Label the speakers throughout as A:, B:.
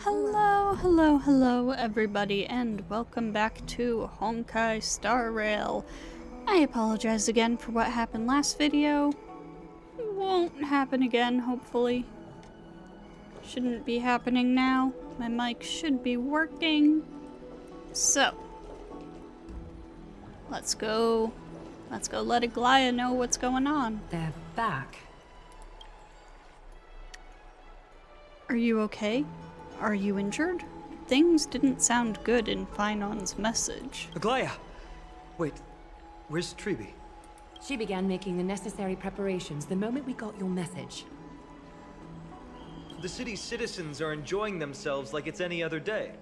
A: Hello everybody, and welcome back to Honkai Star Rail. I apologize again for what happened last video. It won't happen again, hopefully. Shouldn't be happening now. My mic should be working. So, let's go let Aglaia know what's going on.
B: They're back.
A: Are you okay? Are you injured? Things didn't sound good in Finon's message.
C: Aglaia! Wait, where's Treeby?
B: She began making the necessary preparations the moment we got your message.
C: The city's citizens are enjoying themselves like it's any other day.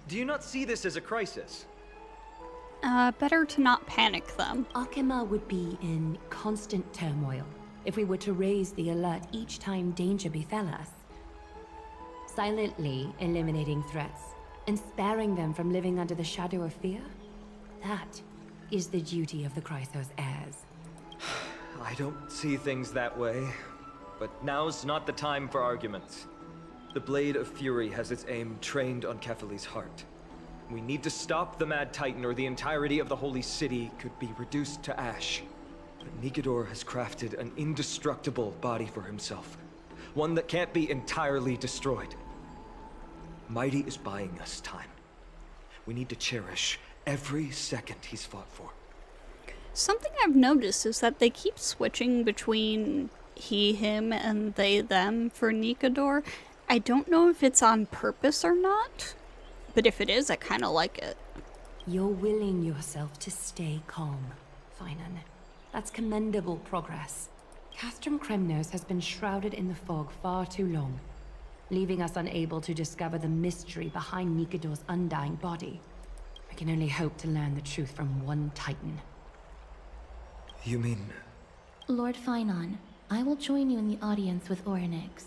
C: Do you not see this as a crisis?
A: Better to not panic them.
B: Akema would be in constant turmoil if we were to raise the alert each time danger befell us. Silently eliminating threats and sparing them from living under the shadow of fear? That is the duty of the Chrysos heirs.
C: I don't see things that way, but now's not the time for arguments. The Blade of Fury has its aim trained on Kefali's heart. We need to stop the Mad Titan, or the entirety of the Holy City could be reduced to ash. But Nikedor has crafted an indestructible body for himself. One that can't be entirely destroyed. Mighty is buying us time. We need to cherish every second he's fought for.
A: Something I've noticed is that they keep switching between he, him, and they, them for Nikedor. I don't know if it's on purpose or not, but if it is, I kind of like it.
B: You're willing yourself to stay calm, Finan. That's commendable progress. Castrum Kremnos has been shrouded in the fog far too long, leaving us unable to discover the mystery behind Nikedor's undying body. We can only hope to learn the truth from one Titan.
C: You mean...
D: Lord Finon, I will join you in the audience with Oronyx.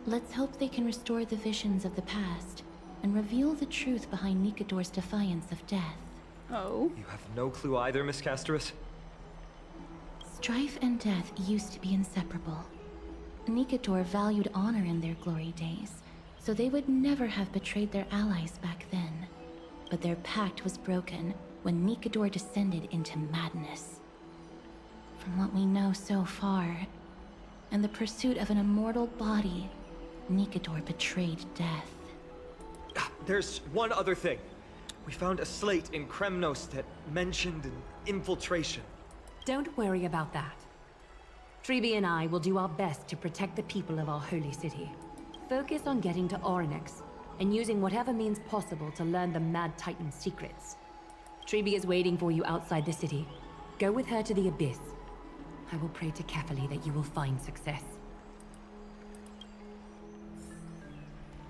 D: Let's hope they can restore the visions of the past and reveal the truth behind Nikedor's defiance of death.
A: Oh?
C: You have no clue either, Miss Castorice?
D: Strife and death used to be inseparable. Nikedor valued honor in their glory days, so they would never have betrayed their allies back then. But their pact was broken when Nikedor descended into madness. From what we know so far, and the pursuit of an immortal body, Nikedor betrayed death.
C: There's one other thing. We found a slate in Kremnos that mentioned an infiltration.
B: Don't worry about that. Treeby and I will do our best to protect the people of our holy city. Focus on getting to Oronyx, and using whatever means possible to learn the Mad Titan's secrets. Treeby is waiting for you outside the city. Go with her to the Abyss. I will pray to Kefali that you will find success.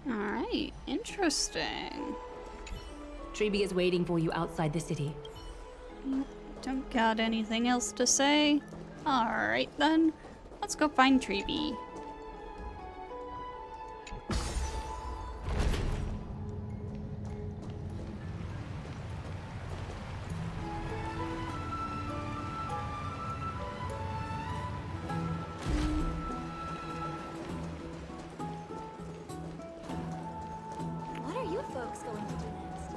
A: Alright, interesting.
B: Treeby is waiting for you outside the city.
A: Don't got anything else to say? Alright then, let's go find Treeby.
D: What are you folks going to do next?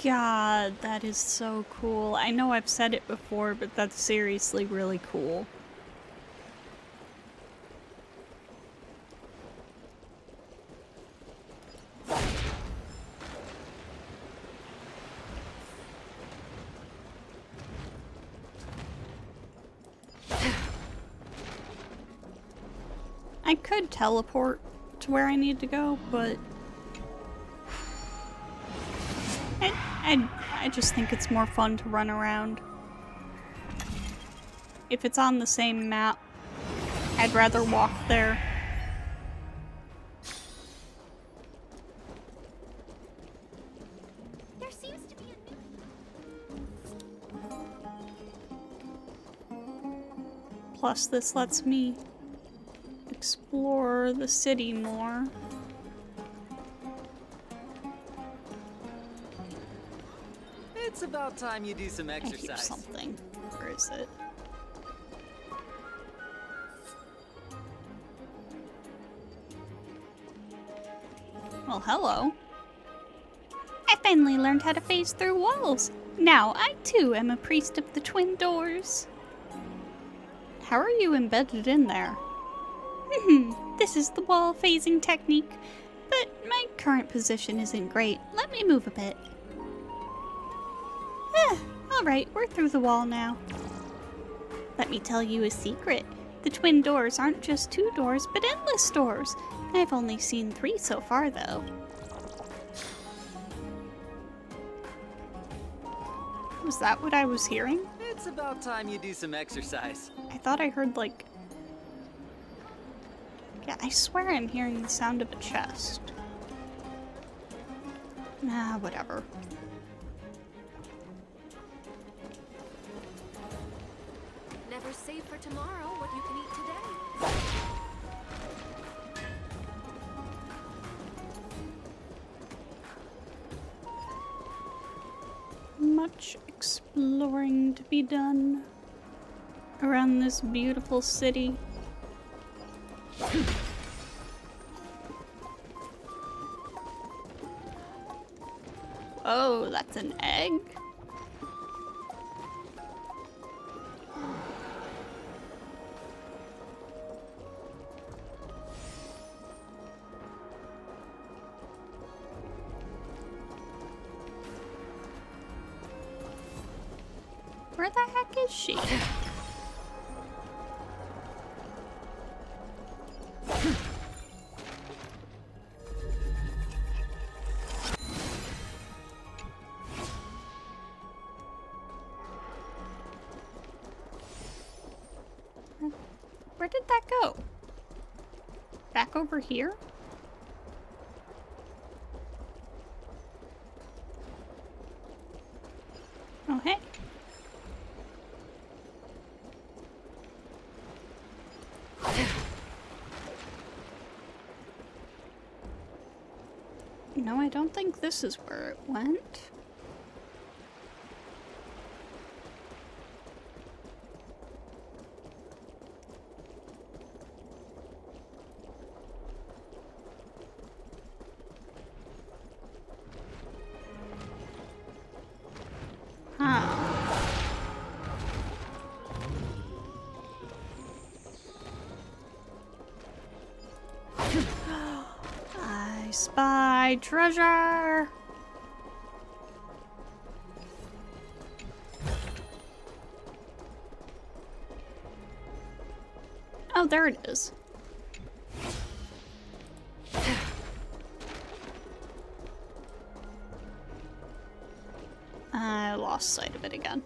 A: God, that is so cool. I know I've said it before, but that's seriously really cool. I could teleport to where I need to go, but I just think it's more fun to run around. If it's on the same map, I'd rather walk there.
D: There seems to be a new...
A: Plus, this lets me explore the city more.
E: It's about time you do some
A: I hear
E: exercise.
A: something. Where is it? Well, hello. I finally learned how to phase through walls. Now I too am a priest of the twin doors. How are you embedded in there? This is the wall phasing technique, but my current position isn't great. Let me move a bit. Alright, we're through the wall now. Let me tell you a secret. The twin doors aren't just 2 doors, but endless doors. I've only seen 3 so far, though. Was that what I was hearing?
E: It's about time you do some exercise.
A: I thought I heard, like... Yeah, I swear I'm hearing the sound of a chest. Nah, whatever.
B: Never save for tomorrow what you can eat today.
A: Much exploring to be done around this beautiful city. Oh, that's an egg? Where the heck is she? Where did that go? Back over here? Oh, hey. No, I don't think this is where it went. I spy treasure! Oh, there it is. I lost sight of it again.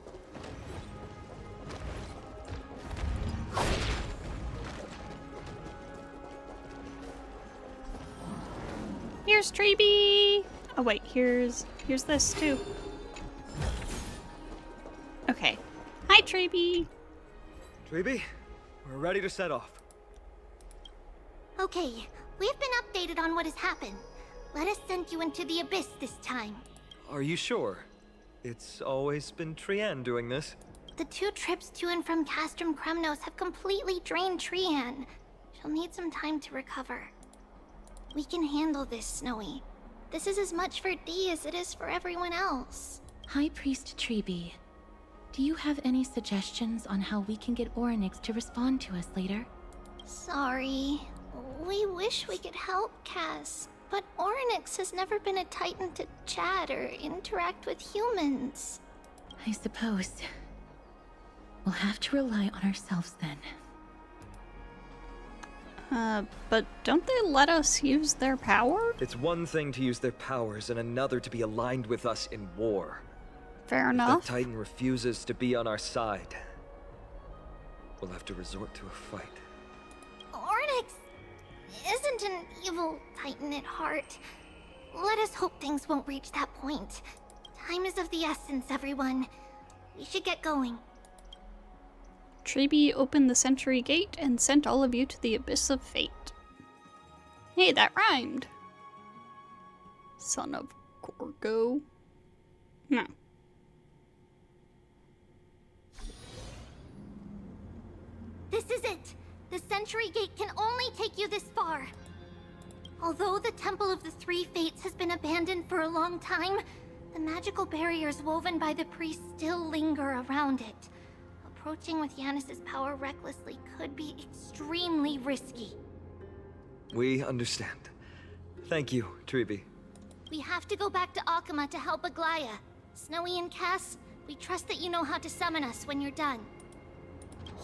A: Here's Treeby! Oh wait, here's this too. Okay. Hi, Treeby!
C: Treeby, we're ready to set off.
F: Okay, we've been updated on what has happened. Let us send you into the abyss this time.
C: Are you sure? It's always been Trian doing this.
F: The 2 trips to and from Castrum Kremnos have completely drained Trian. She'll need some time to recover. We can handle this, Snowy. This is as much for Dee as it is for everyone else.
D: High Priest Treeby, do you have any suggestions on how we can get Oronyx to respond to us later?
F: Sorry. We wish we could help, Cass. But Oronyx has never been a Titan to chat or interact with humans.
D: I suppose. We'll have to rely on ourselves then.
A: But don't they let us use their power?
C: It's one thing to use their powers and another to be aligned with us in war.
A: Fair
C: If
A: enough.
C: the Titan refuses to be on our side, we'll have to resort to a fight.
F: Oronyx isn't an evil Titan at heart. Let us hope things won't reach that point. Time is of the essence, everyone. We should get going.
A: Treeby opened the Century Gate and sent all of you to the Abyss of Fate. Hey, that rhymed. Son of Gorgo. No.
F: This is it! The Century Gate can only take you this far. Although the Temple of the Three Fates has been abandoned for a long time, the magical barriers woven by the priests still linger around it. Approaching with Yanis's power recklessly could be extremely risky.
C: We understand. Thank you, Treeby.
F: We have to go back to Akama to help Aglaya. Snowy and Cass, we trust that you know how to summon us when you're done.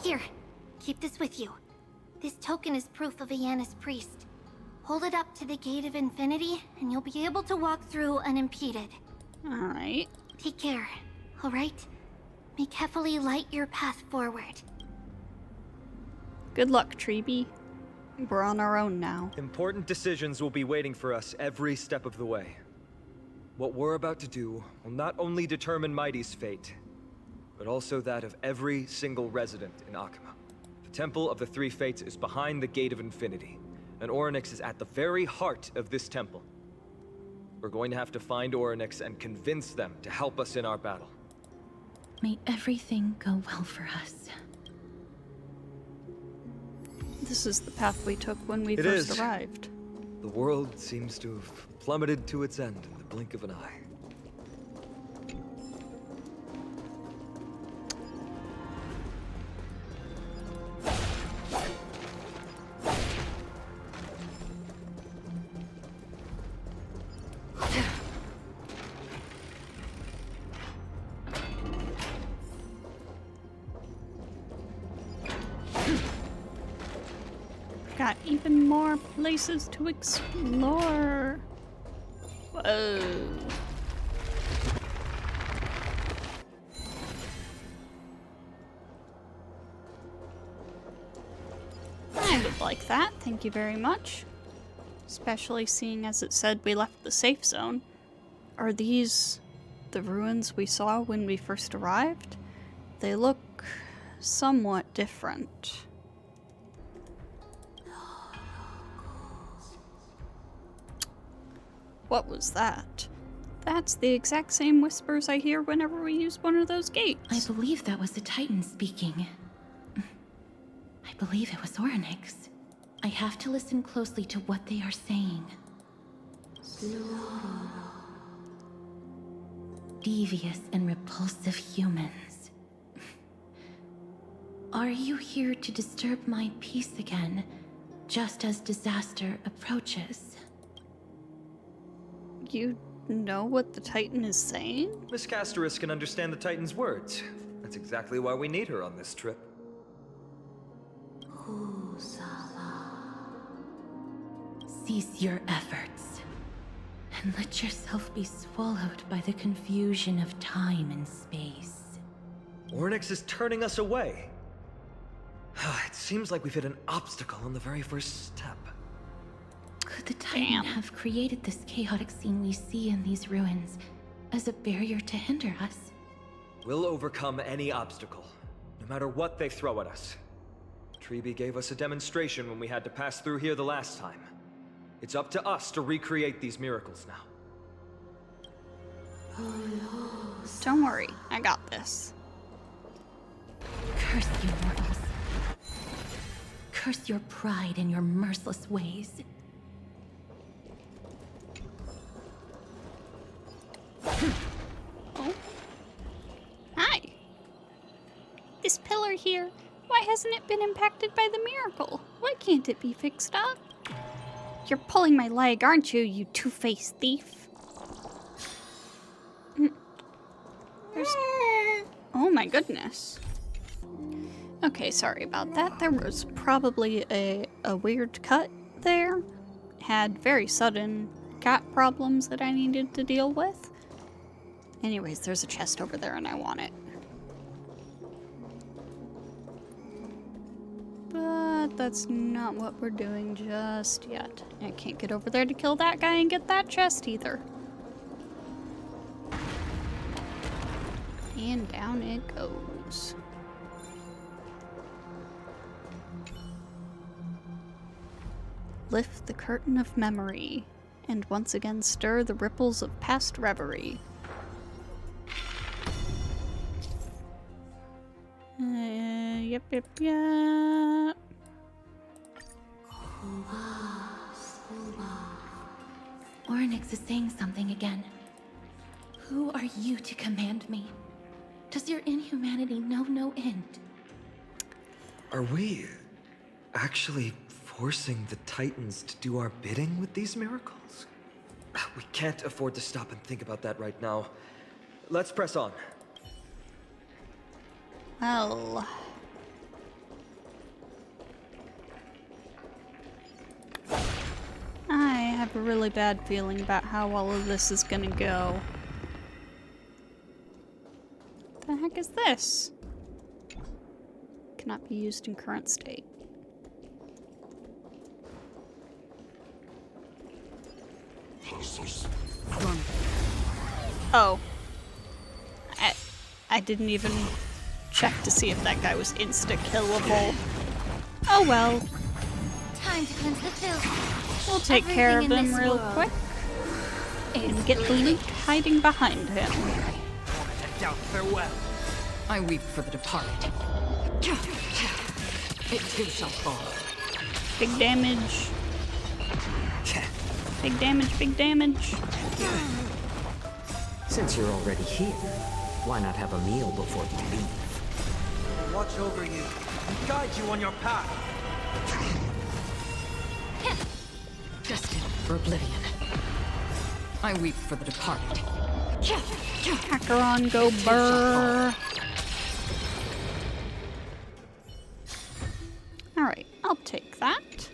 F: Here, keep this with you. This token is proof of a Yanis priest. Hold it up to the Gate of Infinity, and you'll be able to walk through unimpeded.
A: Alright.
F: Take care, alright? May Kefali light your path forward.
A: Good luck, Treeby. We're on our own now.
C: Important decisions will be waiting for us every step of the way. What we're about to do will not only determine Mighty's fate, but also that of every single resident in Akama. The Temple of the Three Fates is behind the Gate of Infinity, and Oronyx is at the very heart of this temple. We're going to have to find Oronyx and convince them to help us in our battle.
D: May everything go well for us.
A: This is the path we took when we
C: It
A: first
C: is.
A: arrived.
C: The world seems to have plummeted to its end in the blink of an eye.
A: Got even more places to explore. Whoa. I would like that, thank you very much. Especially seeing as it said we left the safe zone. Are these the ruins we saw when we first arrived? They look somewhat different. What was that? That's the exact same whispers I hear whenever we use one of those gates.
D: I believe that was the Titan speaking. I believe it was Oronyx. I have to listen closely to what they are saying. Devious and repulsive humans. Are you here to disturb my peace again, just as disaster approaches?
A: You know what the Titan is saying?
C: Miss Castorice can understand the Titan's words. That's exactly why we need her on this trip.
D: Cease your efforts, and let yourself be swallowed by the confusion of time and space.
C: Oronyx is turning us away. It seems like we've hit an obstacle on the very first step.
D: Could the Titan
A: Damn.
D: have created this chaotic scene we see in these ruins as a barrier to hinder us?
C: We'll overcome any obstacle, no matter what they throw at us. Treeby gave us a demonstration when we had to pass through here the last time. It's up to us to recreate these miracles now.
A: Don't worry, I got this.
D: Curse you, mortals. Curse your pride and your merciless ways.
A: Oh. Hi. This pillar here, why hasn't it been impacted by the miracle? Why can't it be fixed up? You're pulling my leg, aren't you, you two-faced thief? There's... Oh my goodness. Okay, sorry about that. There was probably a weird cut there. Had very sudden cat problems that I needed to deal with. Anyways, there's a chest over there and I want it. But that's not what we're doing just yet. I can't get over there to kill that guy and get that chest either. And down it goes. Lift the curtain of memory, and once again stir the ripples of past reverie. Yep, yep, yep.
D: Oronyx is saying something again. Who are you to command me? Does your inhumanity know no end?
C: Are we actually forcing the Titans to do our bidding with these miracles? We can't afford to stop and think about that right now. Let's press on.
A: Well... I have a really bad feeling about how all of this is gonna go. The heck is this? Cannot be used in current state. Oh. I didn't even check to see if that guy was insta-killable. Oh well.
F: Time to cleanse the filth.
A: We'll take care of
F: Everything in
A: him
F: this
A: real
F: world
A: quick. And get the loot hiding behind him.
G: Farewell. I weep for the departed. It too shall fall.
A: Big damage. Big damage, big damage.
H: Since you're already here, why not have a meal before you leave?
E: Watch over you and guide you on your path.
G: Destined for oblivion. I weep for the departed.
A: Acheron, go burr. Alright, I'll take that.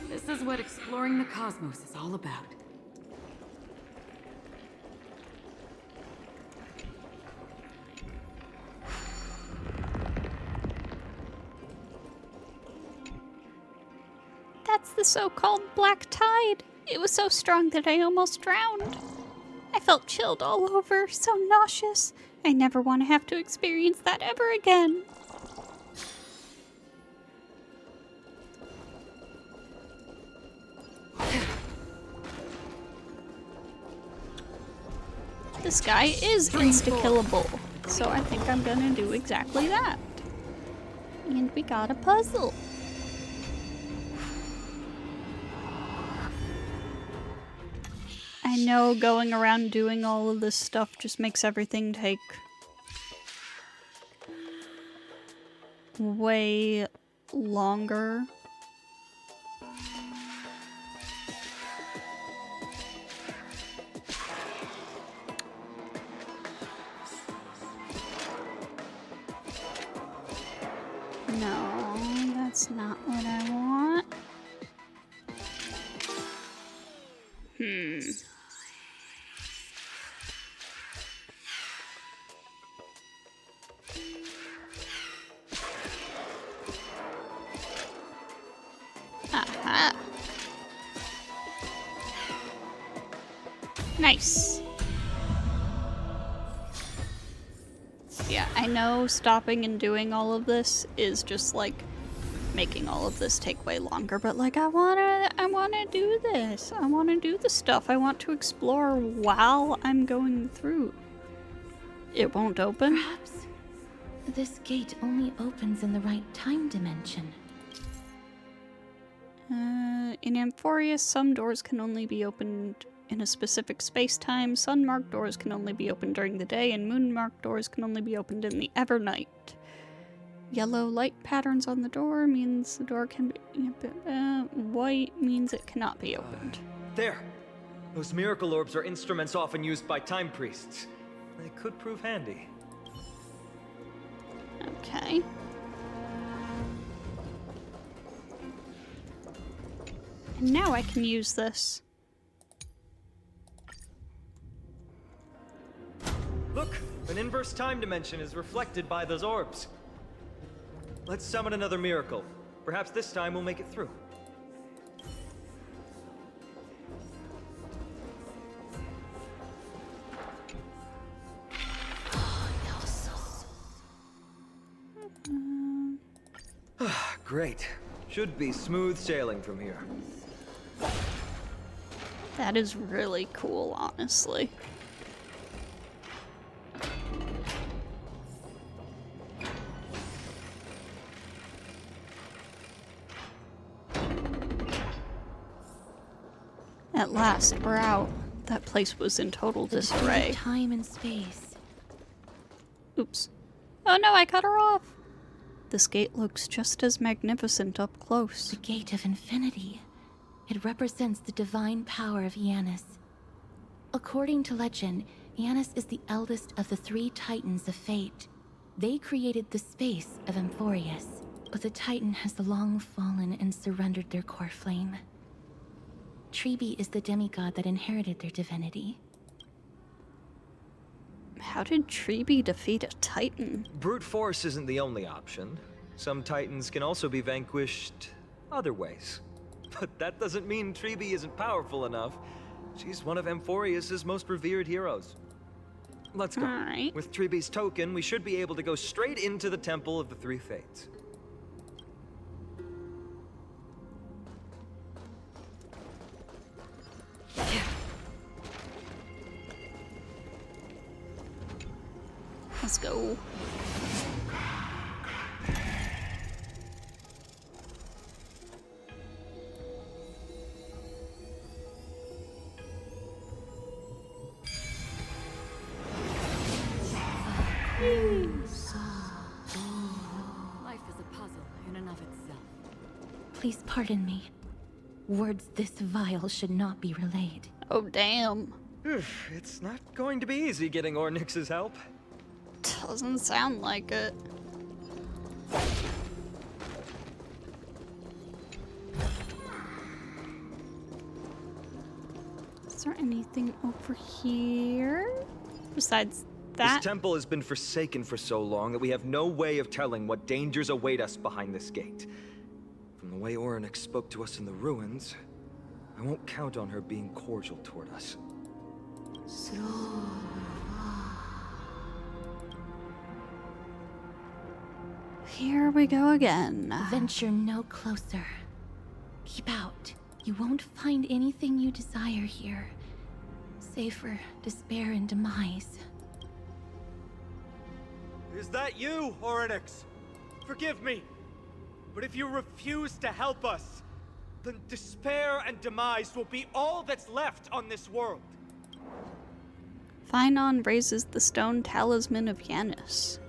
G: This is what exploring the cosmos is all about.
A: That's the so-called black tide. It was so strong that I almost drowned. I felt chilled all over, so nauseous. I never want to have to experience that ever again. This guy is insta-killable, so I think I'm gonna do exactly that. And we got a puzzle. I know going around doing all of this stuff just makes everything take way longer. No, that's not what I want. Aha. Nice. Yeah, I know stopping and doing all of this is just like making all of this take way longer, but like I wanna do this. I wanna do the stuff. I want to explore while I'm going through. It won't open?
D: Perhaps this gate only opens in the right time dimension.
A: In Amphorius, some doors can only be opened in a specific space-time. Sun-marked doors can only be opened during the day, and moon-marked doors can only be opened in the Evernight. Yellow light patterns on the door means the door can be... white means it cannot be opened.
C: There! Those miracle orbs are instruments often used by time priests. They could prove handy.
A: Okay. And now I can use this.
C: Look! An inverse time dimension is reflected by those orbs. Let's summon another miracle. Perhaps this time we'll make it through. Great. Should be smooth sailing from here.
A: That is really cool, honestly. At last, we're out. That place was in total disarray.
D: Time and space.
A: Oops. Oh no, I cut her off! This gate looks just as magnificent up close.
D: The Gate of Infinity. It represents the divine power of Janus. According to legend, Janus is the eldest of the 3 Titans of Fate. They created the space of Amphorius, but the Titan has long fallen and surrendered their core flame. Treebe is the demigod that inherited their divinity.
A: How did Treebe defeat a Titan?
C: Brute force isn't the only option. Some Titans can also be vanquished other ways. But that doesn't mean Treebe isn't powerful enough. She's one of Amphorius' most revered heroes. Let's go.
A: All right.
C: With Treebe's token, we should be able to go straight into the Temple of the Three Fates.
A: Let's go.
B: Life is a puzzle in and of itself.
D: Please pardon me. Words this vile should not be relayed.
A: Oh, damn.
C: It's not going to be easy getting Oronyx's help.
A: Doesn't sound like it. Is there anything over here? Besides that?
C: This temple has been forsaken for so long that we have no way of telling what dangers await us behind this gate. From the way Oronyx spoke to us in the ruins, I won't count on her being cordial toward us.
A: Here we go again.
D: Venture no closer. Keep out. You won't find anything you desire here, save for despair and demise.
E: Is that you, Oronyx? Forgive me. But if you refuse to help us, then despair and demise will be all that's left on this world.
A: Phynon raises the stone talisman of Janus.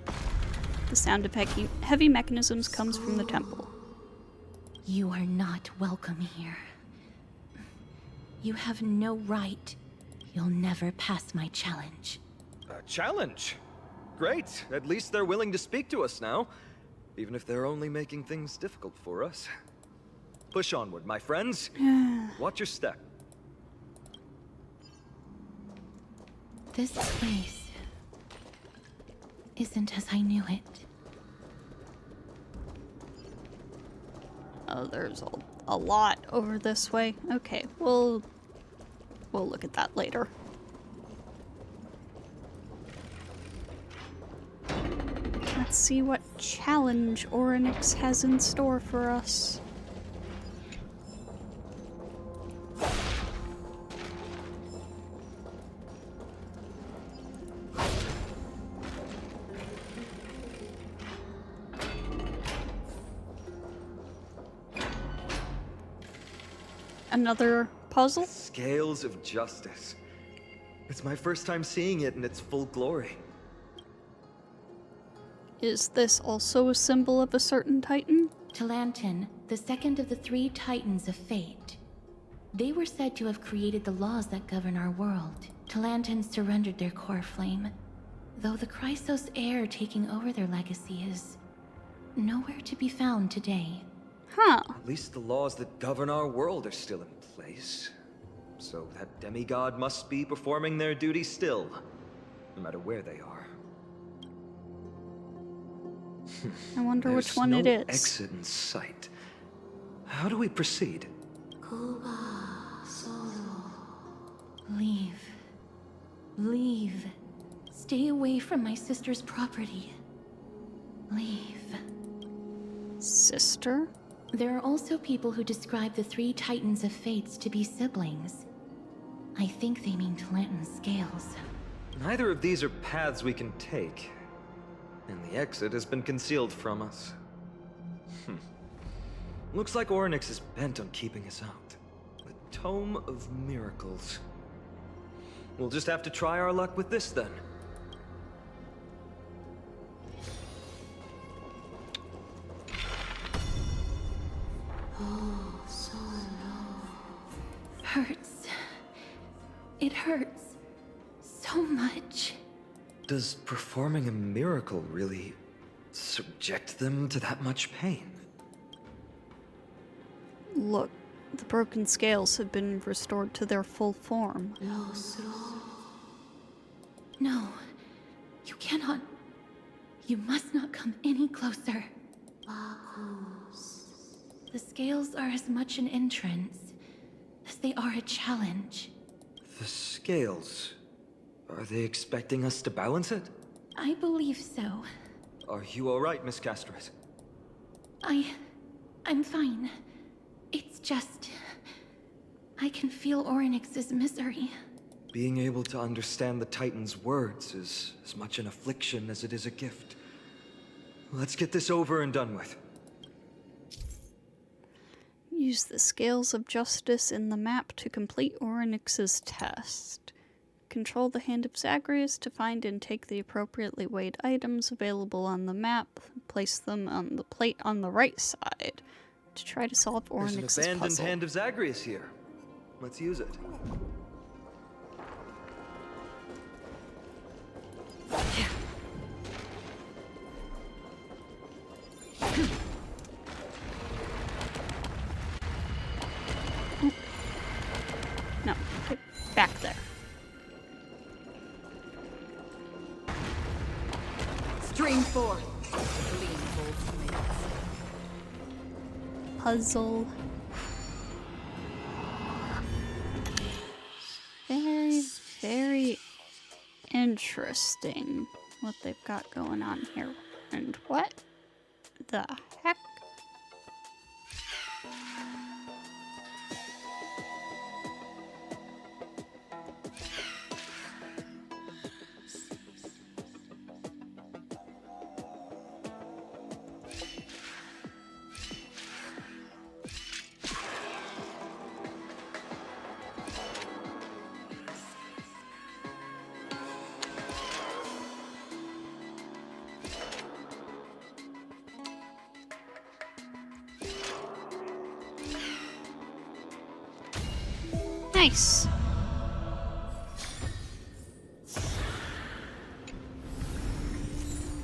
A: The sound of heavy mechanisms comes from the temple.
D: You are not welcome here. You have no right. You'll never pass my challenge.
C: A challenge? Great. At least they're willing to speak to us now. Even if they're only making things difficult for us. Push onward, my friends. Watch your step.
D: This place isn't as I knew it.
A: Oh, there's a lot over this way. Okay, we'll look at that later. Let's see what challenge Oronyx has in store for us. Another puzzle?
C: Scales of justice. It's my first time seeing it in its full glory.
A: Is this also a symbol of a certain titan?
D: Talantin, the second of the 3 Titans of Fate. They were said to have created the laws that govern our world. Talantin surrendered their core flame, though the Chrysos heir taking over their legacy is nowhere to be found today.
A: Huh.
C: At least the laws that govern our world are still in place. So that demigod must be performing their duty still, no matter where they are.
A: I wonder which one
C: There's
A: it
C: no
A: is.
C: exit in sight. How do we proceed?
D: Leave. Leave. Stay away from my sister's property. Leave.
A: Sister?
D: There are also people who describe the 3 Titans of Fates to be siblings. I think they mean Talantin's scales.
C: Neither of these are paths we can take. And the exit has been concealed from us. Looks like Oronyx is bent on keeping us out. The Tome of Miracles. We'll just have to try our luck with this then.
D: Hurts. It hurts so much.
C: Does performing a miracle really subject them to that much pain?
A: Look, the broken scales have been restored to their full form.
D: No, you cannot. You must not come any closer. The scales are as much an entrance as they are a challenge.
C: The scales. Are they expecting us to balance it?
D: I believe so.
C: Are you alright, Miss Castorice?
D: I'm fine. It's just... I can feel Oronyx's misery.
C: Being able to understand the Titan's words is as much an affliction as it is a gift. Let's get this over and done with.
A: Use the Scales of Justice in the map to complete Oronyx's test. Control the Hand of Zagreus to find and take the appropriately weighed items available on the map. Place them on the plate on the right side to try to solve Oronyx's puzzle.
C: There's an abandoned Hand of Zagreus here. Let's use it.
A: No, get back there.
G: Stream forth. Gleam bolts.
A: Puzzle. Very, very interesting what they've got going on here. And what the heck? Nice.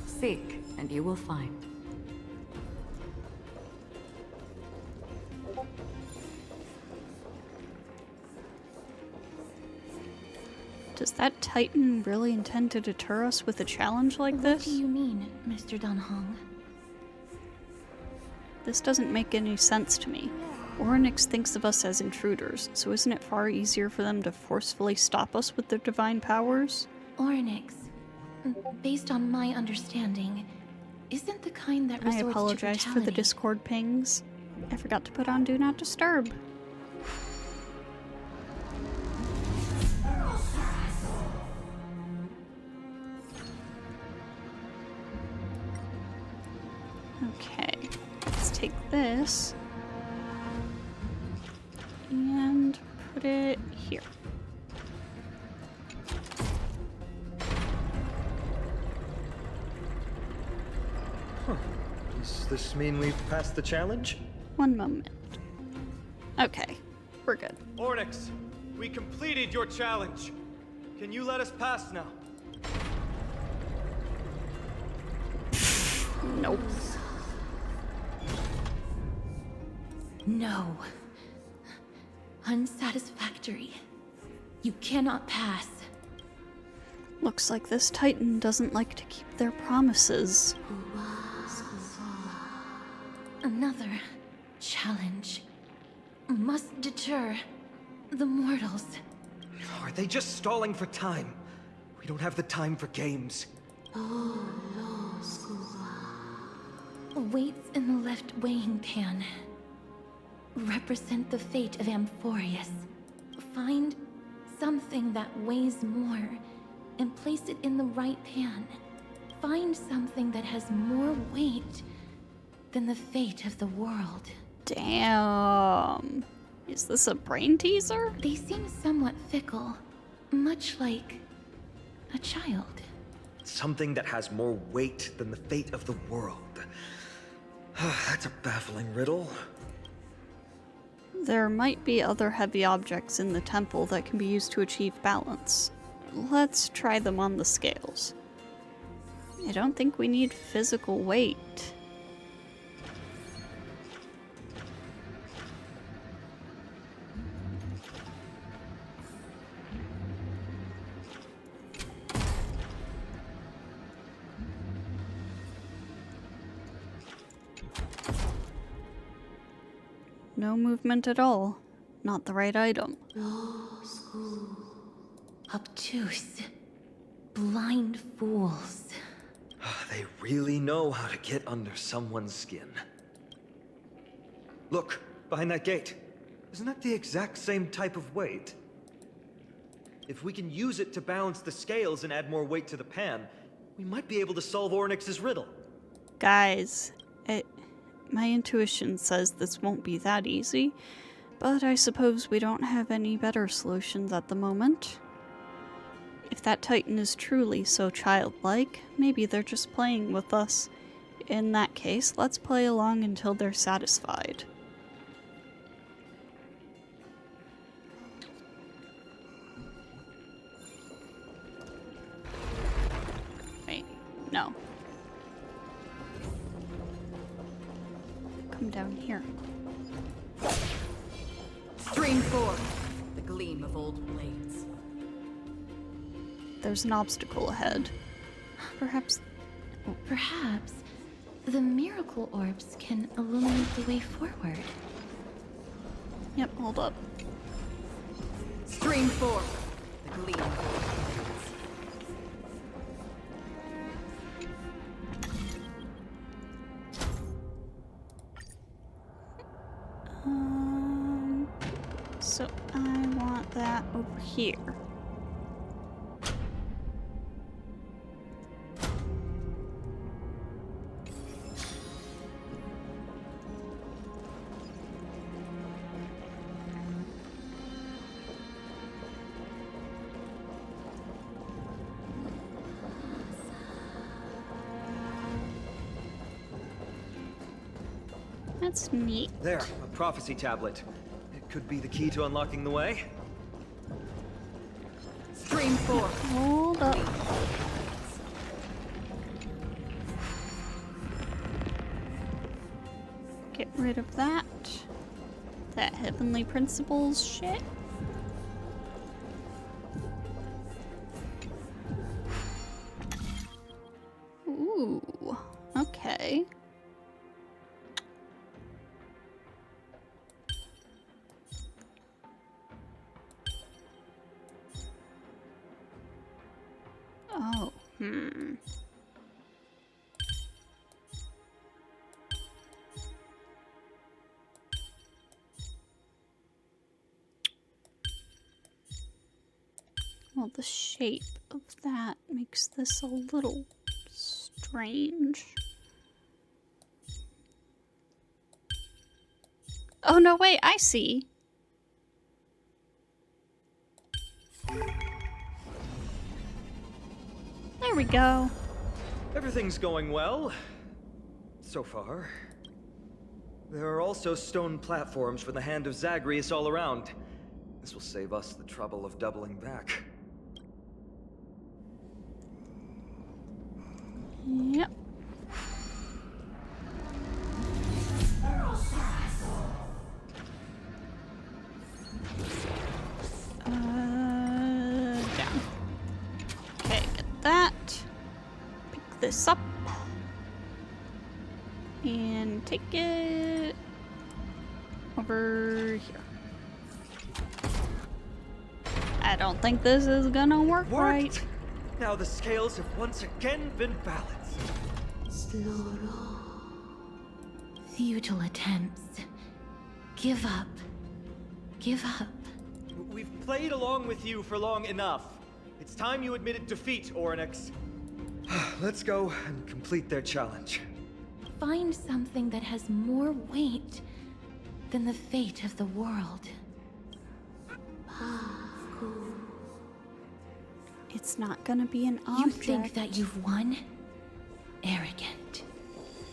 B: Seek, and you will find.
A: Does that Titan really intend to deter us with a challenge like this?
D: What do you mean, Mr. Danhong?
A: This doesn't make any sense to me. Oronyx thinks of us as intruders, so isn't it far easier for them to forcefully stop us with their divine powers?
D: Oronyx, based on my understanding, isn't the kind that resorts
A: I
D: to
A: apologize for the
D: brutality.
A: Discord pings. I forgot to put on Do Not Disturb. Okay, let's take this and put it here.
C: Huh. Does this mean we've passed the challenge?
A: One moment. Okay, we're good.
E: Oronyx, we completed your challenge. Can you let us pass now?
A: Nope.
D: No. Unsatisfactory. You cannot pass.
A: Looks like this Titan doesn't like to keep their promises.
D: Another challenge must deter the mortals.
C: Are they just stalling for time? We don't have the time for games.
D: Weights in the left weighing pan represent the fate of Amphorius. Find something that weighs more and place it in the right pan. Find something that has more weight than the fate of the world.
A: Damn. Is this a brain teaser?
D: They seem somewhat fickle, much like a child.
C: Something that has more weight than the fate of the world. That's a baffling riddle.
A: There might be other heavy objects in the temple that can be used to achieve balance. Let's try them on the scales. I don't think we need physical weight. No movement at all. Not the right item.
D: Obtuse. Blind fools.
C: They really know how to get under someone's skin. Look, behind that gate. Isn't that the exact same type of weight? If we can use it to balance the scales and add more weight to the pan, we might be able to solve Oronyx's riddle.
A: Guys, my intuition says this won't be that easy, but I suppose we don't have any better solutions at the moment. If that Titan is truly so childlike, maybe they're just playing with us. In that case, let's play along until they're satisfied. Wait, no. Come down here.
G: Stream forth, the gleam of old blades.
A: There's an obstacle ahead. Perhaps
D: the miracle orbs can illuminate the way forward.
A: Yep, hold up.
G: Stream forth, the gleam of old blades.
A: So I want that over here. That's neat.
C: There, a prophecy tablet. It could be the key to unlocking the way.
G: Stream forth.
A: Hold up. Get rid of that. That Heavenly Principles shit. Ooh, okay. Oh, Well, the shape of that makes this a little strange. Oh, no, wait, I see. There we go.
C: Everything's going well. So far. There are also stone platforms for the Hand of Zagreus all around. This will save us the trouble of doubling back.
A: Yep. Down. Okay, get that. Pick this up. And take it over here. I don't think this is gonna work right.
C: Now the scales have once again been balanced.
D: Futile attempts. Give up. Give up.
E: We've played along with you for long enough. It's time you admitted defeat, Oronyx.
C: Let's go and complete their challenge.
D: Find something that has more weight than the fate of the world.
A: It's not gonna be an
D: You
A: object.
D: think that you've won? Arrogant.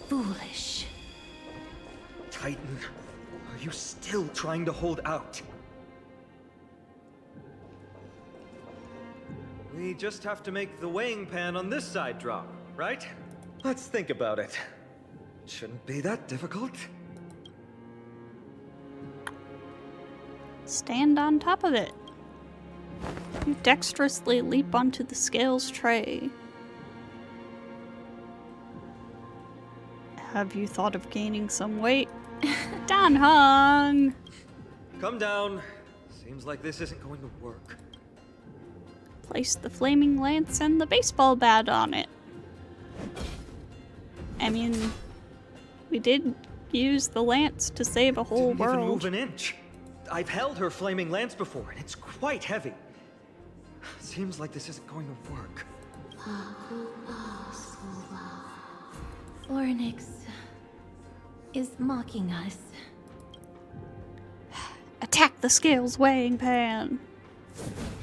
D: Foolish.
C: Titan, are you still trying to hold out? We just have to make the weighing pan on this side drop, right? Let's think about it. Shouldn't be that difficult.
A: Stand on top of it. You dexterously leap onto the scales tray. Have you thought of gaining some weight? Dan Hung!
C: Come down. Seems like this isn't going to work.
A: Place the flaming lance and the baseball bat on it. I mean, we did use the lance to save a whole
C: Didn't even
A: world.
C: move an inch. I've held her flaming lance before, and it's quite heavy. Seems like this isn't going to work.
D: Oronyx is mocking us.
A: Attack the scales weighing pan.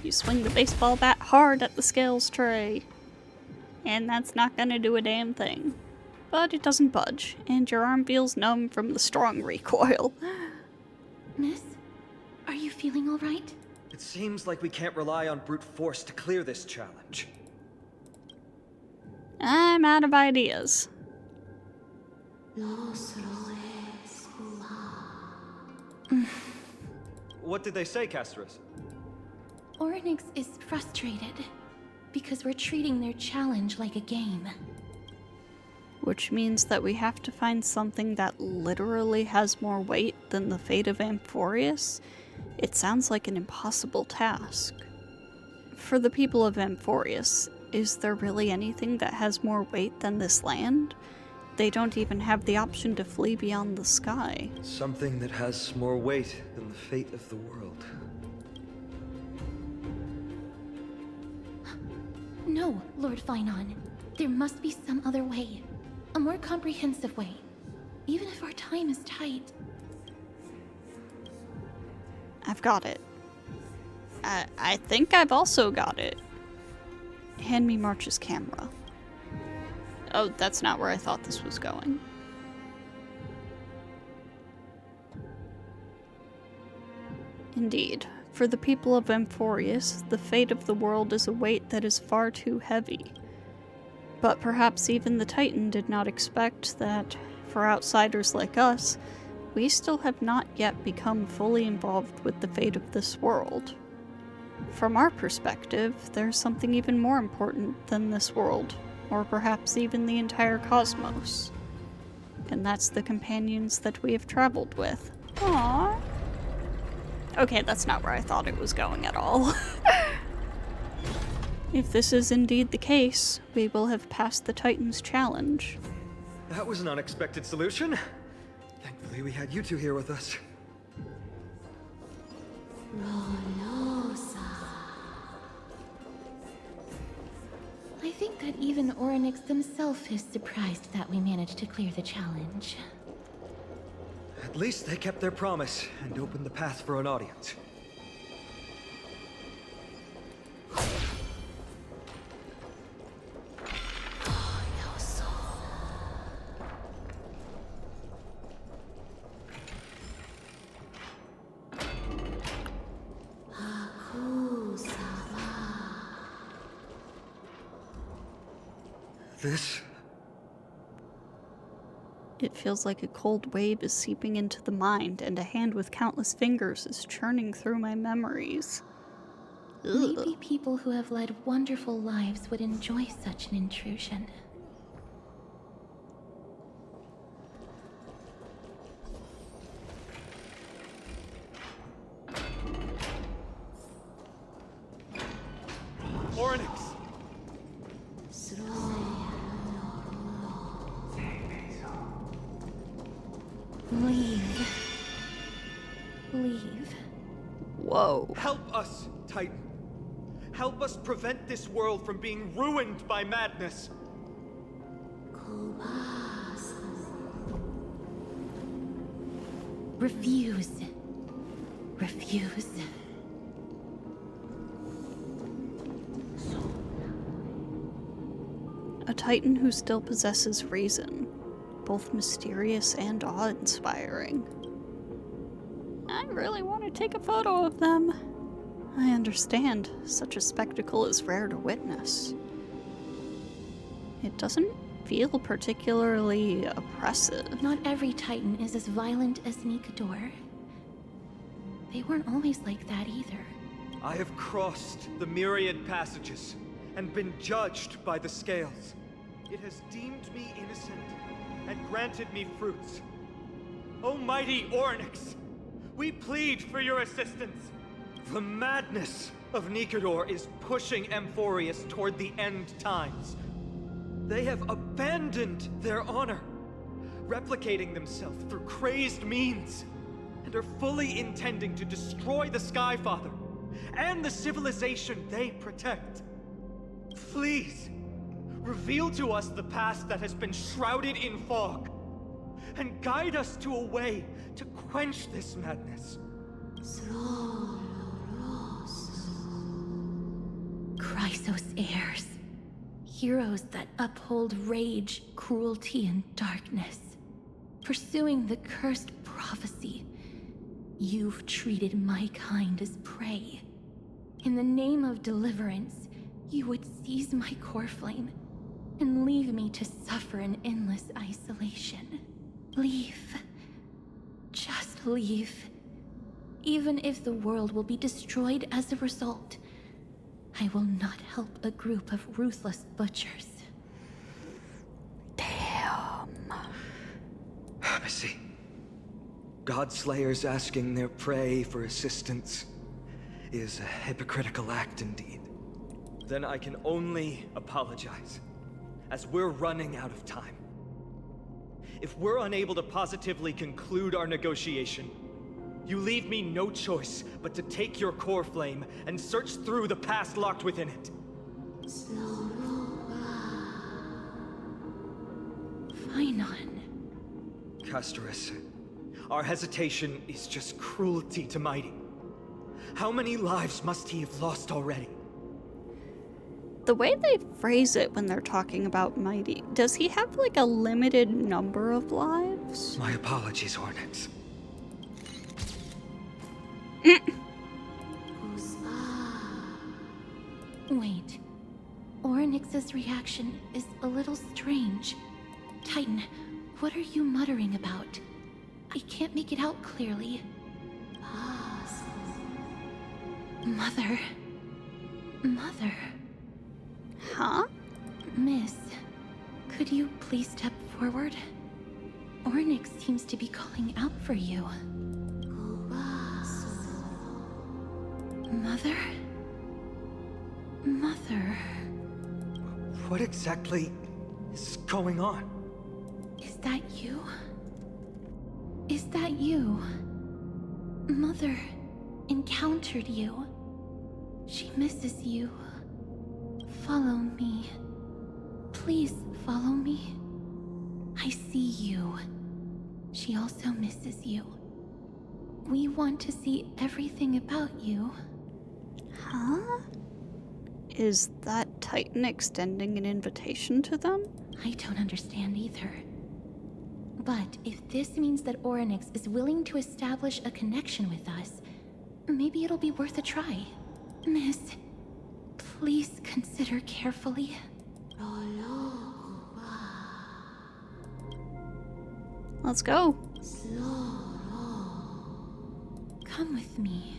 A: You swing the baseball bat hard at the scales tray. And that's not gonna do a damn thing. But it doesn't budge, and your arm feels numb from the strong recoil.
D: Miss, are you feeling all right?
C: It seems like we can't rely on brute force to clear this challenge.
A: I'm out of ideas.
C: What did they say, Castorice?
D: Oronyx is frustrated because we're treating their challenge like a game.
A: Which means that we have to find something that literally has more weight than the fate of Amphorius? It sounds like an impossible task. For the people of Amphorius, is there really anything that has more weight than this land? They don't even have the option to flee beyond the sky.
C: Something that has more weight than the fate of the world.
D: No, Lord Finon. There must be some other way. A more comprehensive way. Even if our time is tight.
A: I've got it. I think I've also got it. Hand me March's camera. Oh, that's not where I thought this was going. Indeed, for the people of Amphorius, the fate of the world is a weight that is far too heavy. But perhaps even the Titan did not expect that, for outsiders like us, we still have not yet become fully involved with the fate of this world. From our perspective, there's something even more important than this world, or perhaps even the entire cosmos. And that's the companions that we have traveled with. Aww. Okay, that's not where I thought it was going at all. If this is indeed the case, we will have passed the Titan's challenge.
C: That was an unexpected solution. Thankfully, we had you two here with us.
D: I think that even Oronyx himself is surprised that we managed to clear the challenge.
C: At least they kept their promise and opened the path for an audience. This?
A: It feels like a cold wave is seeping into the mind, and a hand with countless fingers is churning through my memories. Ugh.
D: Maybe people who have led wonderful lives would enjoy such an intrusion.
E: Oronyx!
D: Leave. Leave.
A: Whoa.
E: Help us, Titan. Help us prevent this world from being ruined by madness.
D: Refuse. Refuse.
A: A titan who still possesses reason, both mysterious and awe-inspiring. I really want to take a photo of them. I understand, such a spectacle is rare to witness. It doesn't feel particularly oppressive.
D: Not every titan is as violent as Nikador. They weren't always like that either.
E: I have crossed the myriad passages and been judged by the scales. It has deemed me innocent and granted me fruits. O mighty Oronyx, we plead for your assistance. The madness of Nikador is pushing Amphorius toward the end times. They have abandoned their honor, replicating themselves through crazed means, and are fully intending to destroy the Skyfather and the civilization they protect. Please, reveal to us the past that has been shrouded in fog, and guide us to a way to quench this madness.
D: Chrysos heirs. Heroes that uphold rage, cruelty, and darkness. Pursuing the cursed prophecy. You've treated my kind as prey. In the name of deliverance, you would seize my core flame and leave me to suffer in endless isolation. Leave. Just leave. Even if the world will be destroyed as a result, I will not help a group of ruthless butchers.
A: Damn.
C: I see. Godslayers asking their prey for assistance is a hypocritical act indeed. Then I can only apologize, as we're running out of time. If we're unable to positively conclude our negotiation, you leave me no choice but to take your core flame and search through the past locked within it.
D: Phainon.
C: Castorice, our hesitation is just cruelty to Mighty. How many lives must he have lost already?
A: The way they phrase it when they're talking about Mighty, does he have like a limited number of lives?
C: My apologies, Ornyx.
D: Wait. Oronyx's reaction is a little strange. Titan, what are you muttering about? I can't make it out clearly. Mother. Mother.
A: Huh?
D: Miss, could you please step forward? Oronyx seems to be calling out for you. Mother? Mother.
C: What exactly is going on?
D: Is that you? Is that you? Mother encountered you. She misses you. Follow me. Please follow me. I see you. She also misses you. We want to see everything about you.
A: Huh? Is that Titan extending an invitation to them?
D: I don't understand either. But if this means that Oronyx is willing to establish a connection with us, maybe it'll be worth a try. Miss, please consider carefully.
A: Let's go.
D: Come with me.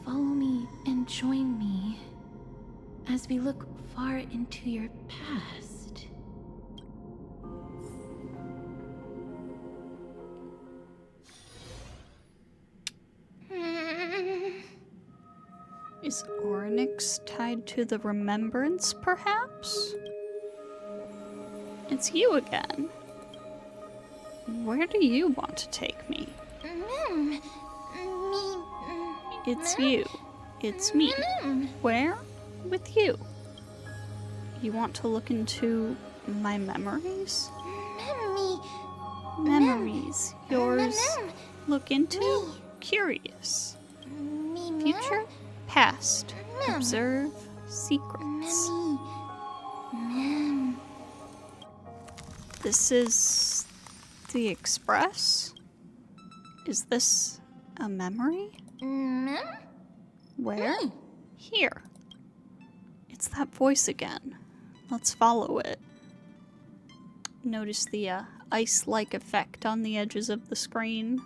D: Follow me and join me as we look far into your past.
A: Is Oronyx tied to the remembrance, perhaps? It's you again. Where do you want to take me? It's you. It's me. Where? With you. You want to look into my memories? Memories. Yours. Look into? Curious. Future? Past. Observe. Secrets. This is the Express? Is this a memory? Where? Here. It's that voice again. Let's follow it. Notice the ice-like effect on the edges of the screen.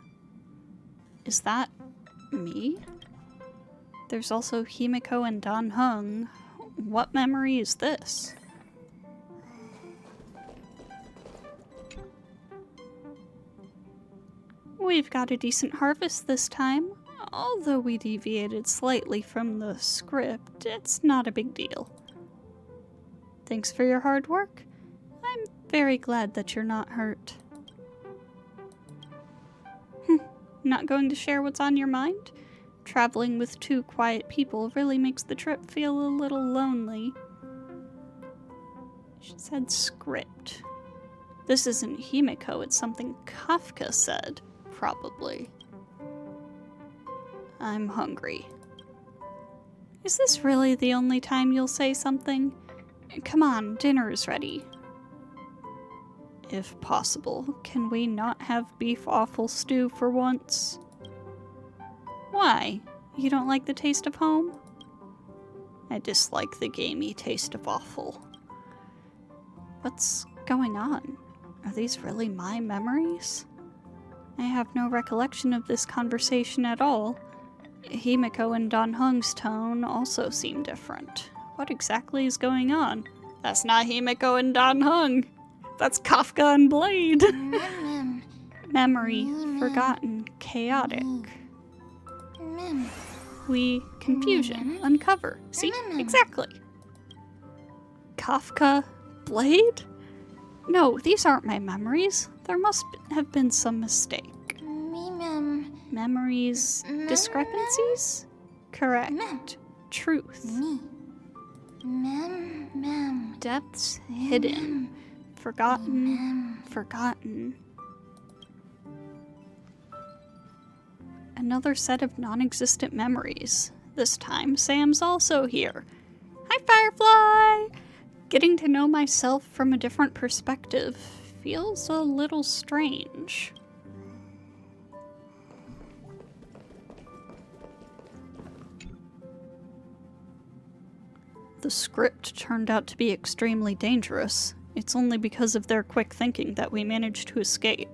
A: Is that me? There's also Himiko and Dan Heng. What memory is this? We've got a decent harvest this time. Although we deviated slightly from the script, it's not a big deal. Thanks for your hard work. I'm very glad that you're not hurt. Not going to share what's on your mind? Traveling with two quiet people really makes the trip feel a little lonely. She said script. This isn't Himiko, it's something Kafka said, probably. I'm hungry. Is this really the only time you'll say something? Come on, dinner is ready. If possible, can we not have beef offal stew for once? Why? You don't like the taste of home? I dislike the gamey taste of offal. What's going on? Are these really my memories? I have no recollection of this conversation at all. Himiko and Dan Heng's tone also seem different. What exactly is going on? That's not Himiko and Dan Heng. That's Kafka and Blade. Memory, forgotten, chaotic. We, confusion, uncover. See? Exactly. Kafka, Blade? No, these aren't my memories. There must have been some mistake. Memories, discrepancies? Correct. Truth. Depths hidden. Forgotten. Another set of non-existent memories. This time, Sam's also here. Hi, Firefly! Getting to know myself from a different perspective feels a little strange. The script turned out to be extremely dangerous. It's only because of their quick thinking that we managed to escape.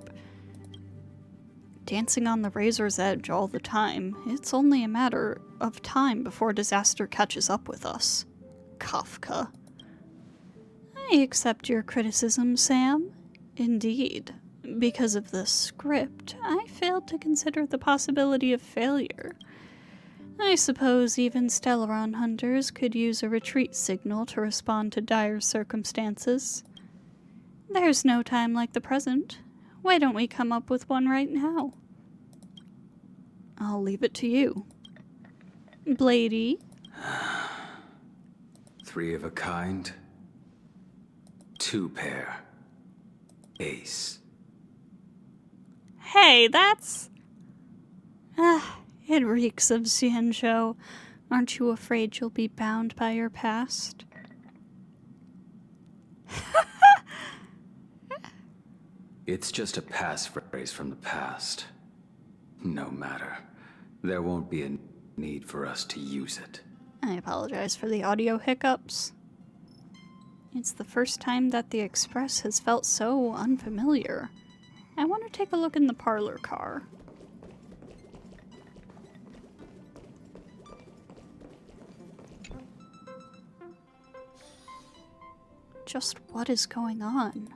A: Dancing on the razor's edge all the time, it's only a matter of time before disaster catches up with us. Kafka. I accept your criticism, Sam. Indeed. Because of the script, I failed to consider the possibility of failure. I suppose even Stellaron hunters could use a retreat signal to respond to dire circumstances. There's no time like the present. Why don't we come up with one right now? I'll leave it to you. Bladey?
I: 3 of a kind. 2 pair. Ace.
A: Hey, that's... it reeks of Xianzhou. Aren't you afraid you'll be bound by your past?
I: It's just a passphrase from the past. No matter. There won't be a need for us to use it.
A: I apologize for the audio hiccups. It's the first time that the Express has felt so unfamiliar. I want to take a look in the parlor car. Just what is going on?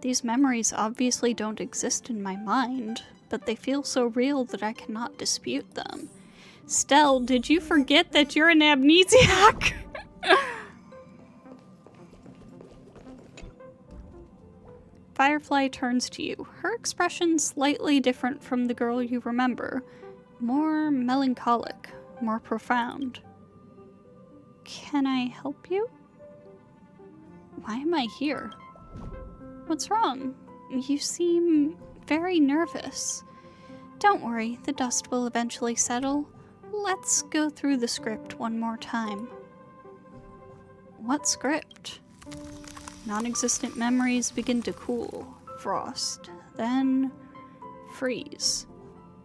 A: These memories obviously don't exist in my mind, but they feel so real that I cannot dispute them. Stell, did you forget that you're an amnesiac? Firefly turns to you, her expression slightly different from the girl you remember. More melancholic, more profound. Can I help you? Why am I here? What's wrong? You seem very nervous. Don't worry, the dust will eventually settle. Let's go through the script one more time. What script? Non-existent memories begin to cool. Frost. Then freeze.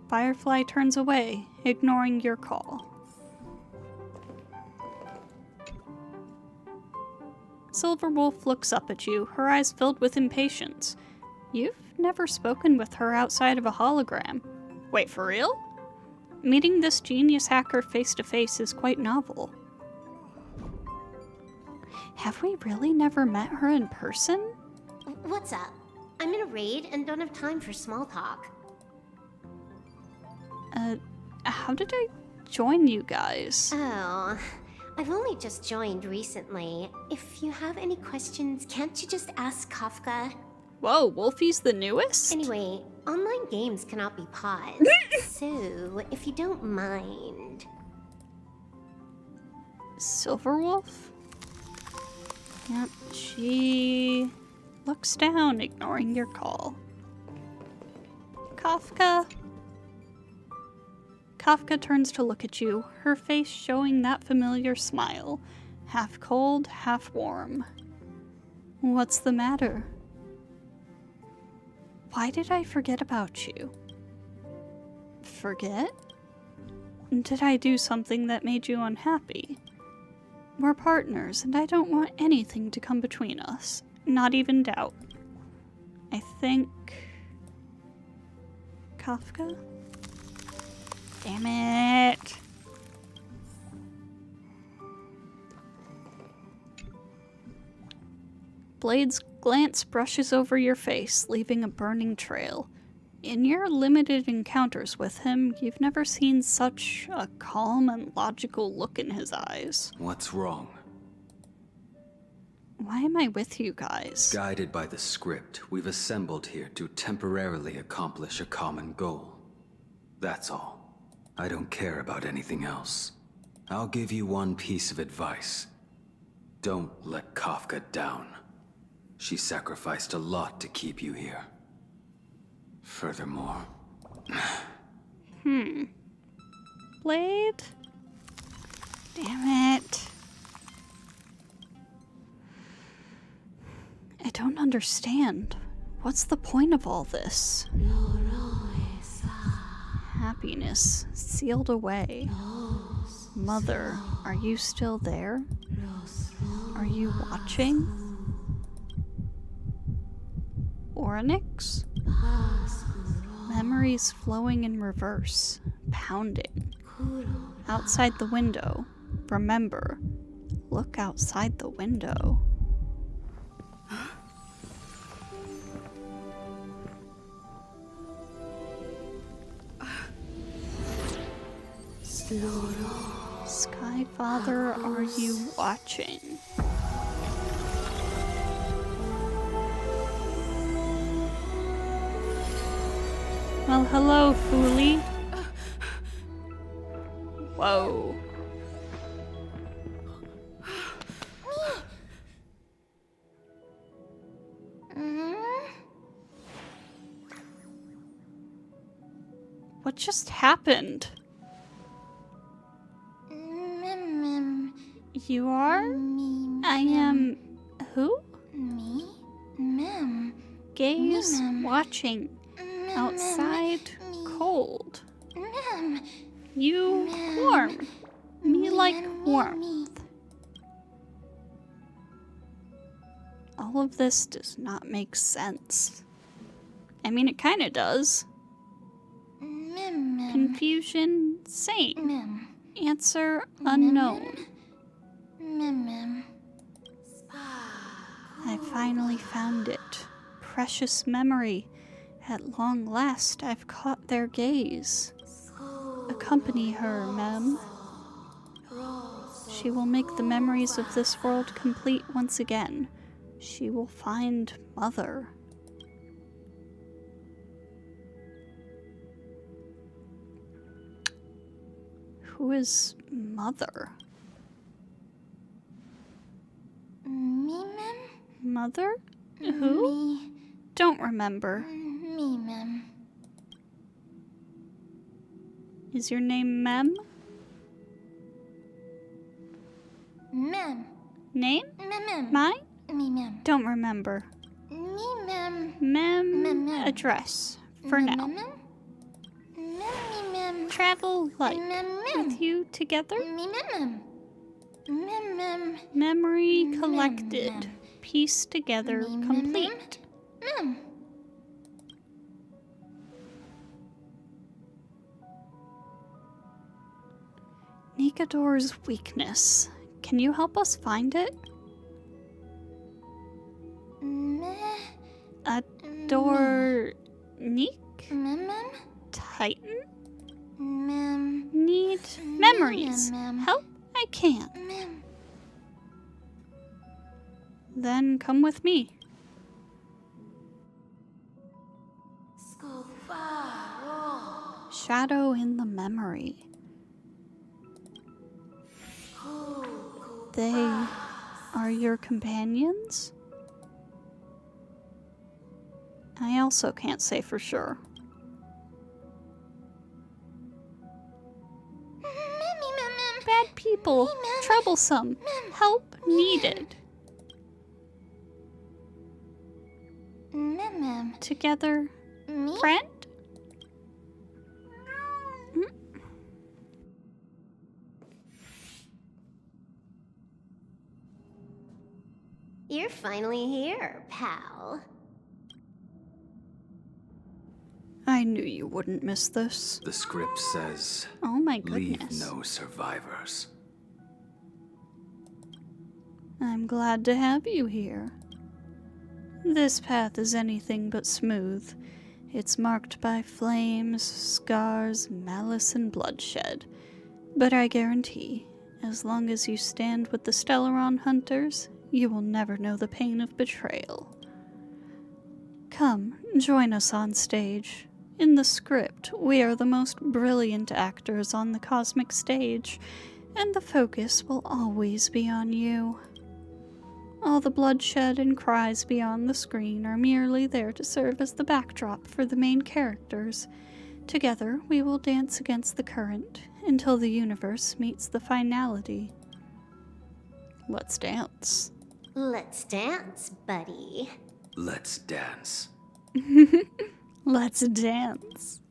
A: Firefly turns away, ignoring your call. Silverwolf looks up at you, her eyes filled with impatience. You've never spoken with her outside of a hologram. Wait, for real? Meeting this genius hacker face to face is quite novel. Have we really never met her in person?
J: What's up? I'm in a raid and don't have time for small talk.
A: How did I join you guys?
J: Oh, I've only just joined recently. If you have any questions, can't you just ask Kafka?
A: Whoa, Wolfie's the newest?
J: Anyway, online games cannot be paused. So, if you don't mind.
A: Silverwolf? Yep, she looks down, ignoring your call. Kafka? Kafka turns to look at you, her face showing that familiar smile. Half cold, half warm. What's the matter? Why did I forget about you? Forget? Did I do something that made you unhappy? We're partners, and I don't want anything to come between us. Not even doubt. I think... Kafka? Damn it! Blade's glance brushes over your face, leaving a burning trail. In your limited encounters with him, you've never seen such a calm and logical look in his eyes.
I: What's wrong?
A: Why am I with you guys?
I: Guided by the script, we've assembled here to temporarily accomplish a common goal. That's all. I don't care about anything else. I'll give you one piece of advice. Don't let Kafka down. She sacrificed a lot to keep you here. Furthermore...
A: Blade? Damn it. I don't understand. What's the point of all this? Happiness sealed away. Mother, are you still there? Are you watching? Oronyx? Memories flowing in reverse, pounding. Outside the window. Remember, look outside the window. Skyfather, are you watching? Well, hello, Foolie. Whoa. What just happened? You are? I am... who? Gaze, watching. Outside, cold. You warm. Me like warmth. All of this does not make sense. I mean, it kinda does. Confusion, same. Answer, unknown. I finally found it. Precious memory. At long last, I've caught their gaze. Accompany her, Mem. She will make the memories of this world complete once again. She will find Mother. Who is Mother?
F: Me, Mem?
A: Mother? Who?
F: Me.
A: Don't remember.
F: Me, Mem.
A: Is your name Mem?
F: Mem.
A: Name?
F: Mem.
A: Mine?
F: Mem.
A: Don't remember.
F: Mem.
A: Mem. Address. For now.
F: Mem.
A: Travel light. With you together? Memory collected. Piece together. Complete. Nikador's weakness. Can you help us find it? Adornique? Titan? Need memories. Help? I can't. Then come with me. Shadow in the memory. They are your companions? I also can't say for sure. Bad people. Troublesome. Help needed. Together. Friend?
J: You're finally here, pal.
A: I knew you wouldn't miss this.
I: The script says,
A: Oh my
I: leave
A: goodness.
I: no survivors.
A: I'm glad to have you here. This path is anything but smooth. It's marked by flames, scars, malice, and bloodshed. But I guarantee, as long as you stand with the Stellaron hunters, you will never know the pain of betrayal. Come, join us on stage. In the script, we are the most brilliant actors on the cosmic stage, and the focus will always be on you. All the bloodshed and cries beyond the screen are merely there to serve as the backdrop for the main characters. Together, we will dance against the current until the universe meets the finality. Let's dance.
J: Let's dance, buddy.
I: Let's dance.
A: Let's dance.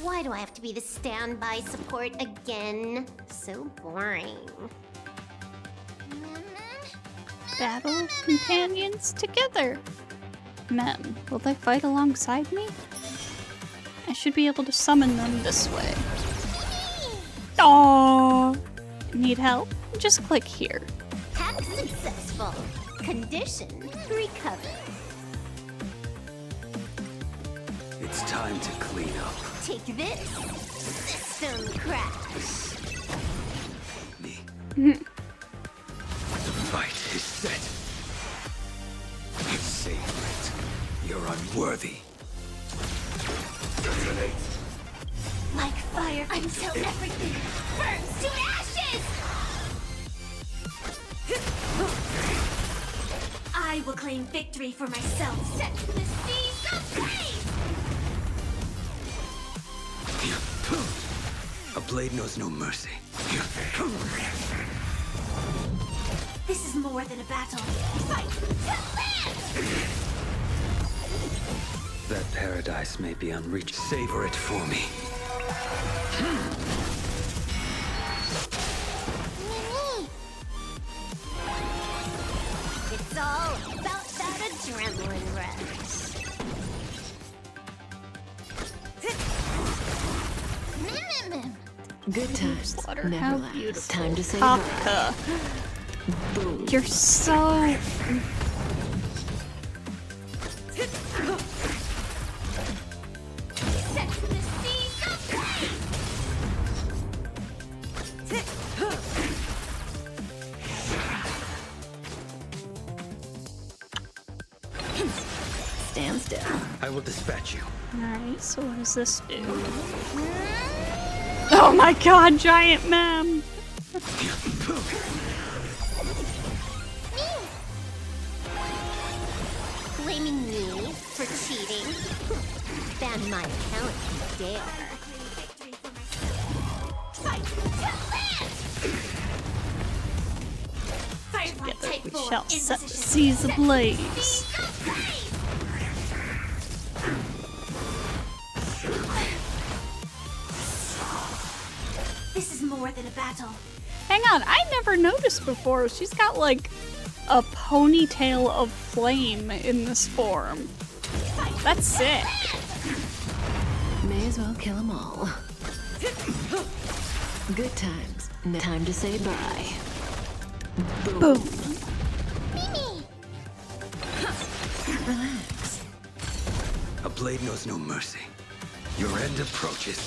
J: Why do I have to be the standby support again? So boring.
A: Battle companions together. Men, will they fight alongside me? I should be able to summon them this way. Aww. Need help? Just click here.
J: Hack successful. Condition recover.
I: It's time to clean up.
J: Take this. System crash.
I: Me. The fight is set. Savor it. You're unworthy. Detonate.
J: Like fire until everything burns to ashes! I will claim victory for myself. Set to the seas of pain!
I: A blade knows no mercy.
J: This is more than a battle. Fight to live!
I: That paradise may be unreached. Savor it for me.
J: It's all about that adrenaline rush.
B: Good times.
A: Slaughter,
B: Never
A: how
B: last.
A: beautiful.
B: Time to say
A: Kafka. You're so...
J: Set to the seas of pain!
B: stand still.
I: I will dispatch you.
A: Alright, so what does this do? Oh my god, giant mem!
J: Blaming me for cheating? Ban my account if you dare. Fight to live!
A: shall seize ablaze.
J: This is more than a battle.
A: Hang on, I never noticed before. She's got like a ponytail of flame in this form. That's sick.
K: May as well kill them all. Good times. No time to say bye.
A: Boom.
K: Relax.
I: A blade knows no mercy. Your end approaches.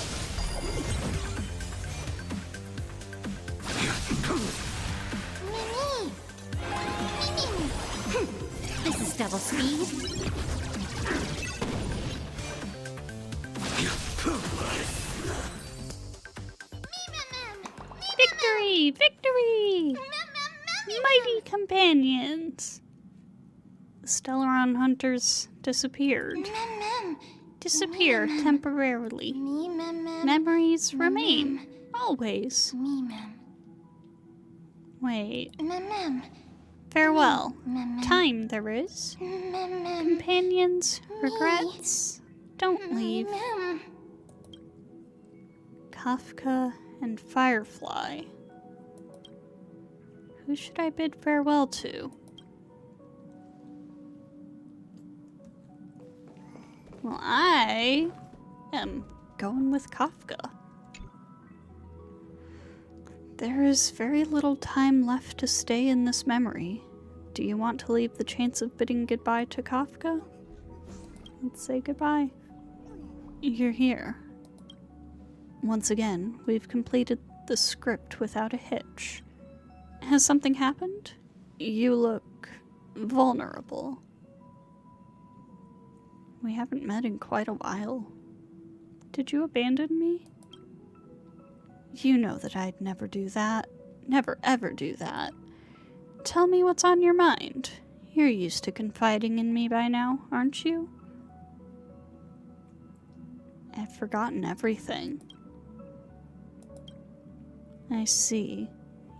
J: This is double speed.
A: Victory! Victory! Mighty companions! The Stellaron hunters disappeared. Disappear temporarily. Memories remain. Always. Wait. Farewell. Time there is. Companions, regrets. Don't leave. Kafka and Firefly. Who should I bid farewell to? Well, I am going with Kafka. There is very little time left to stay in this memory. Do you want to leave the chance of bidding goodbye to Kafka? Let's say goodbye. You're here. Once again, we've completed the script without a hitch. Has something happened? You look vulnerable. We haven't met in quite a while. Did you abandon me? You know that I'd never do that. Never ever do that. Tell me what's on your mind. You're used to confiding in me by now, aren't you? I've forgotten everything. I see.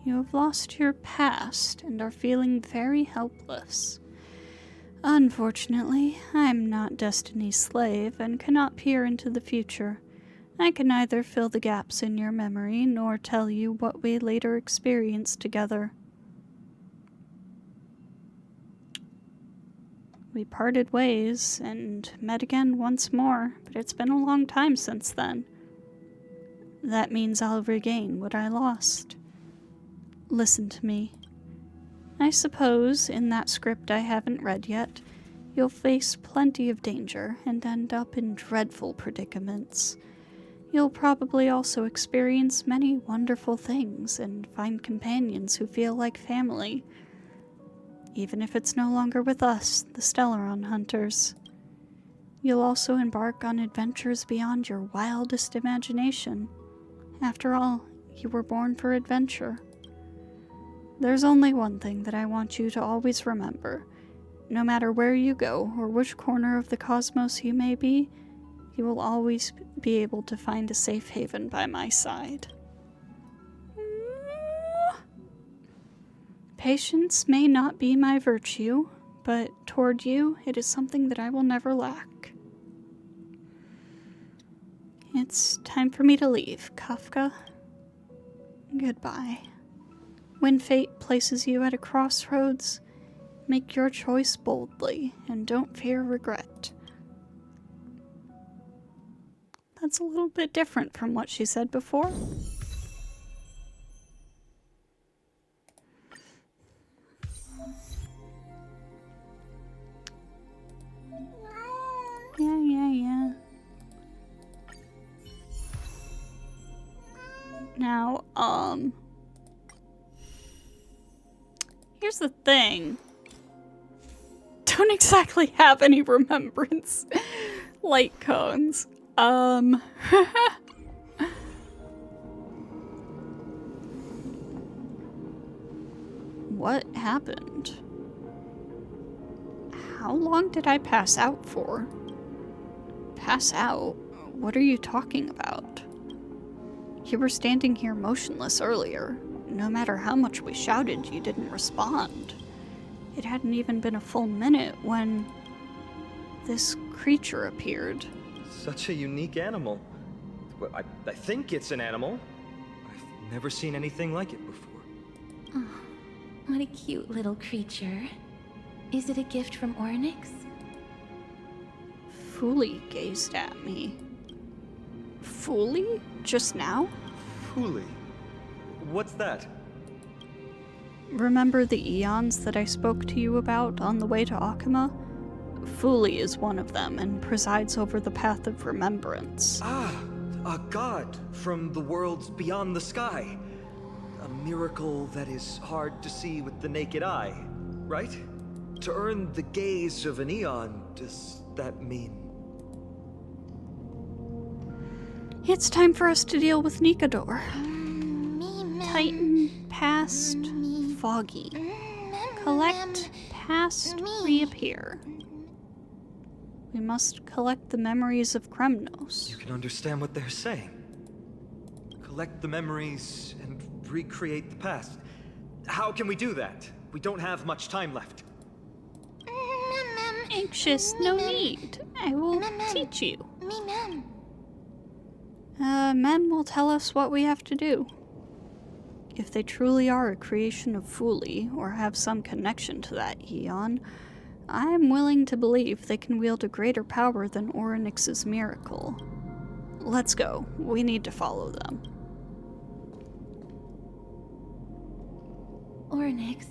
A: You have lost your past and are feeling very helpless. Unfortunately, I'm not Destiny's slave and cannot peer into the future. I can neither fill the gaps in your memory nor tell you what we later experienced together. We parted ways and met again once more, but it's been a long time since then. That means I'll regain what I lost. Listen to me. I suppose, in that script I haven't read yet, you'll face plenty of danger and end up in dreadful predicaments. You'll probably also experience many wonderful things and find companions who feel like family. Even if it's no longer with us, the Stellaron hunters. You'll also embark on adventures beyond your wildest imagination. After all, you were born for adventure. There's only one thing that I want you to always remember. No matter where you go or which corner of the cosmos you may be, you will always be able to find a safe haven by my side. Patience may not be my virtue, but toward you, it is something that I will never lack. It's time for me to leave, Kafka. Goodbye. When fate places you at a crossroads, make your choice boldly and don't fear regret. That's a little bit different from what she said before. Yeah. Now, here's the thing. Don't exactly have any remembrance light cones. What happened? How long did I pass out for? Pass out? What are you talking about? You were standing here motionless earlier. No matter how much we shouted, you didn't respond. It hadn't even been a full minute when this creature appeared.
C: Such a unique animal. Well, I think it's an animal. I've never seen anything like it before.
D: Oh, what a cute little creature. Is it a gift from Oronyx?
A: Fuli gazed at me. Fuli? Just now?
C: Fuli? What's that?
A: Remember the eons that I spoke to you about on the way to Akuma? Fuli is one of them and presides over the Path of Remembrance.
C: Ah, a god from the worlds beyond the sky. A miracle that is hard to see with the naked eye, right? To earn the gaze of an eon, does that mean?
A: It's time for us to deal with Nikador.
F: Me,
A: Titan, past, foggy. Collect, past, reappear. We must collect the memories of Kremnos.
C: You can understand what they're saying. Collect the memories and recreate the past. How can we do that? We don't have much time left.
A: Anxious, no need. I will teach you. Mem will tell us what we have to do. If they truly are a creation of Fuli, or have some connection to that eon, I am willing to believe they can wield a greater power than Oronyx's miracle. Let's go. We need to follow them.
D: Oronyx,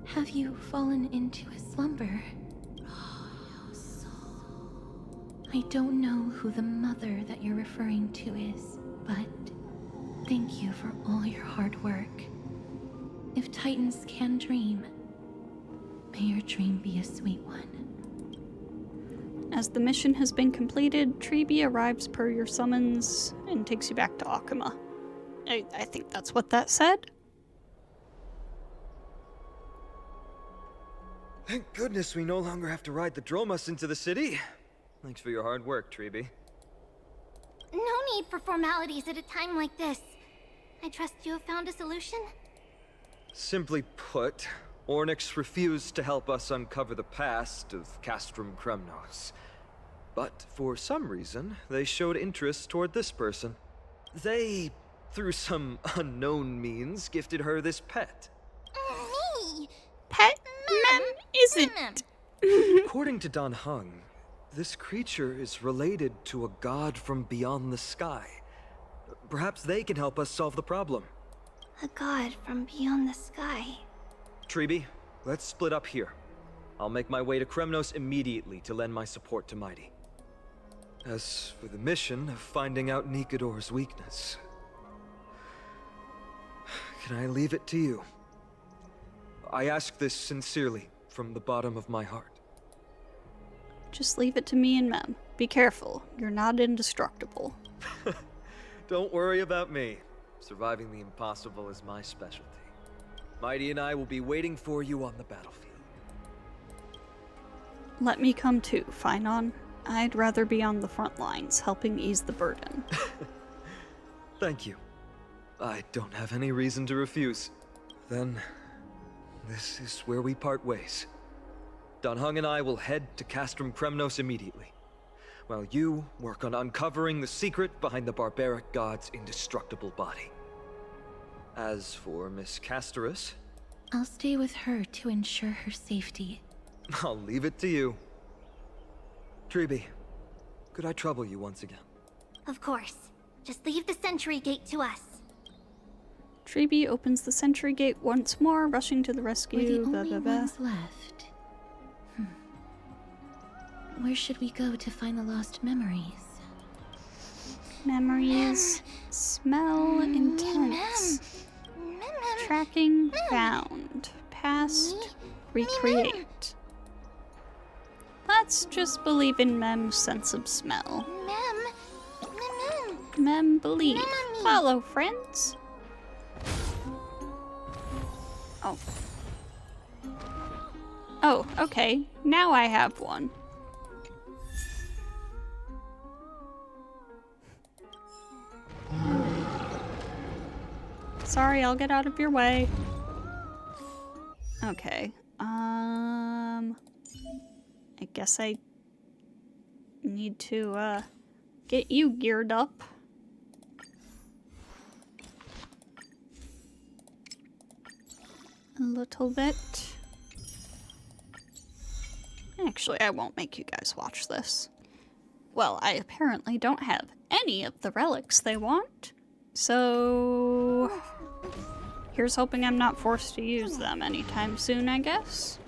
D: have you fallen into a slumber? I don't know who the mother that you're referring to is, but thank you for all your hard work. If Titans can dream, may your dream be a sweet one.
A: As the mission has been completed, Treeby arrives per your summons and takes you back to Akuma. I think that's what that said.
C: Thank goodness we no longer have to ride the Dromus into the city. Thanks for your hard work, Treeby.
F: No need for formalities at a time like this. I trust you have found a solution?
C: Simply put, Oronyx refused to help us uncover the past of Castrum Kremnos. But for some reason, they showed interest toward this person. They, through some unknown means, gifted her this pet.
F: Me?
A: Pet? Mem isn't.
C: According to Dan Heng, this creature is related to a god from beyond the sky. Perhaps they can help us solve the problem.
F: A god from beyond the sky.
C: Treeby, let's split up here. I'll make my way to Kremnos immediately to lend my support to Mighty. As for the mission of finding out Nikador's weakness, can I leave it to you? I ask this sincerely, from the bottom of my heart.
A: Just leave it to me and Mem. Be careful. You're not indestructible.
C: Don't worry about me. Surviving the impossible is my specialty. Mighty and I will be waiting for you on the battlefield.
A: Let me come too, Finon. I'd rather be on the front lines, helping ease the burden.
C: Thank you. I don't have any reason to refuse. Then, this is where we part ways. Dan Heng and I will head to Castrum Kremnos immediately, while you work on uncovering the secret behind the barbaric god's indestructible body. As for Miss Castorice,
D: I'll stay with her to ensure her safety.
C: I'll leave it to you. Treeby, could I trouble you once again?
F: Of course. Just leave the sentry gate to us.
A: Treeby opens the sentry gate once more, rushing to the rescue.
D: We're the only ones left. Where should we go to find the lost memories?
A: Memories. Smell intense. Tracking found. Past. Recreate. Let's just believe in Mem's sense of smell. Mem believe. Follow, friends. Oh. Oh, okay. Now I have one. Sorry, I'll get out of your way. Okay. I guess I need to, get you geared up. A little bit. Actually, I won't make you guys watch this. Well, I apparently don't have any of the relics they want, so here's hoping I'm not forced to use them anytime soon, I guess.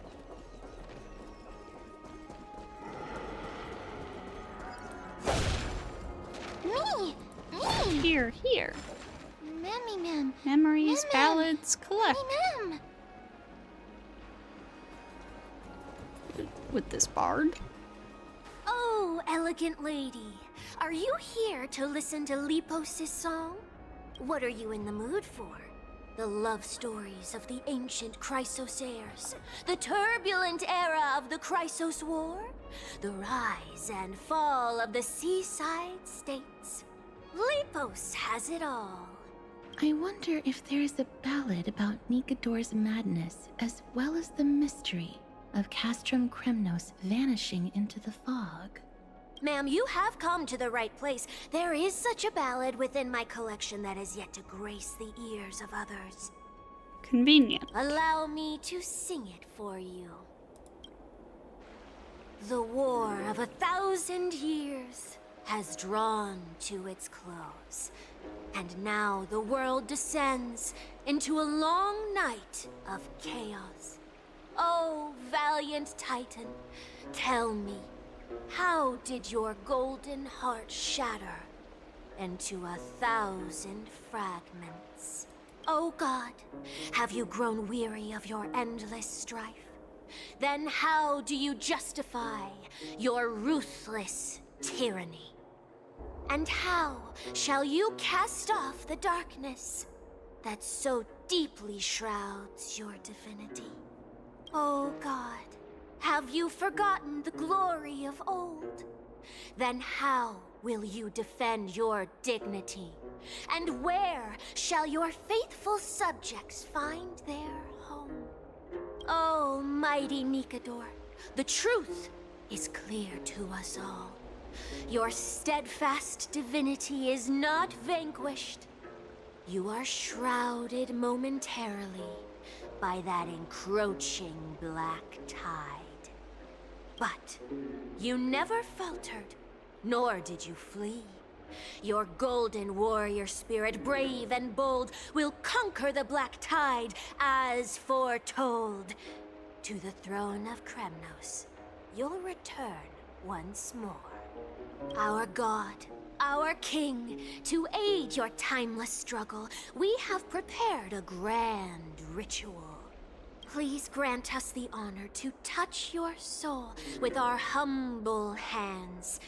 F: Me!
A: Here.
F: Mammy ma'am.
A: Memories,
F: Ma'am.
A: ballads, collect.
F: Ma'am.
A: With this bard.
L: Oh, elegant lady. Are you here to listen to Lepos' song? What are you in the mood for? The love stories of the ancient Chrysosairs, the turbulent era of the Chrysos War, the rise and fall of the seaside states. Lepos has it all.
D: I wonder if there is a ballad about Nikodor's madness as well as the mystery of Castrum Kremnos vanishing into the fog.
L: Ma'am, you have come to the right place. There is such a ballad within my collection that has yet to grace the ears of others.
A: Convenient.
L: Allow me to sing it for you. The war of 1,000 years has drawn to its close, and now the world descends into a long night of chaos. Oh, valiant Titan, tell me, how did your golden heart shatter into 1,000 fragments? Oh God, have you grown weary of your endless strife? Then how do you justify your ruthless tyranny? And how shall you cast off the darkness that so deeply shrouds your divinity? Oh God, have you forgotten the glory of old? Then how will you defend your dignity? And where shall your faithful subjects find their home? Oh, mighty Nikodor, the truth is clear to us all. Your steadfast divinity is not vanquished. You are shrouded momentarily by that encroaching black tide. But you never faltered, nor did you flee. Your golden warrior spirit, brave and bold, will conquer the black tide as foretold. To the throne of Kremnos, you'll return once more. Our God, our King, to aid your timeless struggle, we have prepared a grand ritual. Please grant us the honor to touch your soul with our humble hands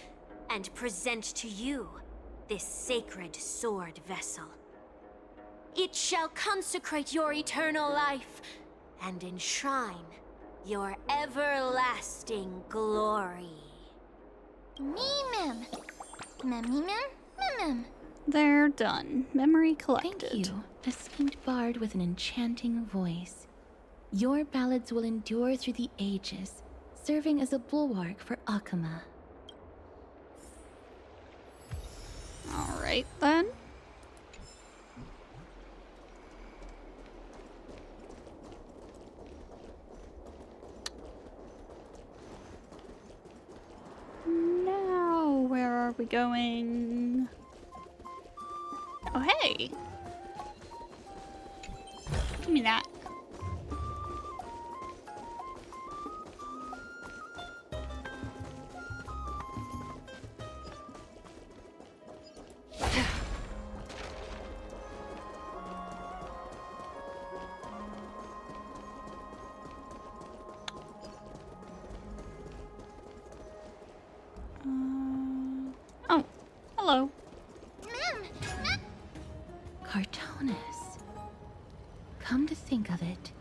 L: and present to you this sacred sword vessel. It shall consecrate your eternal life and enshrine your everlasting glory.
F: Ma'am. Ma'am.
A: They're done. Memory collected.
D: Thank you, esteemed bard with an enchanting voice. Your ballads will endure through the ages, serving as a bulwark for Akama.
A: Alright then. Now, where are we going? Oh, hey! Give me that. Oh, hello.
D: Cartonis. Come to think of it,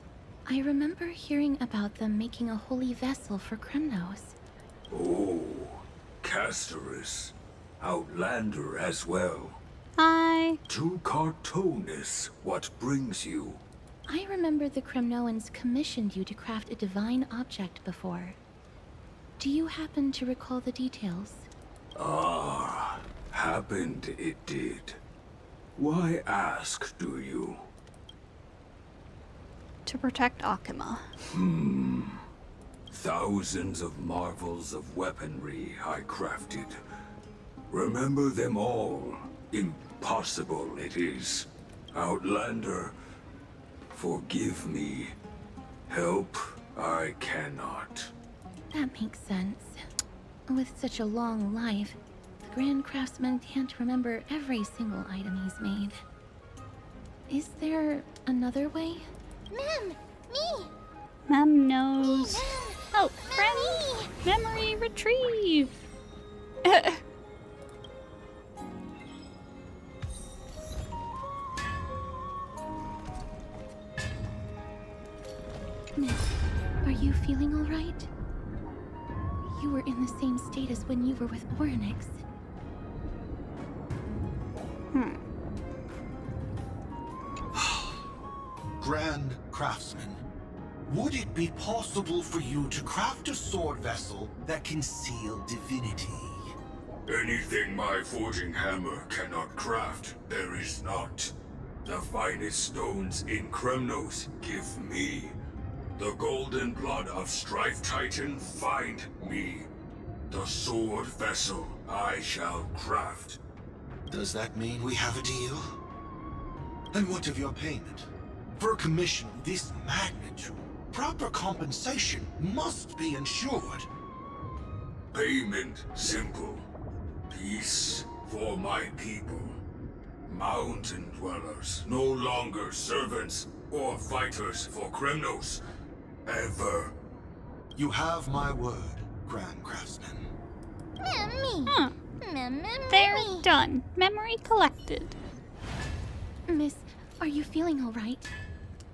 D: I remember hearing about them making a holy vessel for Kremnos.
M: Oh, Castorice. Outlander as well.
A: Hi.
M: To Cartonis, what brings you?
D: I remember the Kremnoans commissioned you to craft a divine object before. Do you happen to recall the details?
M: Ah, happened it did. Why ask, do you?
A: To protect Akima.
M: Thousands of marvels of weaponry I crafted. Remember them all. Impossible it is. Outlander, forgive me. Help I cannot.
D: That makes sense. With such a long life, the Grand Craftsman can't remember every single item he's made. Is there another way?
F: Mem! Me!
A: Mem knows.
F: Mem!
A: Oh, friend! Memory retrieve!
D: Miss, are you feeling all right? You were in the same state as when you were with Oronyx.
N: Grand Craftsman, would it be possible for you to craft a sword vessel that can seal divinity?
M: Anything my forging hammer cannot craft, there is not. The finest stones in Kremnos give me. The golden blood of Strife Titan find me. The sword vessel I shall craft.
N: Does that mean we have a deal? And what of your payment? For a commission of this magnitude, proper compensation must be ensured.
M: Payment simple. Peace for my people. Mountain dwellers, no longer servants or fighters for Kremnos. Ever.
N: You have my word, Grand Craftsman.
F: Memmy!
A: Huh. They're done. Memory collected.
D: Miss, are you feeling all right?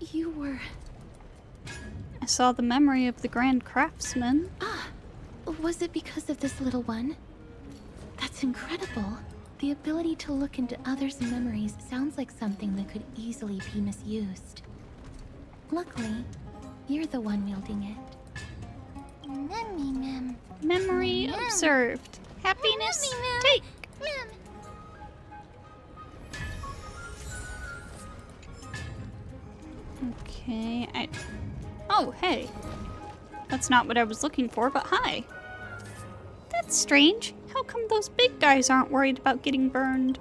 D: You were...
A: I saw the memory of the Grand Craftsman.
D: Ah, was it because of this little one? That's incredible. The ability to look into others' memories sounds like something that could easily be misused. Luckily, you're the one wielding it.
F: Memmy, Mem.
A: Memory
F: Mem.
A: observed. Happiness
F: Memmy, Mem.
A: take.
F: Mem.
A: Okay, Oh, hey. That's not what I was looking for, but hi. That's strange. How come those big guys aren't worried about getting burned?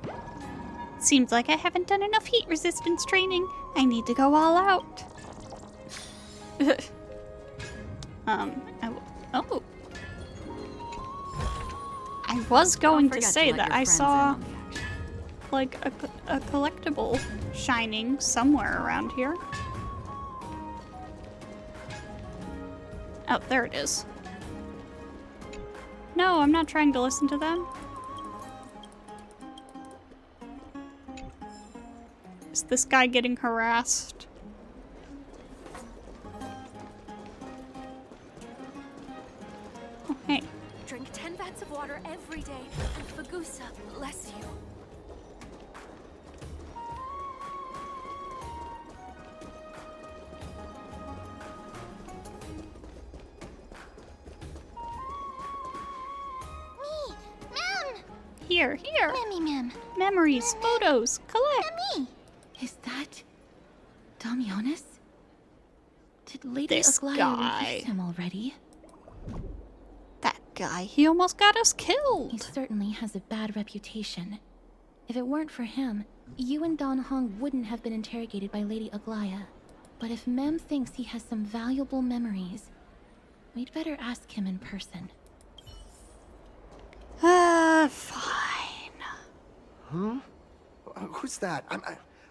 A: Seems like I haven't done enough heat resistance training. I need to go all out. Oh. I was going to say that I saw like a collectible shining somewhere around here. Oh, there it is. No, I'm not trying to listen to them. Is this guy getting harassed? Oh, hey.
L: Drink 10 vats of water every day, and Fagusa bless you.
A: Here.
F: Memmy, Mem.
A: Memories, photos, collect.
F: Memmy.
D: Is that... Damionis? Did Lady
A: This
D: Aglaya
A: guy.
D: release him already?
A: That guy, he almost got us killed.
D: He certainly has a bad reputation. If it weren't for him, you and Don Hong wouldn't have been interrogated by Lady Aglaya. But if Mem thinks he has some valuable memories, we'd better ask him in person.
A: Fine.
O: Hmm? Who's that?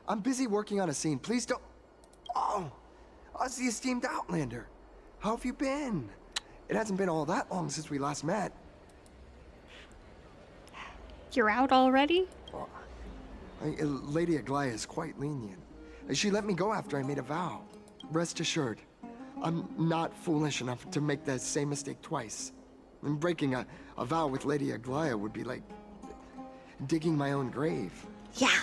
O: I'm busy working on a scene. Please don't... Oh! Us, the esteemed Outlander. How have you been? It hasn't been all that long since we last met.
A: You're out already?
O: Lady Aglaya is quite lenient. She let me go after I made a vow. Rest assured, I'm not foolish enough to make the same mistake twice. And breaking a vow with Lady Aglaya would be like digging my own grave.
A: Yeah.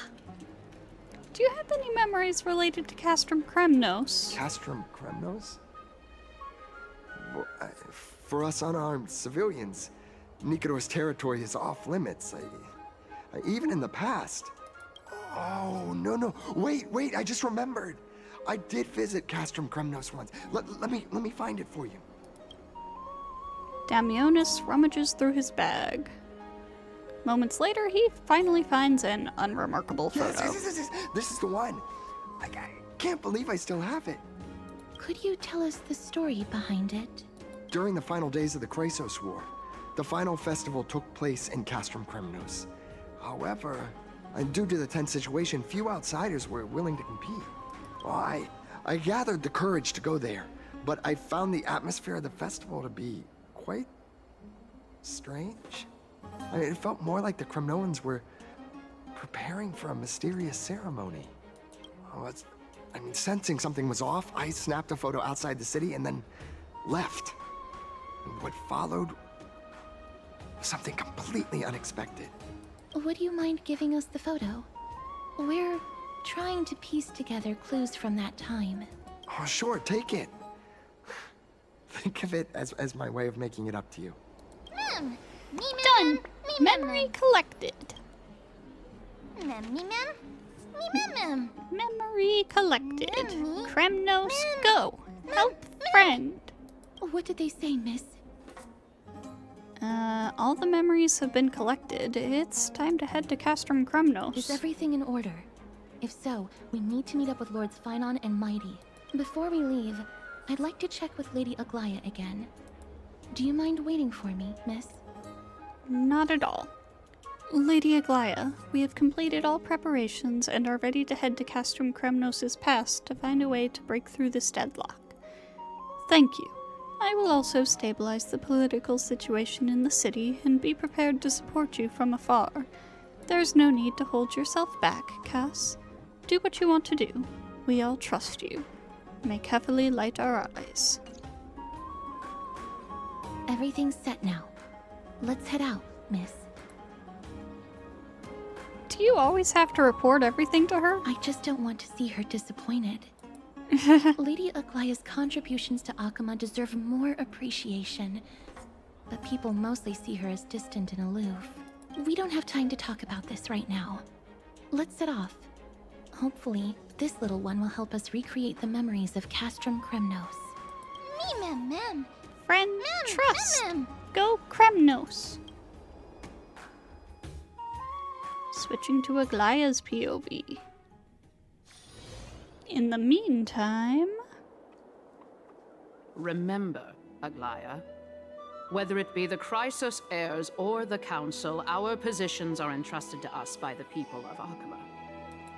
A: Do you have any memories related to Castrum Kremnos?
O: Castrum Kremnos? Well, for us unarmed civilians, Nikador's territory is off limits. Even in the past. Oh, no. Wait, I just remembered. I did visit Castrum Kremnos once. Let me find it for you.
A: Damionis rummages through his bag. Moments later, he finally finds an unremarkable photo.
O: Yes. This is the one. I can't believe I still have it.
D: Could you tell us the story behind it?
O: During the final days of the Chrysos War, the final festival took place in Castrum Kremnos. However, due to the tense situation, few outsiders were willing to compete. Well, I gathered the courage to go there, but I found the atmosphere of the festival to be quite strange. It felt more like the Kremnoans were preparing for a mysterious ceremony. Sensing something was off, I snapped a photo outside the city and then left. What followed was something completely unexpected.
D: Would you mind giving us the photo? We're trying to piece together clues from that time.
O: Oh, sure, take it. Think of it as my way of making it up to you.
A: Done! Memory collected. Memory collected. Kremnos, go! Help friend!
D: What did they say, miss?
A: All the memories have been collected. It's time to head to Castrum Kremnos.
D: Is everything in order? If so, we need to meet up with Lords Phynon and Mighty. Before we leave, I'd like to check with Lady Aglaya again. Do you mind waiting for me, miss?
A: Not at all. Lady Aglaya, we have completed all preparations and are ready to head to Castrum Kremnos' pass to find a way to break through this deadlock. Thank you. I will also stabilize the political situation in the city and be prepared to support you from afar. There's no need to hold yourself back, Cass. Do what you want to do. We all trust you. May Kefali light our eyes.
D: Everything's set now. Let's head out, miss.
A: Do you always have to report everything to her?
D: I just don't want to see her disappointed. Lady Aglaya's contributions to Akama deserve more appreciation, but people mostly see her as distant and aloof. We don't have time to talk about this right now. Let's set off. Hopefully, this little one will help us recreate the memories of Castrum Kremnos.
A: Friend, trust. Go Kremnos. Switching to Aglaya's POV. In the meantime...
P: Remember, Aglaya, whether it be the Chrysos heirs or the Council, our positions are entrusted to us by the people of Akama.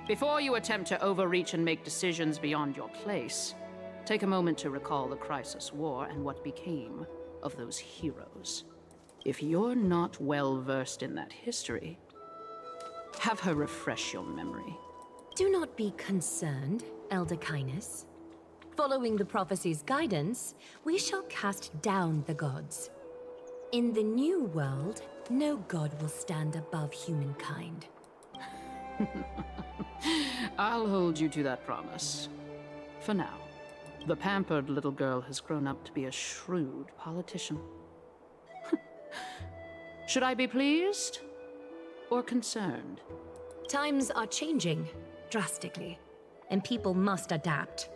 P: Before you attempt to overreach and make decisions beyond your place, take a moment to recall the Chrysos War and what became of those heroes. If you're not well versed in that history, have her refresh your memory.
B: Do not be concerned, Elder Kindness. Following the prophecy's guidance, we shall cast down the gods. In the new world, no god will stand above humankind.
P: I'll hold you to that promise. For now, the pampered little girl has grown up to be a shrewd politician. Should I be pleased or concerned?
B: Times are changing drastically, and people must adapt.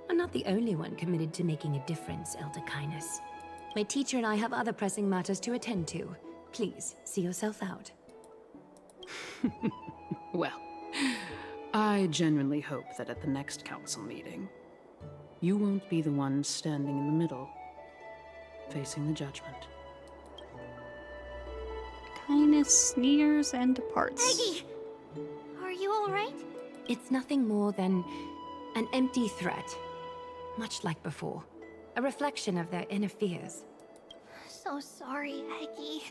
B: I'm not the only one committed to making a difference, Elder Kindness. My teacher and I have other pressing matters to attend to. Please, see yourself out.
P: Well, I genuinely hope that at the next council meeting, you won't be the one standing in the middle, facing the judgment.
A: Kindness sneers and departs.
F: Aggie! Are you alright?
B: It's nothing more than an empty threat. Much like before. A reflection of their inner fears.
F: So sorry, Aggie.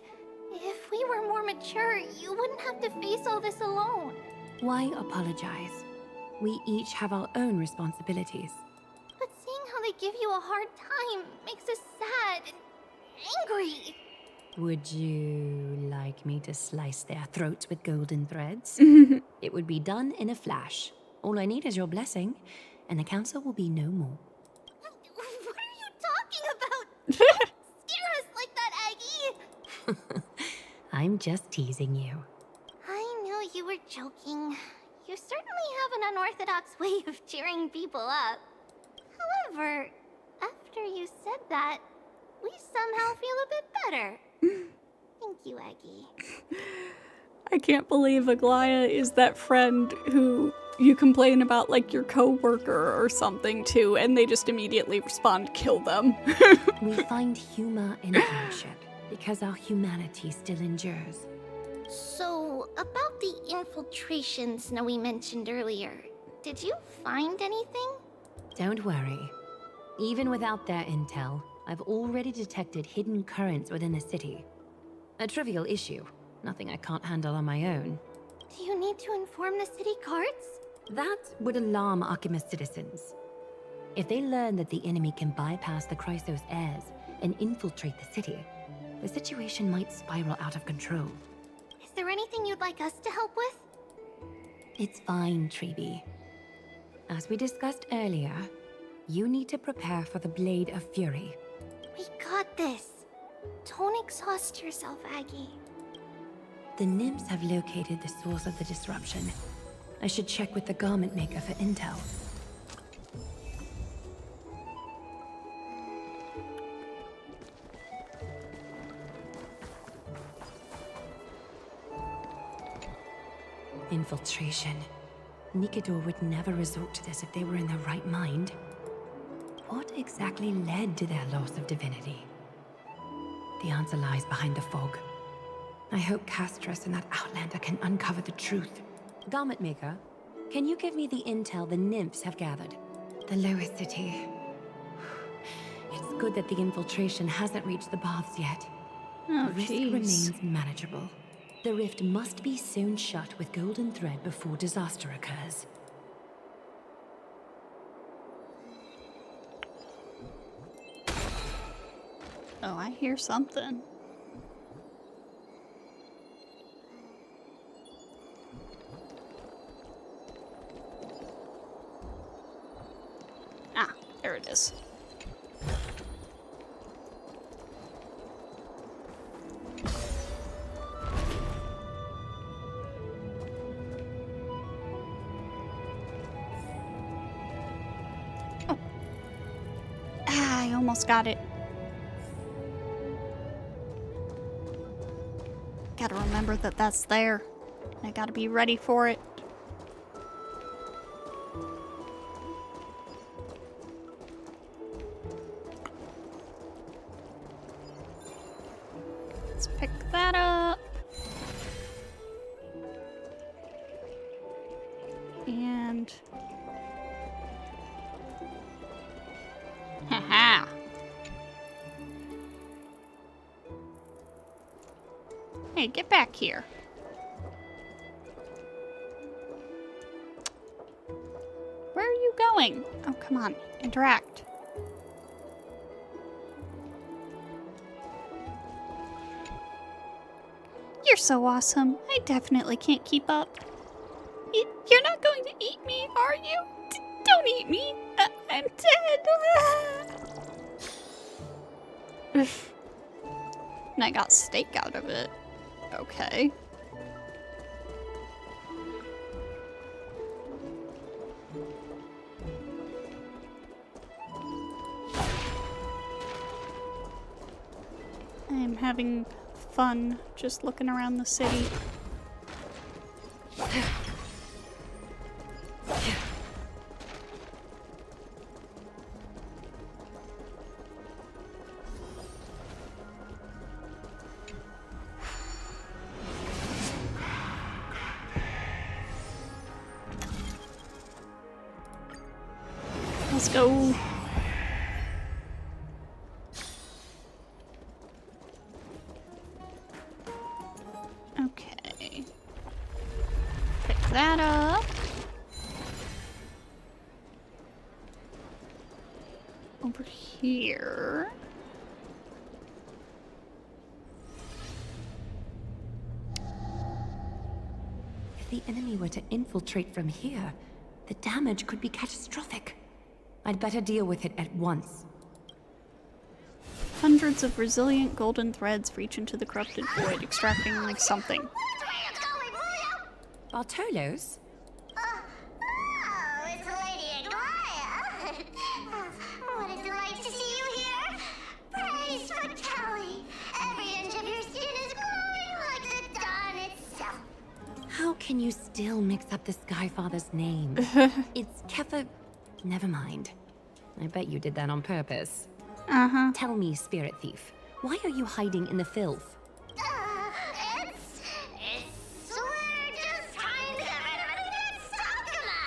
F: If we were more mature, you wouldn't have to face all this alone.
B: Why apologize? We each have our own responsibilities.
F: But seeing how they give you a hard time makes us sad and angry.
B: Would you like me to slice their throats with golden threads? It would be done in a flash. All I need is your blessing, and the council will be no more.
F: What are you talking about? Don't scare us like that, Aggie!
B: I'm just teasing you.
F: I knew you were joking. You certainly have an unorthodox way of cheering people up. However, after you said that, we somehow feel a bit better. Thank you, Aggie.
A: I can't believe Aglaya is that friend who you complain about, like, your coworker or something to, and they just immediately respond, kill them.
B: We find humor in hardship because our humanity still endures.
F: So, about the infiltration Snowy mentioned earlier, did you find anything?
B: Don't worry. Even without their intel, I've already detected hidden currents within the city. A trivial issue, nothing I can't handle on my own.
F: Do you need to inform the city guards?
B: That would alarm Archimedes citizens. If they learn that the enemy can bypass the Chrysos heirs and infiltrate the city, the situation might spiral out of control.
F: Is there anything you'd like us to help with?
B: It's fine, Treeby. As we discussed earlier, you need to prepare for the Blade of Fury.
F: We got this. Don't exhaust yourself, Aggie.
B: The nymphs have located the source of the disruption. I should check with the garment maker for intel. Infiltration. Nikador would never resort to this if they were in their right mind. What exactly led to their loss of divinity? The answer lies behind the fog. I hope Castorice and that Outlander can uncover the truth. Garment maker, can you give me the intel the nymphs have gathered? The lower city. It's good that the infiltration hasn't reached the baths yet.
A: Oh,
B: the risk remains manageable. The rift must be sewn shut with golden thread before disaster occurs.
A: Oh, I hear something. Ah, there it is. Oh. Ah, I almost got it. Gotta remember that that's there. I gotta be ready for it. Let's pick that up. And... haha. Hey, get back here. Where are you going? Oh, come on. Interact. You're so awesome. I definitely can't keep up. You're not going to eat me, are you? Don't eat me. I'm dead. And I got steak out of it. Okay. I'm having fun just looking around the city. Let's go. Okay. Pick that up. Over here.
B: If the enemy were to infiltrate from here, The damage could be catastrophic. I'd better deal with it at once.
A: Hundreds of resilient golden threads reach into the corrupted void, extracting something.
B: Bartolos?
F: Oh, it's Lady Aglaya. What a delight to see you here. Praise for Kelly. Every inch of your skin is glowing like the dawn itself.
B: How can you still mix up the Skyfather's name? It's Kefa... Never mind. I bet you did that on purpose.
A: Uh-huh.
B: Tell me, Spirit Thief, why are you hiding in the filth?
F: We're just trying to get rid of any Stockma.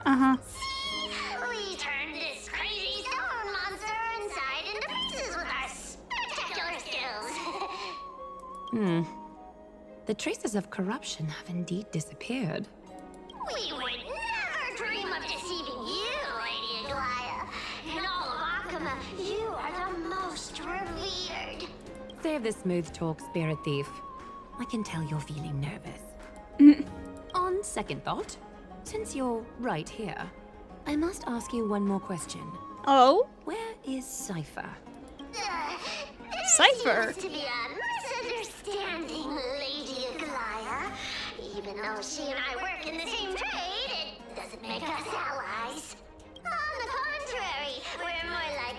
A: Uh-huh.
F: See, we turned this crazy stone monster inside into pieces with our spectacular skills.
B: The traces of corruption have indeed disappeared.
F: We would never dream of deceiving you, Lady Aglaya. In all of Akama, you are the most revered.
B: Save the smooth talk, Spirit Thief. I can tell you're feeling nervous. On second thought, since you're right here, I must ask you one more question.
A: Oh?
B: Where is Cypher?
A: Cypher?
F: Seems to be a misunderstanding, Lady Aglaya. Even though she and I work in the same trade, it doesn't make us allies. On the contrary, we're more like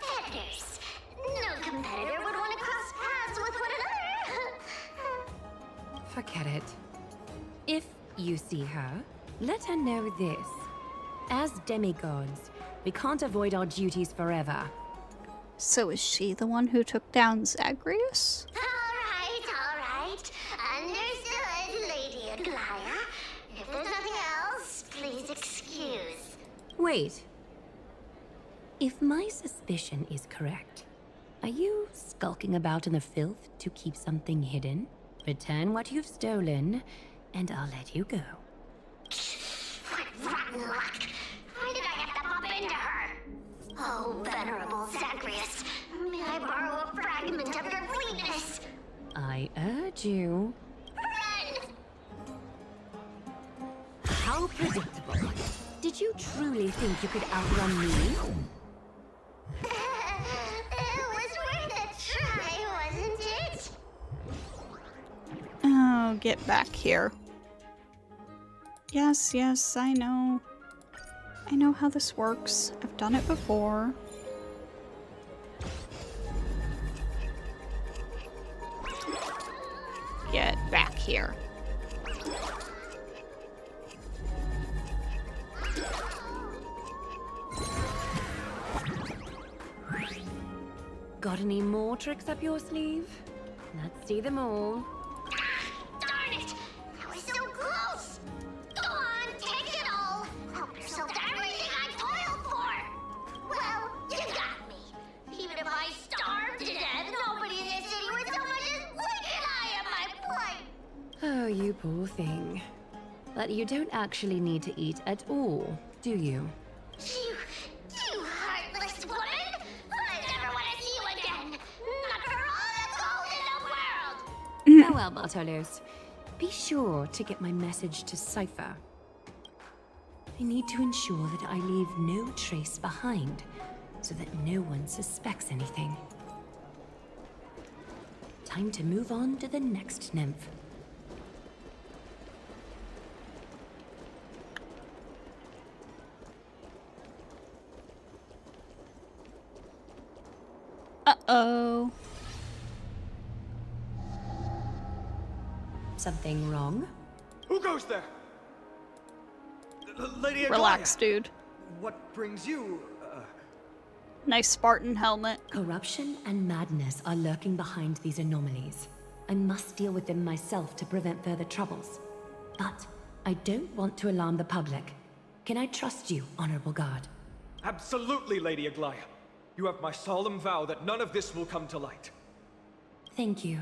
F: competitors. No competitor would want to cross paths with one another.
B: Forget it. If you see her, let her know this. As demigods, we can't avoid our duties forever.
A: So is she the one who took down Zagreus?
F: All right. Understood, Lady Aglaya. If there's nothing else, please excuse.
B: Wait. If my suspicion is correct, are you skulking about in the filth to keep something hidden? Return what you've stolen, and I'll let you go.
F: What rotten luck! Why did I have to bump into her? Oh, venerable Zagreus, may I borrow a fragment of your fleetness?
B: I urge you.
F: Run!
B: How predictable. Did you truly think you could outrun me?
F: It was worth a try, wasn't it?
A: Oh, get back here. Yes, I know. I know how this works. I've done it before. Get back here.
B: Got any more tricks up your sleeve? Let's see them all.
F: Darn it! I was so close! Go on, take it all! Help yourself to everything I toiled for! Well, you got me. Even if I starved to death, nobody in this city would so much as blink an eye at my plight!
B: Oh, you poor thing. But you don't actually need to eat at all, do you?
F: You heartless woman! I never want to see you again! Not for all the gold in the world!
B: Farewell, Bartolos. Be sure to get my message to Cypher. I need to ensure that I leave no trace behind, so that no one suspects anything. Time to move on to the next nymph.
A: Uh-oh.
B: Something wrong?
E: Who goes there? Lady Aglaya.
A: Relax, dude.
E: What brings you?
A: Nice Spartan helmet.
B: Corruption and madness are lurking behind these anomalies. I must deal with them myself to prevent further troubles. But I don't want to alarm the public. Can I trust you, Honorable Guard?
E: Absolutely, Lady Aglaya. You have my solemn vow that none of this will come to light.
B: Thank you.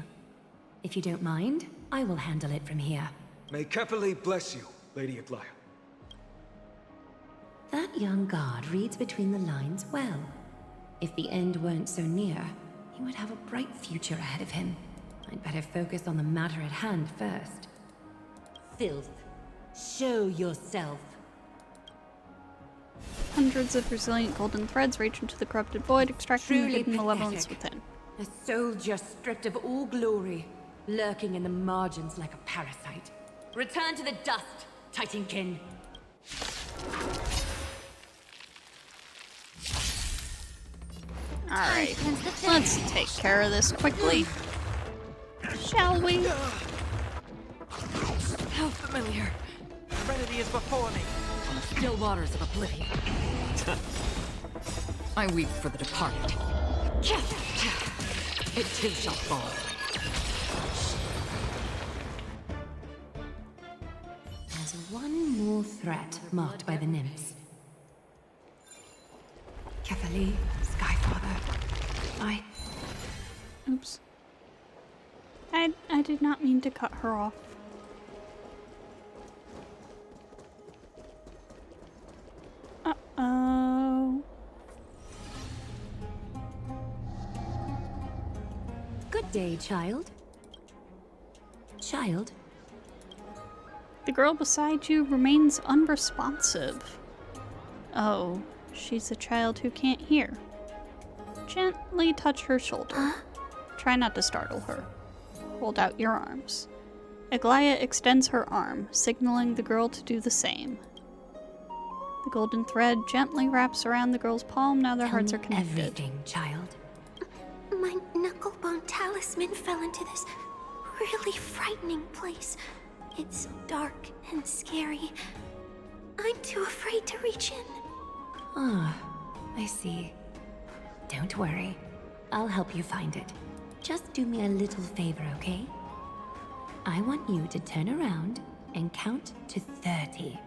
B: If you don't mind, I will handle it from here.
E: May Kepali bless you, Lady Aglaya.
B: That young guard reads between the lines well. If the end weren't so near, he would have a bright future ahead of him. I'd better focus on the matter at hand first. Filth. Show yourself.
A: Hundreds of resilient golden threads reach into the corrupted void, extracting the
B: Truly
A: hidden malevolence
B: pathetic.
A: within.
B: A soldier stripped of all glory, lurking in the margins like a parasite. Return to the dust, Titankin.
A: Alright, let's take care of this quickly. Shall we?
G: How familiar.
E: Serenity is before me.
G: On the still waters of oblivion. I weep for the departed. It too shall fall.
B: There's one more threat marked by the nymphs. Cathalie, Skyfather.
A: Oops. I did not mean to cut her off. Uh-oh.
B: Good day, child. Child?
A: The girl beside you remains unresponsive. Oh, she's a child who can't hear. Gently touch her shoulder. Try not to startle her. Hold out your arms. Aglaia extends her arm, signaling the girl to do the same. The golden thread gently wraps around the girl's palm. Now their hearts are connected.
B: Everything, child.
F: My knucklebone talisman fell into this really frightening place. It's dark and scary. I'm too afraid to reach in.
B: Ah, I see. Don't worry. I'll help you find it. Just do me a little favor, okay? I want you to turn around and count to 30.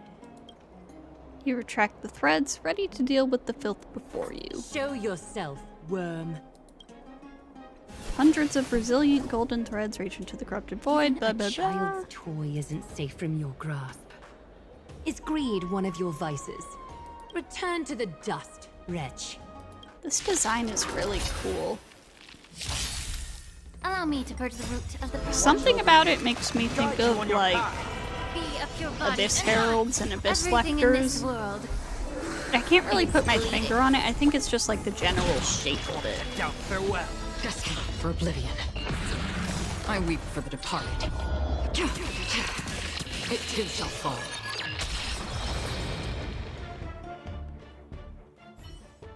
A: You retract the threads, ready to deal with the filth before you.
B: Show yourself, worm.
A: Hundreds of resilient golden threads reach into the corrupted void.
B: Even a child's toy isn't safe from your grasp. Is greed one of your vices? Return to the dust, wretch.
A: This design is really cool.
F: Allow me to purge the root of the
A: Something about it makes me think of, like,
F: Be a pure body.
A: Abyss Heralds and Abyss
F: Everything in this
A: Lectors.
F: world.
A: I can't really put my finger on it. I think it's just like the general shape of it.
E: Down farewell.
G: Destined for oblivion. I weep for the departed. It too shall fall.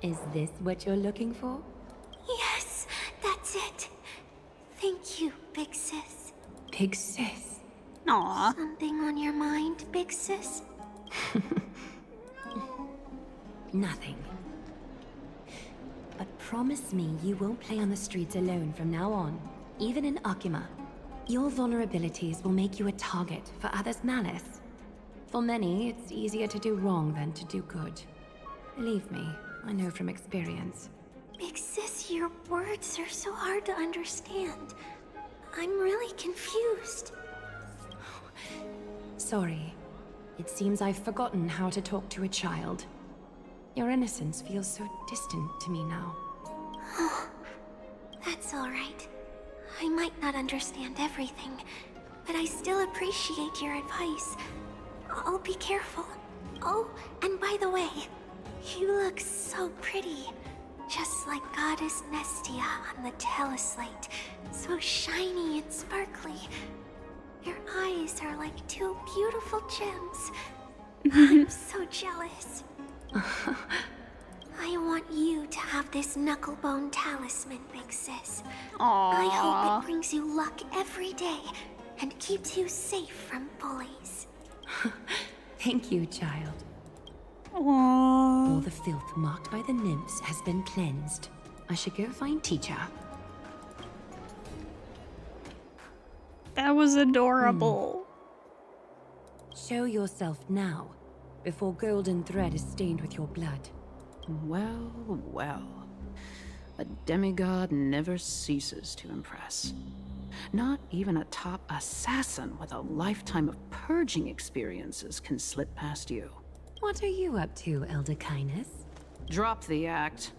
B: Is this what you're looking for?
F: Yes, that's it. Thank you, big sis.
B: Big sis.
A: Aww.
F: Something on your mind, big sis?
B: Nothing. But promise me you won't play on the streets alone from now on, even in Akima. Your vulnerabilities will make you a target for others' malice. For many, it's easier to do wrong than to do good. Believe me, I know from experience.
F: Big sis, your words are so hard to understand. I'm really confused.
B: Sorry. It seems I've forgotten how to talk to a child. Your innocence feels so distant to me now.
F: Oh, that's all right. I might not understand everything, but I still appreciate your advice. I'll be careful. Oh, and by the way, you look so pretty. Just like Goddess Nestia on the teleslate. So shiny and sparkly. Your eyes are like two beautiful gems. I'm so jealous. I want you to have this knucklebone talisman, big sis. I hope it brings you luck every day and keeps you safe from bullies.
B: Thank you, child.
A: Aww.
B: All the filth marked by the nymphs has been cleansed. I should go find teacher.
A: That was adorable.
B: Show yourself now, before golden thread is stained with your blood.
P: Well, well. A demigod never ceases to impress. Not even a top assassin with a lifetime of purging experiences can slip past you.
B: What are you up to, Elder Kindness?
P: Drop the act.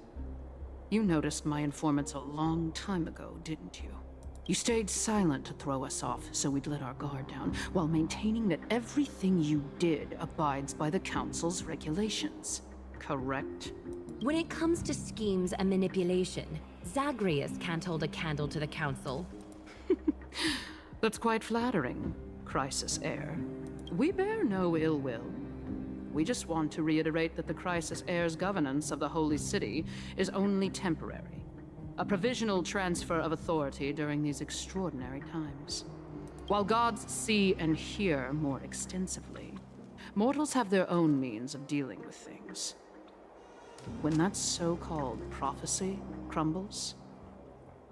P: You noticed my informants a long time ago, didn't you? You stayed silent to throw us off, so we'd let our guard down, while maintaining that everything you did abides by the Council's regulations. Correct?
B: When it comes to schemes and manipulation, Zagreus can't hold a candle to the Council.
P: That's quite flattering, Crisis Heir. We bear no ill will. We just want to reiterate that the Crisis Heir's governance of the Holy City is only temporary. A provisional transfer of authority during these extraordinary times. While gods see and hear more extensively, mortals have their own means of dealing with things. When that so-called prophecy crumbles,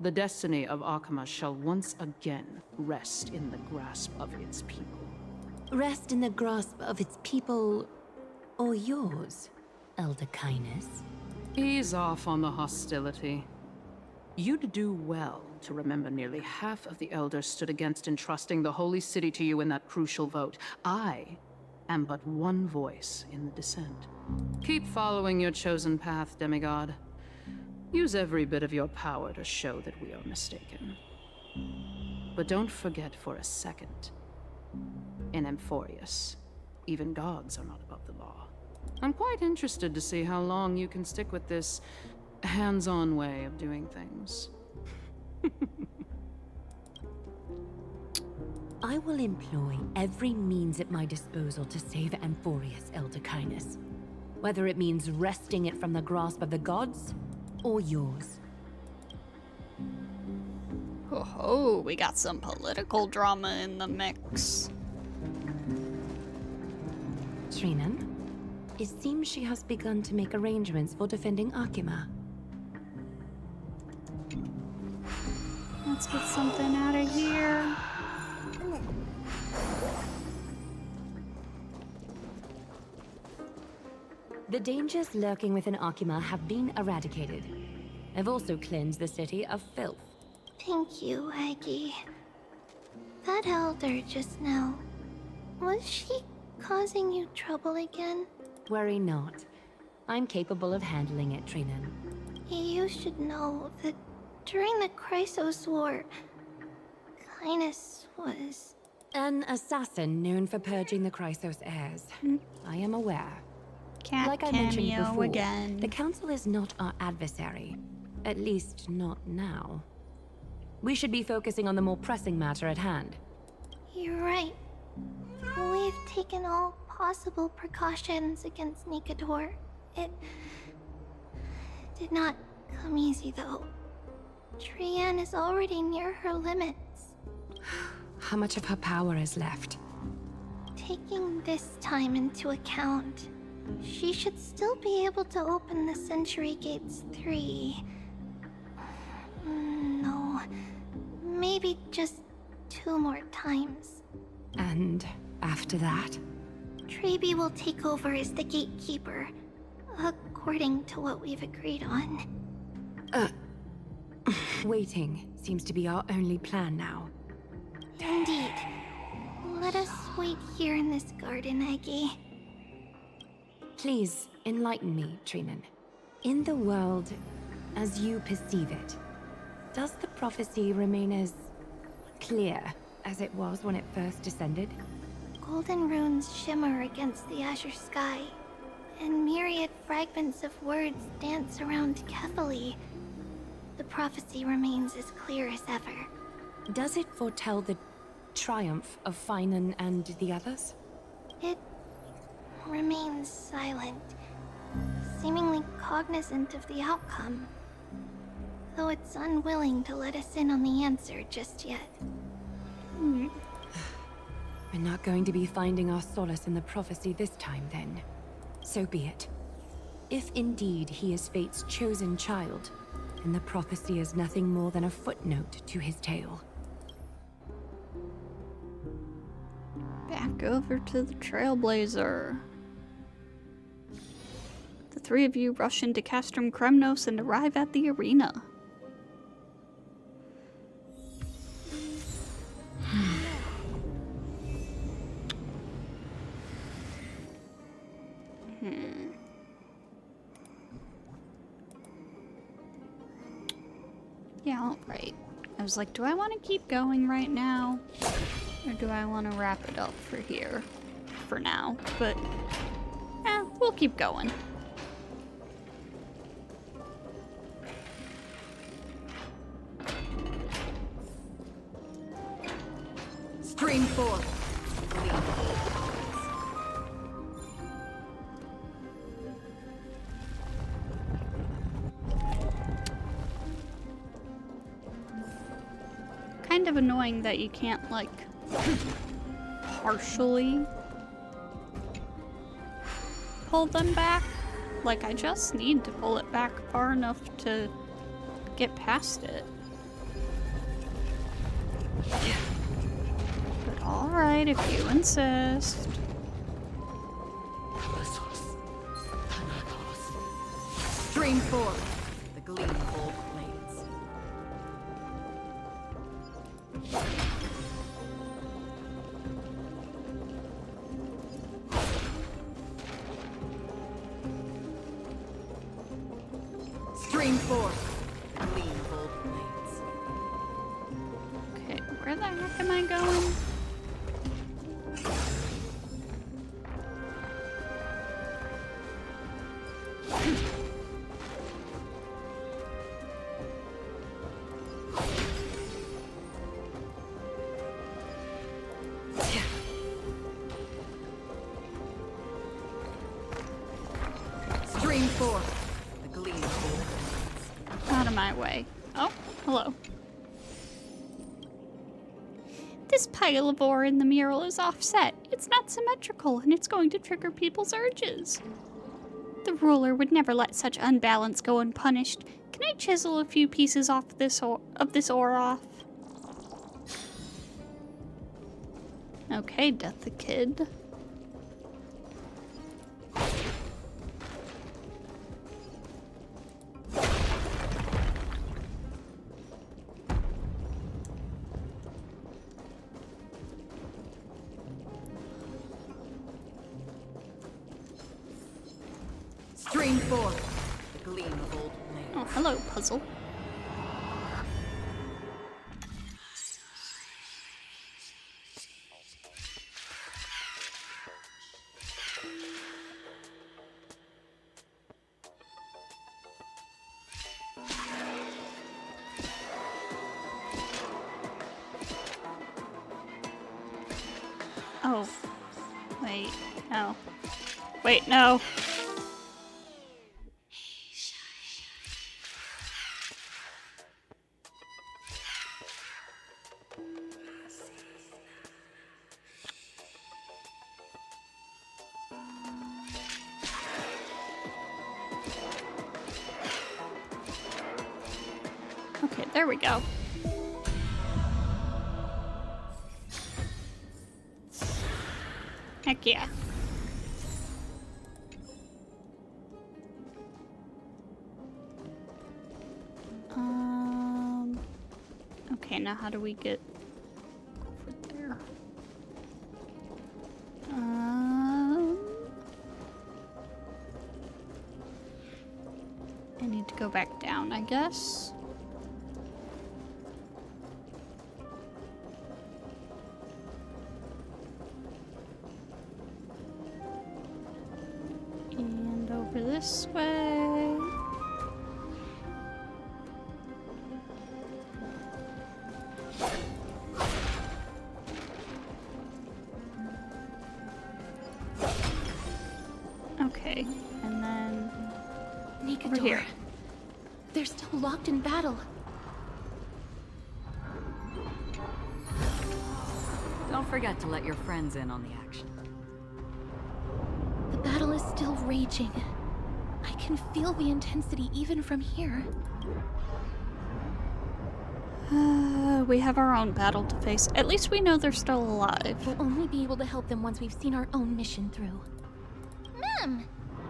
P: the destiny of Akama shall once again rest in the grasp of its people.
B: Rest in the grasp of its people, or yours, Elder Kindness?
P: Ease off on the hostility. You'd do well to remember nearly half of the elders stood against entrusting the Holy City to you in that crucial vote. I am but one voice in the dissent. Keep following your chosen path, demigod. Use every bit of your power to show that we are mistaken. But don't forget for a second, in Amphorius, even gods are not above the law. I'm quite interested to see how long you can stick with this hands-on way of doing things.
B: I will employ every means at my disposal to save Amphorius, Elder Kindness. Whether it means wresting it from the grasp of the gods, or yours.
A: Oh, we got some political drama in the mix.
B: Trinan, it seems she has begun to make arrangements for defending Akima.
A: Let's get something out of here.
B: The dangers lurking within Akima have been eradicated. I've also cleansed the city of filth.
F: Thank you, Aggie. That elder just now, was she causing you trouble again?
B: Worry not. I'm capable of handling it, Trinan.
F: You should know that during the Chrysos War, Kindness was...
B: An assassin known for purging the Chrysos heirs. I am aware.
A: Cat
B: like I mentioned
A: cameo
B: before,
A: again.
B: the Council is not our adversary. At least, not now. We should be focusing on the more pressing matter at hand.
F: You're right. We've taken all possible precautions against Nikador. It did not come easy, though. Trian is already near her limits.
B: How much of her power is left?
F: Taking this time into account, she should still be able to open the Century Gates 3. No, maybe just 2 more times.
B: And after that?
F: Traby will take over as the gatekeeper, according to what we've agreed on.
B: Waiting seems to be our only plan now.
F: Indeed. Let us wait here in this garden, Aggie.
B: Please, enlighten me, Trinan. In the world, as you perceive it, does the prophecy remain as clear as it was when it first descended?
F: Golden runes shimmer against the azure sky, and myriad fragments of words dance around Kefali. The prophecy remains as clear as ever.
B: Does it foretell the triumph of Finan and the others?
F: It remains silent, seemingly cognizant of the outcome, though it's unwilling to let us in on the answer just yet.
B: We're not going to be finding our solace in the prophecy this time, then. So be it. If indeed he is Fate's chosen child, then the prophecy is nothing more than a footnote to his tale.
A: Back over to the Trailblazer. The 3 of you rush into Castrum Kremnos and arrive at the arena. Yeah, alright. was like, do I want to keep going right now? Or do I want to wrap it up for here? For now. But, we'll keep going.
B: Stream 4.
A: Kind of annoying that you can't, like, partially pull them back. Like, I just need to pull it back far enough to get past it. But alright, if you insist.
B: Stream 4. The gleaming gold blades. Stream 4. Gleam gold blades.
A: Okay, where the heck am I going?
B: Stream 4. The gleam gold blades.
A: Out of my way. Oh, hello. This pile of ore in the mural is offset. It's not symmetrical, and it's going to trigger people's urges. The ruler would never let such unbalance go unpunished. Can I chisel a few pieces off this ore off? Okay, Death the Kid.
B: Stream 4. The gleam of gold blades.
A: Oh, hello, puzzle. Oh. Wait, no. Wait, no. Okay, there we go. Heck yeah. Okay, now how do we get over there? I need to go back down, I guess. And over this way. Okay, and then over here.
D: They're still locked in battle.
G: Don't forget to let your friends in on the action.
D: The battle is still raging. I can feel the intensity even from here.
A: We have our own battle to face. At least we know they're still alive.
D: We'll only be able to help them once we've seen our own mission through.
F: Mem!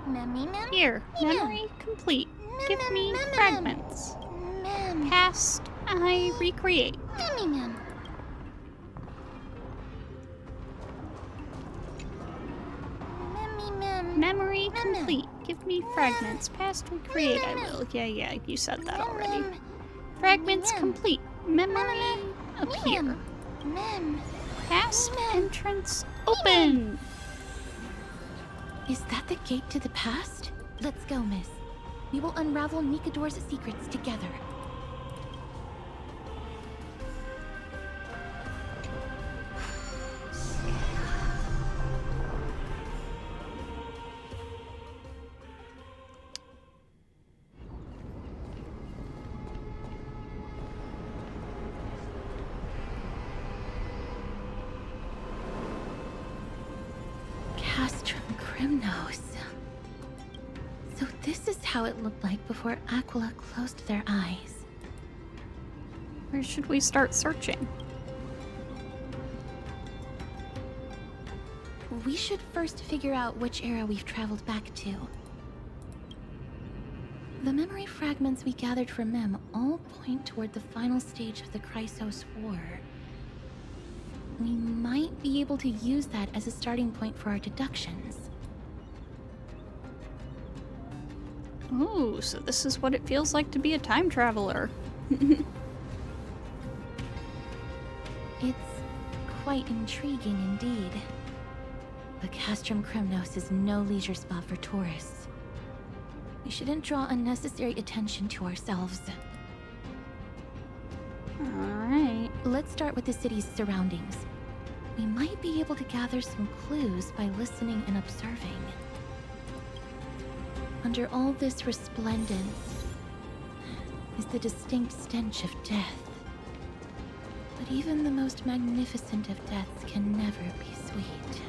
F: Mem.
A: Here, memory complete. Give me fragments.
F: Mem.
A: Past, I recreate.
F: Mem.
A: Memory complete. Give me fragments. Past, recreate. I will. Yeah, you said that already. Fragments complete. Memory appear.
J: Mem.
A: Past entrance open.
D: Is that the gate to the past? Let's go, miss. We will unravel Nikador's secrets together. Castrum Kremnos. So this is how it looked like before Aquila closed their eyes.
A: Where should we start searching?
D: We should first figure out which era we've traveled back to. The memory fragments we gathered from Mem all point toward the final stage of the Chrysos War. We might be able to use that as a starting point for our deductions.
A: Ooh, so this is what it feels like to be a time traveler.
D: It's quite intriguing indeed. But Castrum Kremnos is no leisure spot for tourists. We shouldn't draw unnecessary attention to ourselves.
A: Alright.
D: Let's start with the city's surroundings. We might be able to gather some clues by listening and observing. Under all this resplendence is the distinct stench of death. But even the most magnificent of deaths can never be sweet.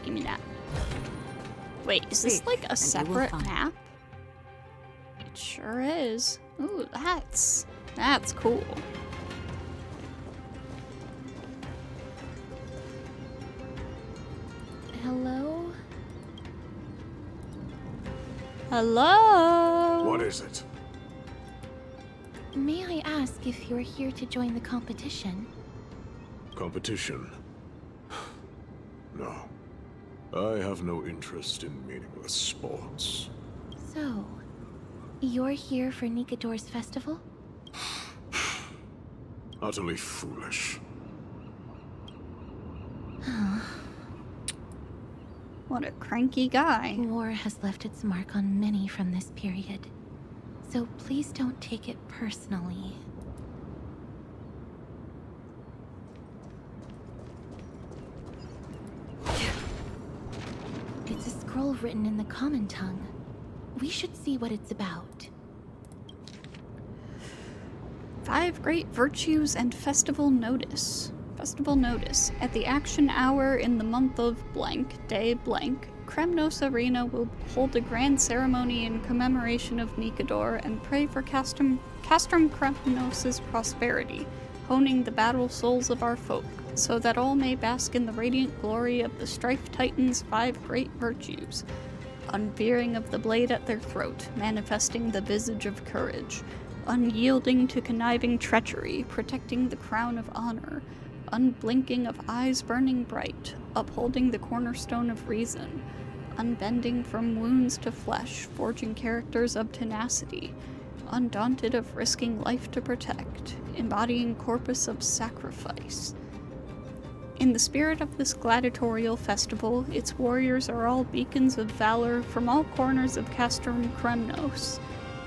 A: Give me that. Wait, is this like a separate map? It sure is. Ooh, that's cool.
D: Hello?
A: Hello?
M: What is it?
D: May I ask if you're here to join the competition?
M: Competition? No. I have no interest in meaningless sports.
D: So, you're here for Nikador's festival?
M: Utterly foolish.
A: What a cranky guy.
D: War has left its mark on many from this period. So please don't take it personally. It's a scroll written in the common tongue. We should see what it's about.
A: 5 Great Virtues and Festival Notice. Festival Notice. At the action hour in the month of blank, day blank, Kremnos Arena will hold a grand ceremony in commemoration of Nikador and pray for Castrum Kremnos' prosperity, honing the battle souls of our folk, so that all may bask in the radiant glory of the Strife Titan's 5 great virtues. Unveering of the blade at their throat, manifesting the visage of courage. Unyielding to conniving treachery, protecting the crown of honor. Unblinking of eyes burning bright, upholding the cornerstone of reason. Unbending from wounds to flesh, forging characters of tenacity. Undaunted of risking life to protect, embodying corpus of sacrifice. In the spirit of this gladiatorial festival, its warriors are all beacons of valor from all corners of Castrum Kremnos.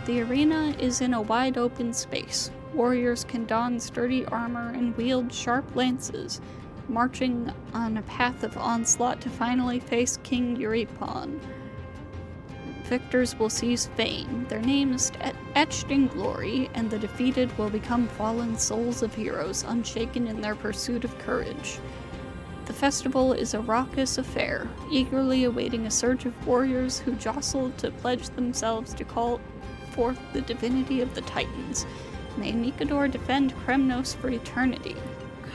A: The arena is in a wide open space. Warriors can don sturdy armor and wield sharp lances, marching on a path of onslaught to finally face King Eurypon. Victors will seize fame, their names etched in glory, and the defeated will become fallen souls of heroes, unshaken in their pursuit of courage. The festival is a raucous affair, eagerly awaiting a surge of warriors who jostle to pledge themselves to call forth the divinity of the Titans. May Nikador defend Kremnos for eternity.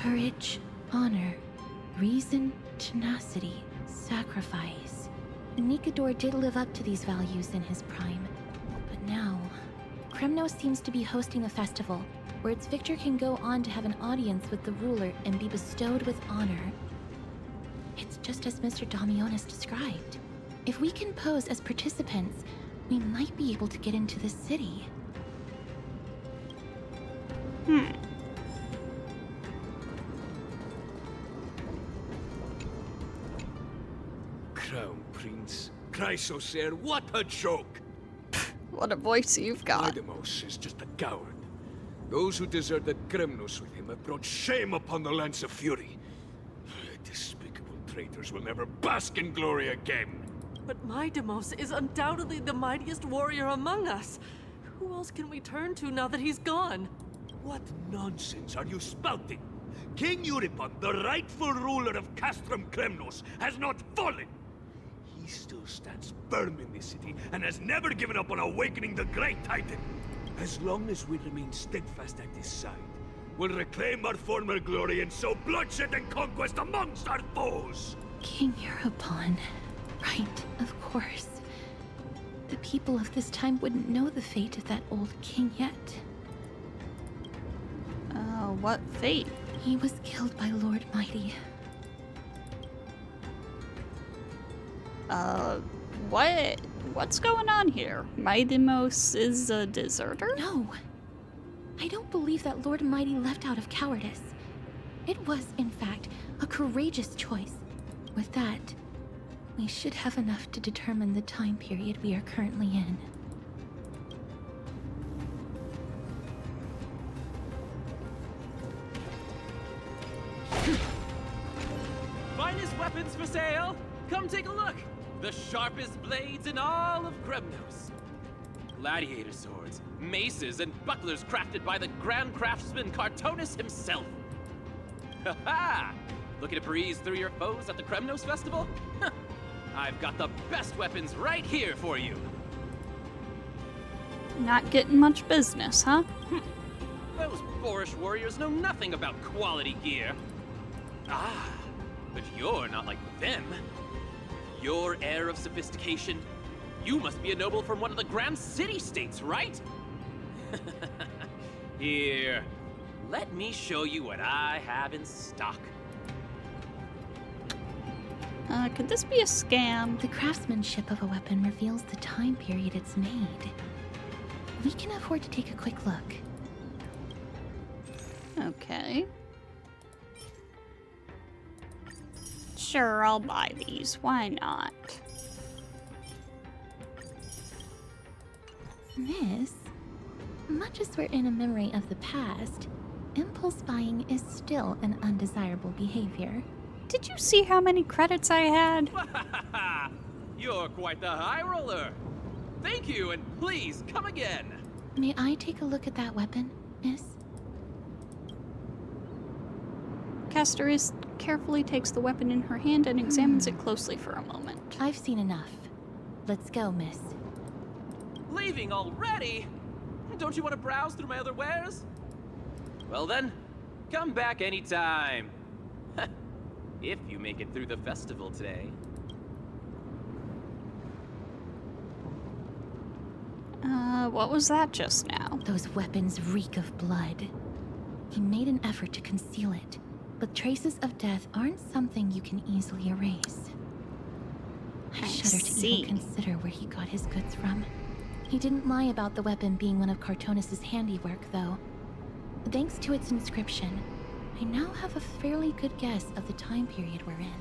D: Courage, honor, reason, tenacity, sacrifice. Nikador did live up to these values in his prime. But now, Kremnos seems to be hosting a festival where its victor can go on to have an audience with the ruler and be bestowed with honor. just as Mr. Damionis described. If we can pose as participants, we might be able to get into the city.
Q: Crown Prince, Chrysosaur, what a joke!
A: What a voice you've got.
Q: Idemos is just a coward. Those who deserted Kremnos with him have brought shame upon the lands of Fury. Despicable traitors will never bask in glory again.
R: But Mydemos is undoubtedly the mightiest warrior among us. Who else can we turn to now that he's gone?
Q: What nonsense are you spouting? King Euripon, the rightful ruler of Castrum Kremnos, has not fallen. He still stands firm in this city and has never given up on awakening the Great Titan. As long as we remain steadfast at his side, we'll reclaim our former glory and sow bloodshed and conquest amongst our foes.
D: King Euripon. Right, of course. The people of this time wouldn't know the fate of that old king yet.
A: What fate?
D: He was killed by Lord Mighty.
A: What's going on here? Mydemos is a deserter?
D: No. I don't believe that Lord Mighty left out of cowardice. It was, in fact, a courageous choice. With that, we should have enough to determine the time period we are currently in.
S: Finest weapons for sale! Come take a look! The sharpest blades in all of Kremnos. Gladiator swords, maces, and bucklers crafted by the Grand Craftsman Castorice himself. Ha ha! Looking to breeze through your foes at the Kremnos Festival? I've got the best weapons right here for you.
A: Not getting much business, huh?
S: Those boorish warriors know nothing about quality gear. Ah, but you're not like them. Your air of sophistication. You must be a noble from one of the Grand City-states, right? Here, let me show you what I have in stock.
A: Could this be a scam?
D: The craftsmanship of a weapon reveals the time period it's made. We can afford to take a quick look.
A: Okay. Sure, I'll buy these. Why not?
D: Miss, much as we're in a memory of the past, impulse buying is still an undesirable behavior.
A: Did you see how many credits I had?
S: You're quite the high roller. Thank you, and please come again.
D: May I take a look at that weapon, miss?
A: Castorice carefully takes the weapon in her hand and examines it closely for a moment.
D: I've seen enough. Let's go, miss.
S: Leaving already? Don't you want to browse through my other wares? Well then, come back anytime. If you make it through the festival today.
A: What was that just now?
D: Those weapons reek of blood. He made an effort to conceal it, but traces of death aren't something you can easily erase. I shudder to even consider where he got his goods from. He didn't lie about the weapon being one of Castorice's handiwork, though. Thanks to its inscription, I now have a fairly good guess of the time period we're in.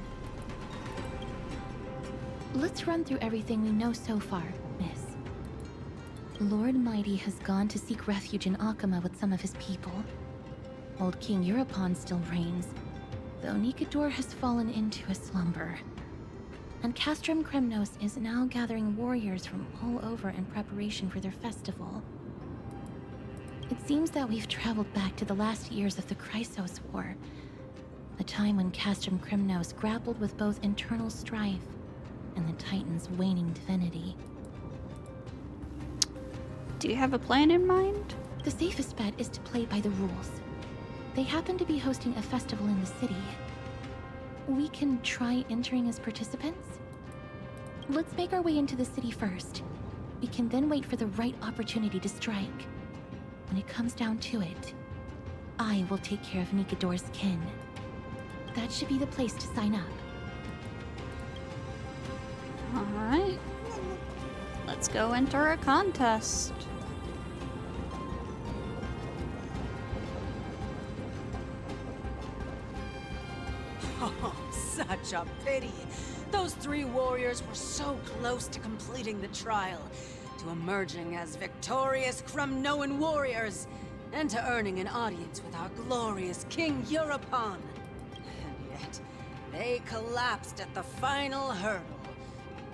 D: Let's run through everything we know so far, miss. Lord Mighty has gone to seek refuge in Akama with some of his people. Old King Euripon still reigns, though Nikador has fallen into a slumber. And Castrum Kremnos is now gathering warriors from all over in preparation for their festival. It seems that we've traveled back to the last years of the Chrysos War, a time when Castrum Kremnos grappled with both internal strife and the Titan's waning divinity.
A: Do you have a plan in mind?
D: The safest bet is to play by the rules. They happen to be hosting a festival in the city. We can try entering as participants? Let's make our way into the city first. We can then wait for the right opportunity to strike. When it comes down to it, I will take care of Nikador's kin. That should be the place to sign up.
A: Alright. Let's go enter a contest.
T: Oh, such a pity. Those 3 warriors were so close to completing the trial, to emerging as victorious Kremnoan warriors, and to earning an audience with our glorious King Europon. And yet, they collapsed at the final hurdle.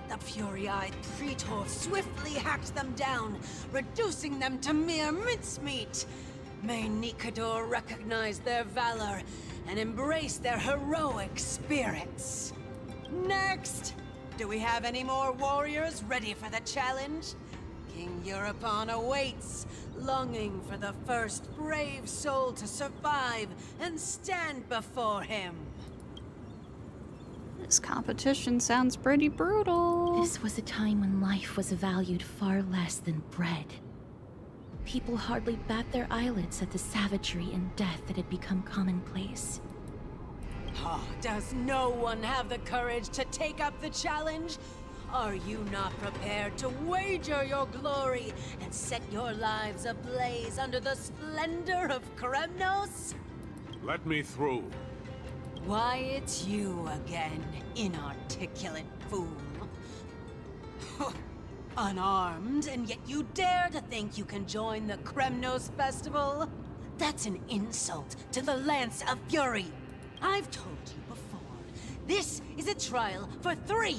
T: The fury-eyed Praetor swiftly hacked them down, reducing them to mere mincemeat. May Nikador recognize their valor and embrace their heroic spirits. Next! Do we have any more warriors ready for the challenge? King Europon awaits, longing for the first brave soul to survive and stand before him.
A: This competition sounds pretty brutal.
D: This was a time when life was valued far less than bread. People hardly bat their eyelids at the savagery and death that had become commonplace.
T: Oh, does no one have the courage to take up the challenge? Are you not prepared to wager your glory and set your lives ablaze under the splendor of Kremnos?
Q: Let me through.
T: Why, it's you again, inarticulate fool. Unarmed, and yet you dare to think you can join the Kremnos festival? That's an insult to the Lance of Fury. I've told you before, this is a trial for 3.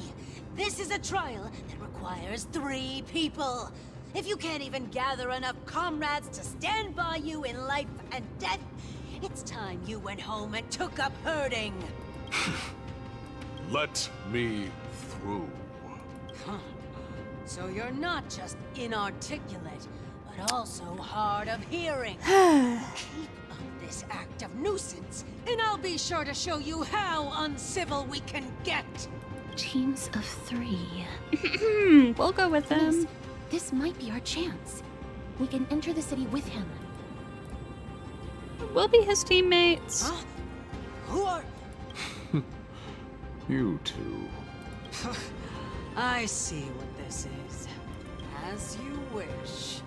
T: This is a trial that requires 3 people. If you can't even gather enough comrades to stand by you in life and death, it's time you went home and took up herding.
Q: Let me through.
T: Huh. So you're not just inarticulate, but also hard of hearing. Keep up this act of nuisance, and I'll be sure to show you how uncivil we can get.
D: Teams of 3.
A: We'll go with them.
D: Miss, this might be our chance. We can enter the city with him.
A: We'll be his teammates.
T: Huh? Who are...
Q: You two.
T: I see what this is. As you wish.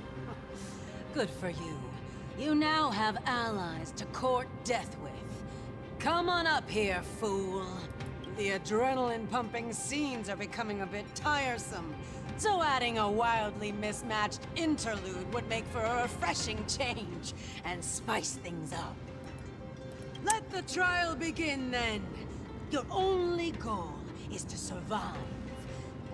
T: Good for you. You now have allies to court death with. Come on up here, fool. The adrenaline-pumping scenes are becoming a bit tiresome, so adding a wildly mismatched interlude would make for a refreshing change and spice things up. Let the trial begin, then. Your only goal is to survive.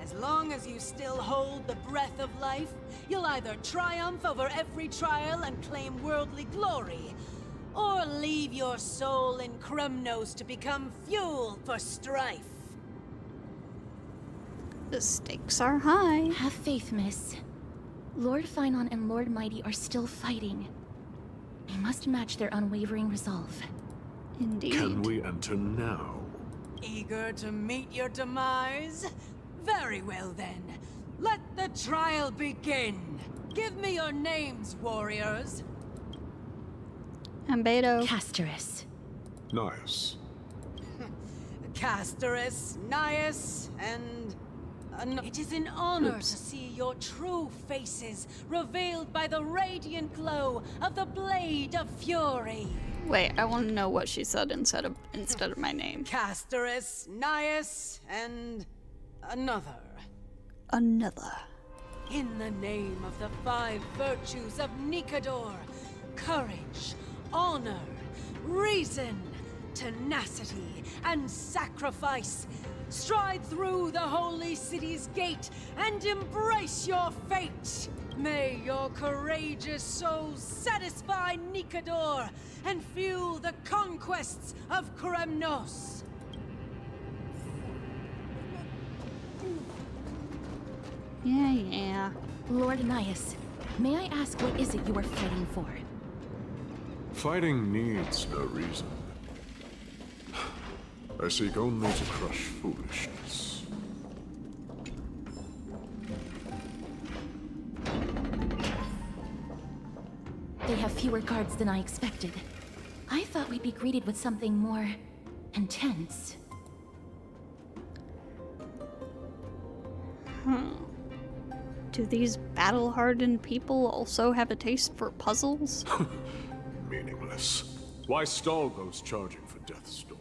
T: As long as you still hold the breath of life, you'll either triumph over every trial and claim worldly glory, or leave your soul in Kremnos to become fuel for strife.
A: The stakes are high.
D: Have faith, miss. Lord Finon and Lord Mighty are still fighting. We must match their unwavering resolve.
A: Indeed.
Q: Can we enter now?
T: Eager to meet your demise? Very well then. Let the trial begin. Give me your names, warriors.
A: Ambedo.
D: Castorice.
Q: Nice.
T: Castorice, Nias, and... It is an honor to see your true faces revealed by the radiant glow of the Blade of Fury.
A: Wait, I want to know what she said instead of my name.
T: Castorice, Nias, and... another.
A: Another.
T: In the name of the 5 virtues of Nikador, courage, honor, reason, tenacity, and sacrifice, stride through the holy city's gate and embrace your fate. May your courageous souls satisfy Nikador and fuel the conquests of Kremnos.
A: Yeah.
D: Lord Nias, may I ask what is it you are fighting for?
Q: Fighting needs no reason. I seek only to crush foolishness.
D: They have fewer guards than I expected. I thought we'd be greeted with something more... intense.
A: Do these battle-hardened people also have a taste for puzzles?
U: Meaningless. Why stall those charging for Death's Door?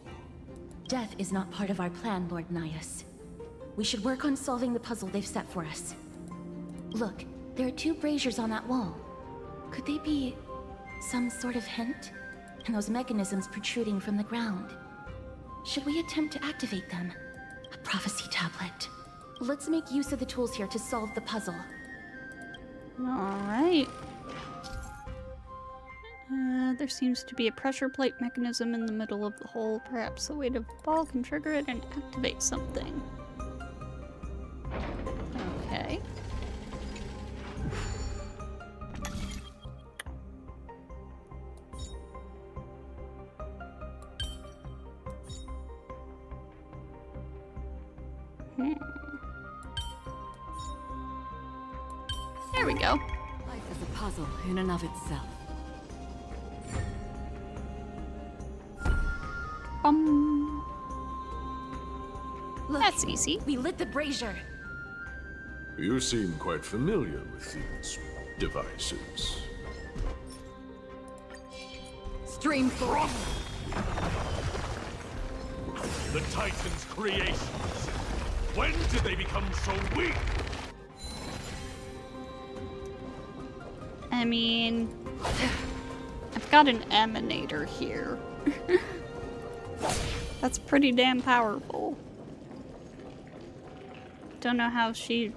D: Death is not part of our plan, Lord Nias. We should work on solving the puzzle they've set for us. Look, there are 2 braziers on that wall. Could they be some sort of hint? And those mechanisms protruding from the ground. Should we attempt to activate them? A prophecy tablet. Let's make use of the tools here to solve the puzzle.
A: Alright. There seems to be a pressure plate mechanism in the middle of the hole. Perhaps the weight of the ball can trigger it and activate something. Okay. There we go.
B: Life is a puzzle in and of itself.
D: Look,
A: that's easy.
D: We lit the brazier.
U: You seem quite familiar with these devices.
B: Stream 4.
Q: The Titan's creations. When did they become so weak?
A: I mean, I've got an emanator here. That's pretty damn powerful. Don't know how she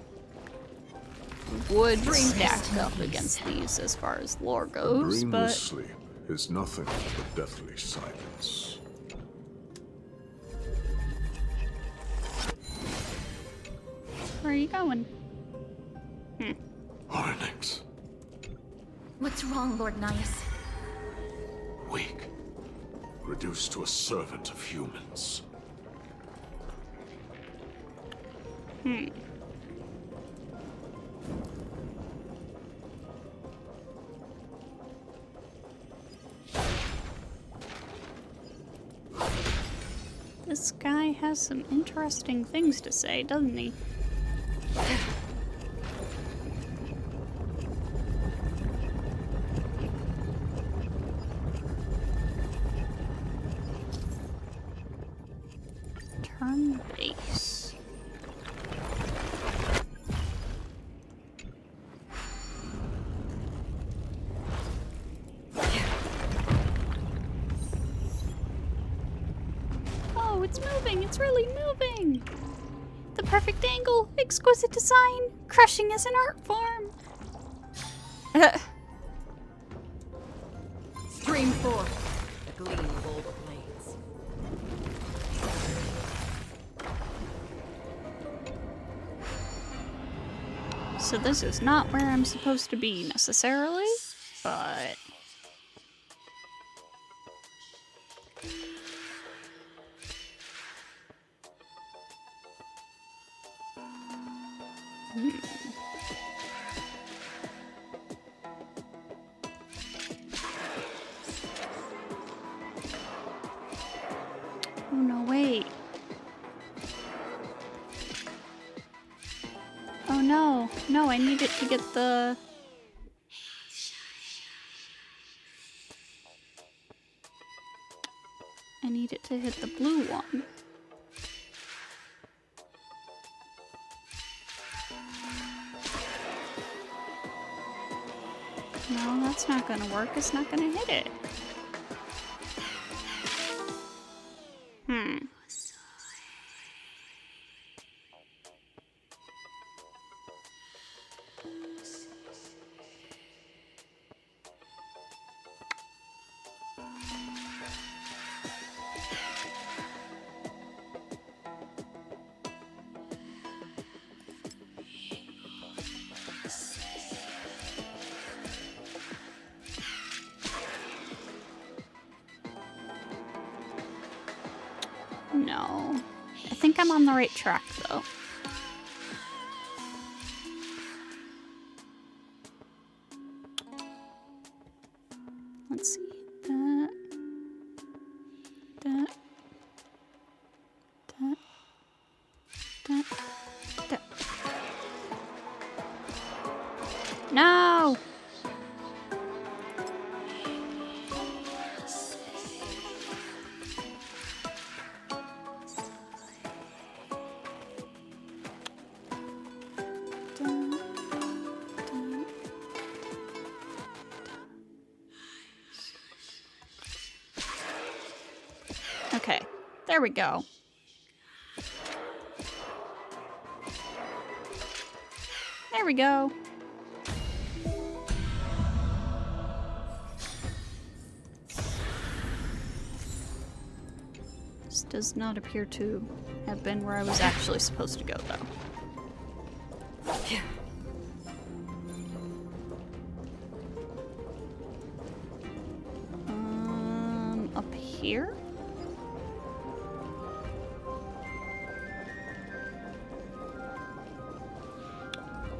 A: would stack up against these as far as lore goes,
U: Dreamless
A: but
U: sleep is nothing but deathly silence.
A: where are you going?
U: Oronyx.
D: What's wrong, Lord Nias?
U: Weak. Reduced to a servant of humans.
A: This guy has some interesting things to say, doesn't he? Turn base. Oh, it's moving! It's really moving! The perfect angle, exquisite design, crushing as an art form.
B: Stream 4. The gleam of all the blades.
A: So this is not where I'm supposed to be necessarily, but... Oh no, wait. Oh no, no, I need it to get the... I need it to hit the blue one. No, that's not gonna work. It's not gonna hit it. No. I think I'm on the right track, though. Let's see. There we go. There we go. This does not appear to have been where I was actually supposed to go, though. Up here?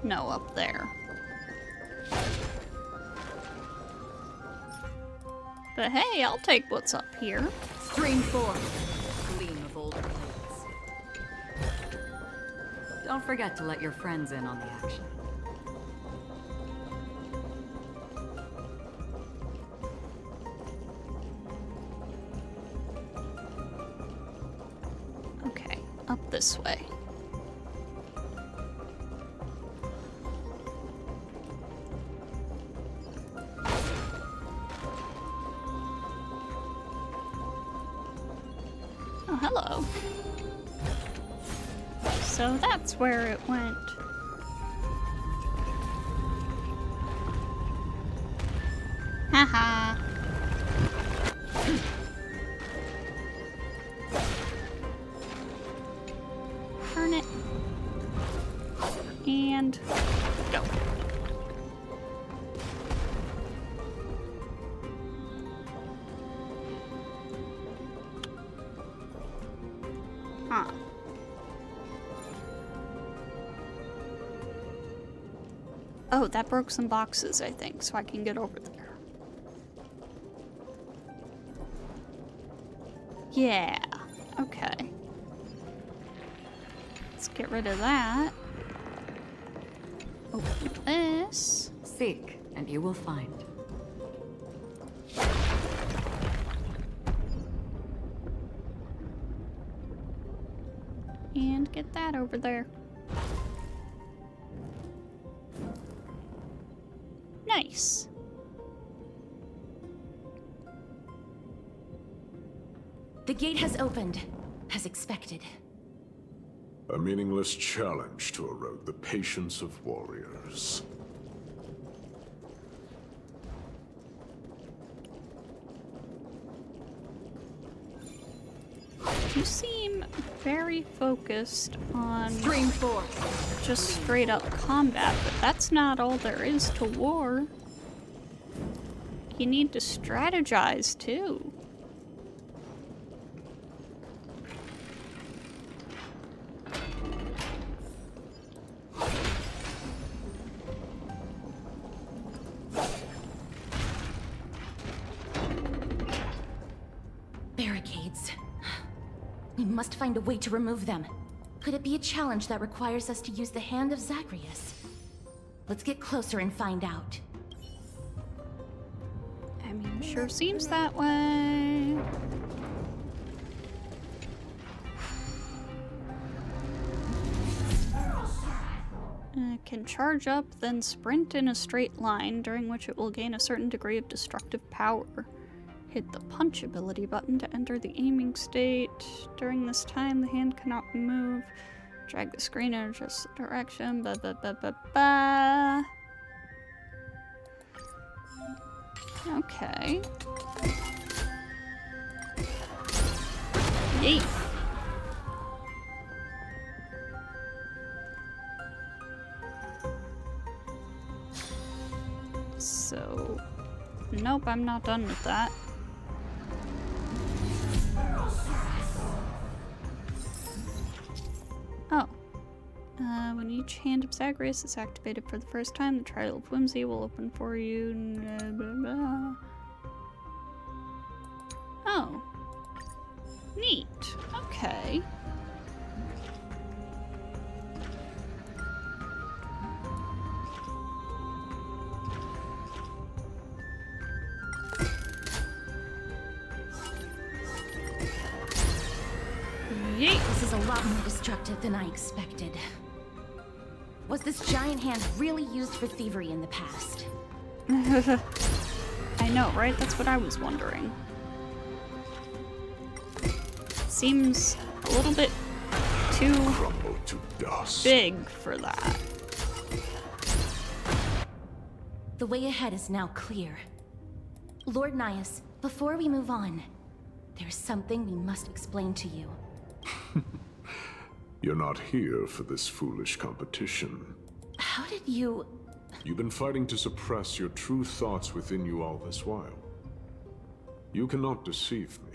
A: No, up there. But hey, I'll take what's up here.
G: Stream 4. Gleam of old blades. Don't forget to let your friends in on the action.
A: Okay, up this way. Oh, hello. So that's where it went. Haha. Turn it. And go. Huh. Oh, that broke some boxes, I think, so I can get over there. Yeah. Okay. Let's get rid of that. Open this.
G: Seek, and you will find.
A: And get that over there. Nice.
D: The gate has opened, as expected.
U: A meaningless challenge to erode the patience of warriors.
A: You seem very focused on
G: Stream 4.
A: just straight up combat, but that's not all there is to war. You need to strategize too.
D: Barricades. We must find a way to remove them. Could it be a challenge that requires us to use the hand of Zagreus? Let's get closer and find out.
A: I mean, sure seems that way. Can charge up, then sprint in a straight line, during which it will gain a certain degree of destructive power. Hit the punch ability button to enter the aiming state. During this time, the hand cannot move. Drag the screen in just the direction. Ba ba ba ba ba. Okay. Yeet. So, nope, I'm not done with that. Oh. When each hand of Zagreus is activated for the first time, the Trial of Whimsy will open for you. Blah, blah, blah. Oh. Neat. Okay. Yeet.
D: This is a lot more destructive than I expected. Was this giant hand really used for thievery in the past?
A: I know, right? That's what I was wondering. Seems a little bit too big for that.
D: The way ahead is now clear. Lord Nias, before we move on, there's something we must explain to you.
U: You're not here for this foolish competition.
D: How did you...
U: You've been fighting to suppress your true thoughts within you all this while. You cannot deceive me.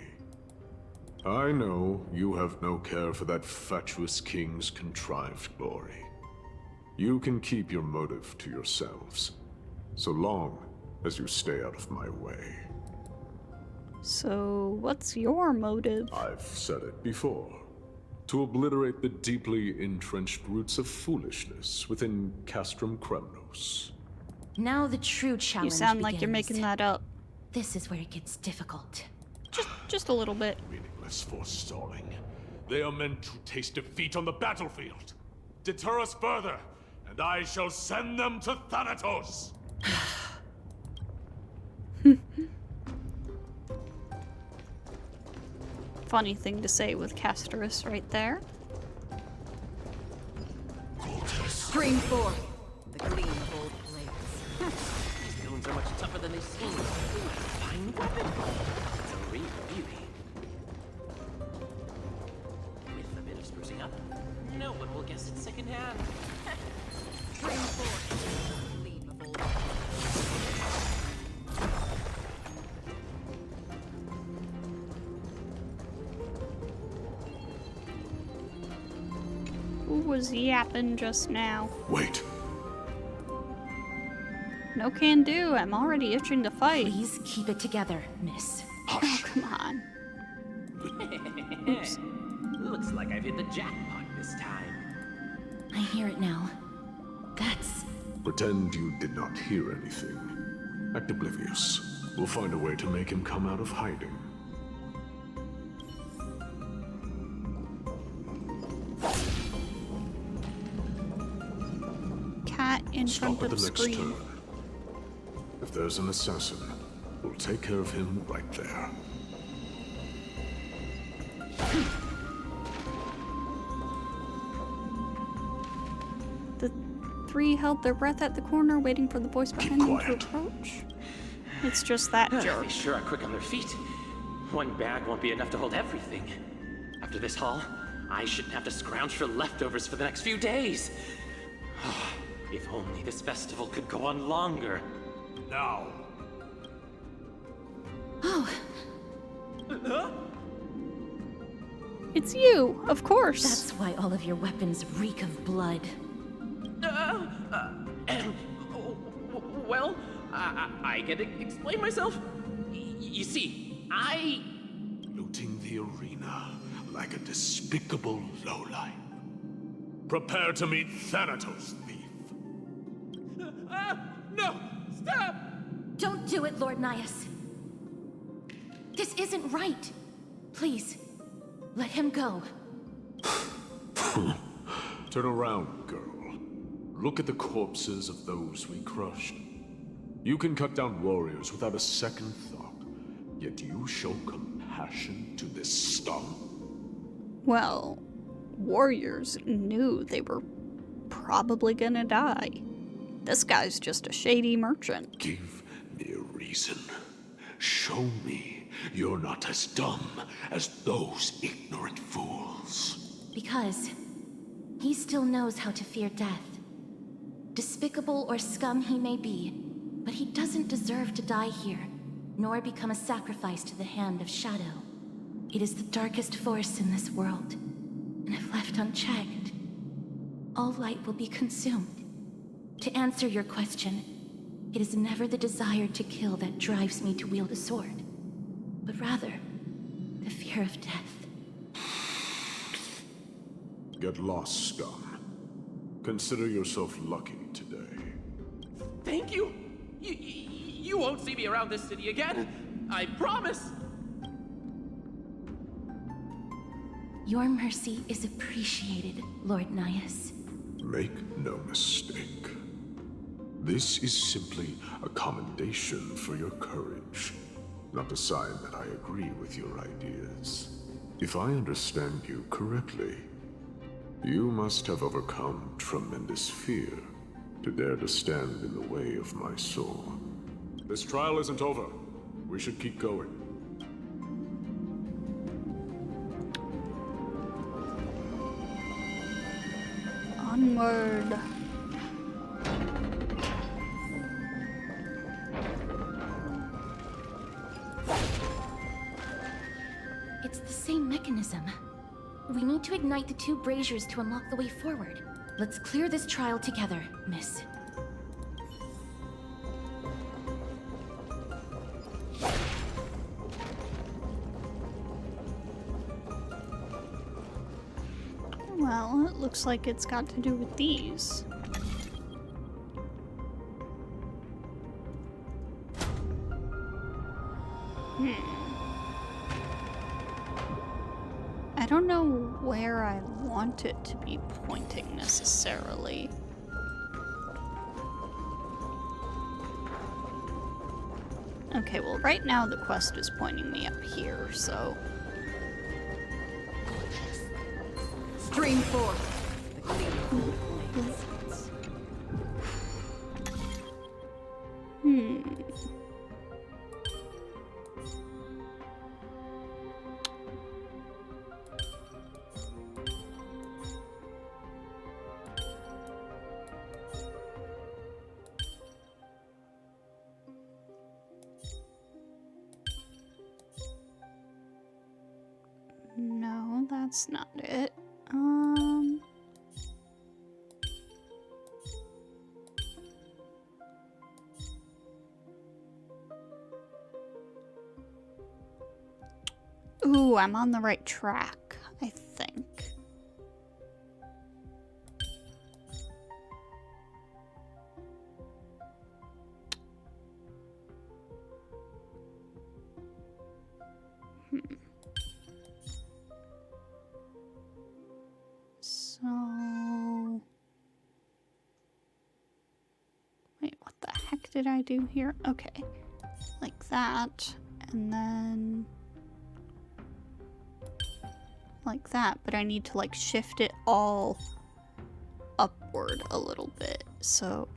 U: I know you have no care for that fatuous king's contrived glory. You can keep your motive to yourselves, so long as you stay out of my way.
A: So, what's your motive?
U: I've said it before. To obliterate the deeply entrenched roots of foolishness within Castrum Kremnos.
D: Now the true challenge
A: You sound
D: begins.
A: like you're making that up.
D: This is where it gets difficult.
A: Just a little bit.
U: Meaningless forestalling. They are meant to taste defeat on the battlefield. Deter us further, and I shall send them to Thanatos!
A: Funny thing to say with Castorice right there.
G: Spring forth the gleam of old blades. These villains are much tougher than they seem. Fine weapon. It's a real beauty. With a bit of sprucing up, no one will guess it secondhand. Spring forth the gleam of old blades.
A: Who was yapping just now?
U: Wait.
A: No can do. I'm already itching to fight.
D: Please keep it together, miss.
A: Oh, come on. Oops.
G: Looks like I've hit the jackpot this time.
D: I hear it now. That's...
U: Pretend you did not hear anything. Act oblivious. We'll find a way to make him come out of hiding.
A: Cat in
U: Stop
A: front
U: at
A: of
U: the next
A: screen.
U: turn. If there's an assassin, we'll take care of him right there.
A: The three held their breath at the corner, waiting for the voice behind them to approach. It's just that jerk.
G: They sure are quick on their feet. One bag won't be enough to hold everything. After this haul, I shouldn't have to scrounge for leftovers for the next few days. If only this festival could go on longer.
U: Now.
D: Oh.
A: It's you, of course.
D: That's why all of your weapons reek of blood.
G: Well, I can explain myself. You see, I...
U: Looting the arena like a despicable lowlife. Prepare to meet Thanatos, thief.
G: No! Stop!
D: Don't do it, Lord Nias. This isn't right. Please, let him go.
U: Turn around, girl. Look at the corpses of those we crushed. You can cut down warriors without a second thought, yet you show compassion to this scum.
A: Well, warriors knew they were probably gonna die. This guy's just a shady merchant.
U: Give me a reason. Show me you're not as dumb as those ignorant fools.
D: Because he still knows how to fear death. Despicable or scum he may be, but he doesn't deserve to die here, nor become a sacrifice to the hand of Shadow. It is the darkest force in this world, and if left unchecked, all light will be consumed. To answer your question, it is never the desire to kill that drives me to wield a sword, but rather the fear of death.
U: Get lost, scum. Consider yourself lucky today.
G: Thank you! You won't see me around this city again! I promise!
D: Your mercy is appreciated, Lord Nias.
U: Make no mistake. This is simply a commendation for your courage, not a sign that I agree with your ideas. If I understand you correctly, you must have overcome tremendous fear to dare to stand in the way of my soul. This trial isn't over. We should keep going.
A: Onward.
D: It's the same mechanism. We need to ignite the two braziers to unlock the way forward. Let's clear this trial together, miss.
A: Well, it looks like it's got to do with these. I don't know where I want it to be pointing necessarily. Okay, well right now the quest is pointing me up here, so...
B: Stream forth.
A: No, that's not it. Ooh, I'm on the right track, I think. So... Wait, what the heck did I do here? Okay, like that, and then... like that, but I need to like shift it all upward a little bit. So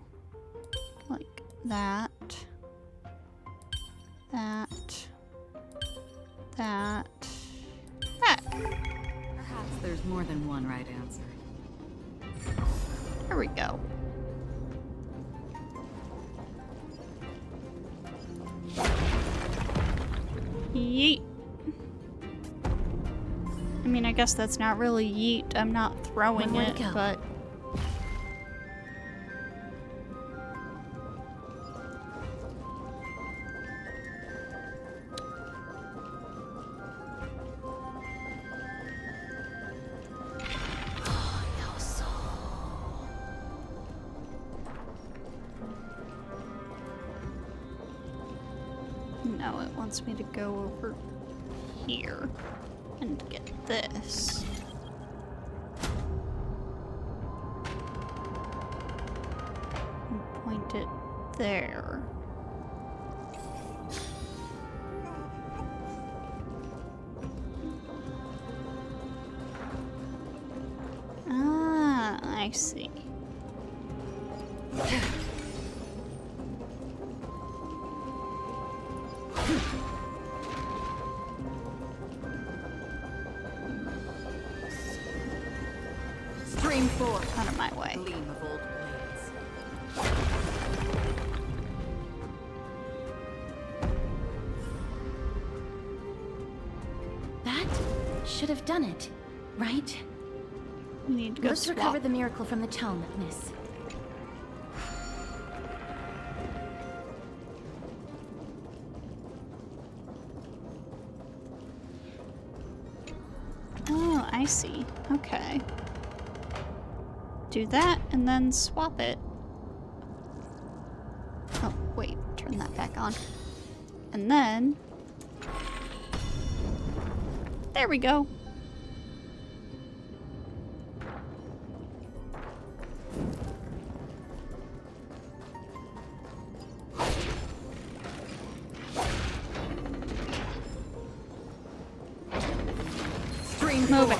A: like that, that, that, that.
B: Perhaps there's more than one right answer.
A: There we go. Yeet. I mean, I guess that's not really yeet. I'm not throwing it, but... No, it wants me to go over here and get this. And point it there. Ah, I see.
B: Stream forth.
A: Out of my way.
B: Gleam of old blades.
D: That should have done it, right?
A: We need to go
D: Let's
A: swap.
D: recover the miracle from the tome, miss.
A: Oh, I see. Okay. Do that and then swap it. Oh, wait. Turn that back on. And then... there we go. Move it.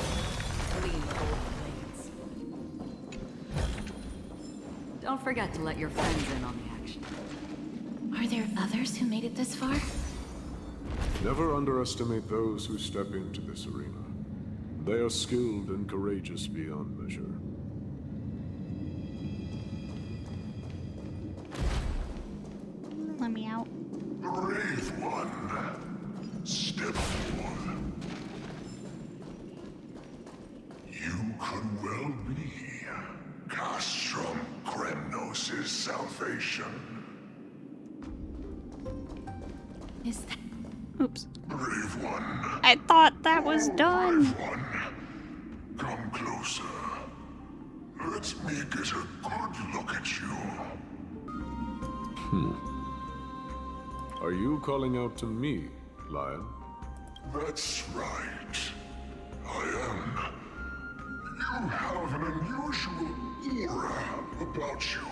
B: Don't forget to let your friends in on the action.
D: Are there others who made it this far?
U: Never underestimate those who step into this arena. They are skilled and courageous beyond measure.
A: Let me out.
M: Brave one, step forth. You could well be Castrum Kremnos' salvation.
D: Is that...
A: Oops.
M: Brave one.
A: I thought that was done.
M: Brave one, come closer. Let me get a good look at you.
U: Are you calling out to me, Lion?
M: That's right. I am. You have an unusual aura about you.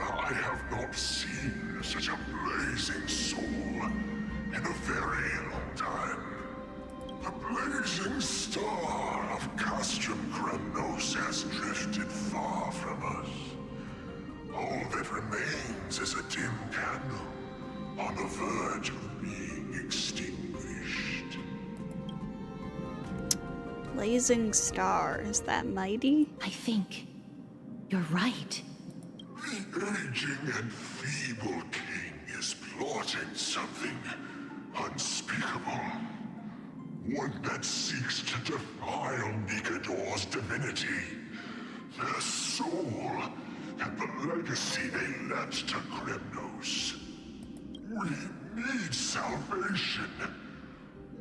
M: I have not seen such a blazing soul in a very long time. The blazing star of Castrum Kremnos has drifted far from us. All that remains is a dim candle on the verge of being extinguished.
A: Blazing star, is that mighty?
D: I think you're right.
M: The aging and feeble king is plotting something unspeakable. One that seeks to defile Nikador's divinity, their soul, and the legacy they left to Kremnos. We need salvation.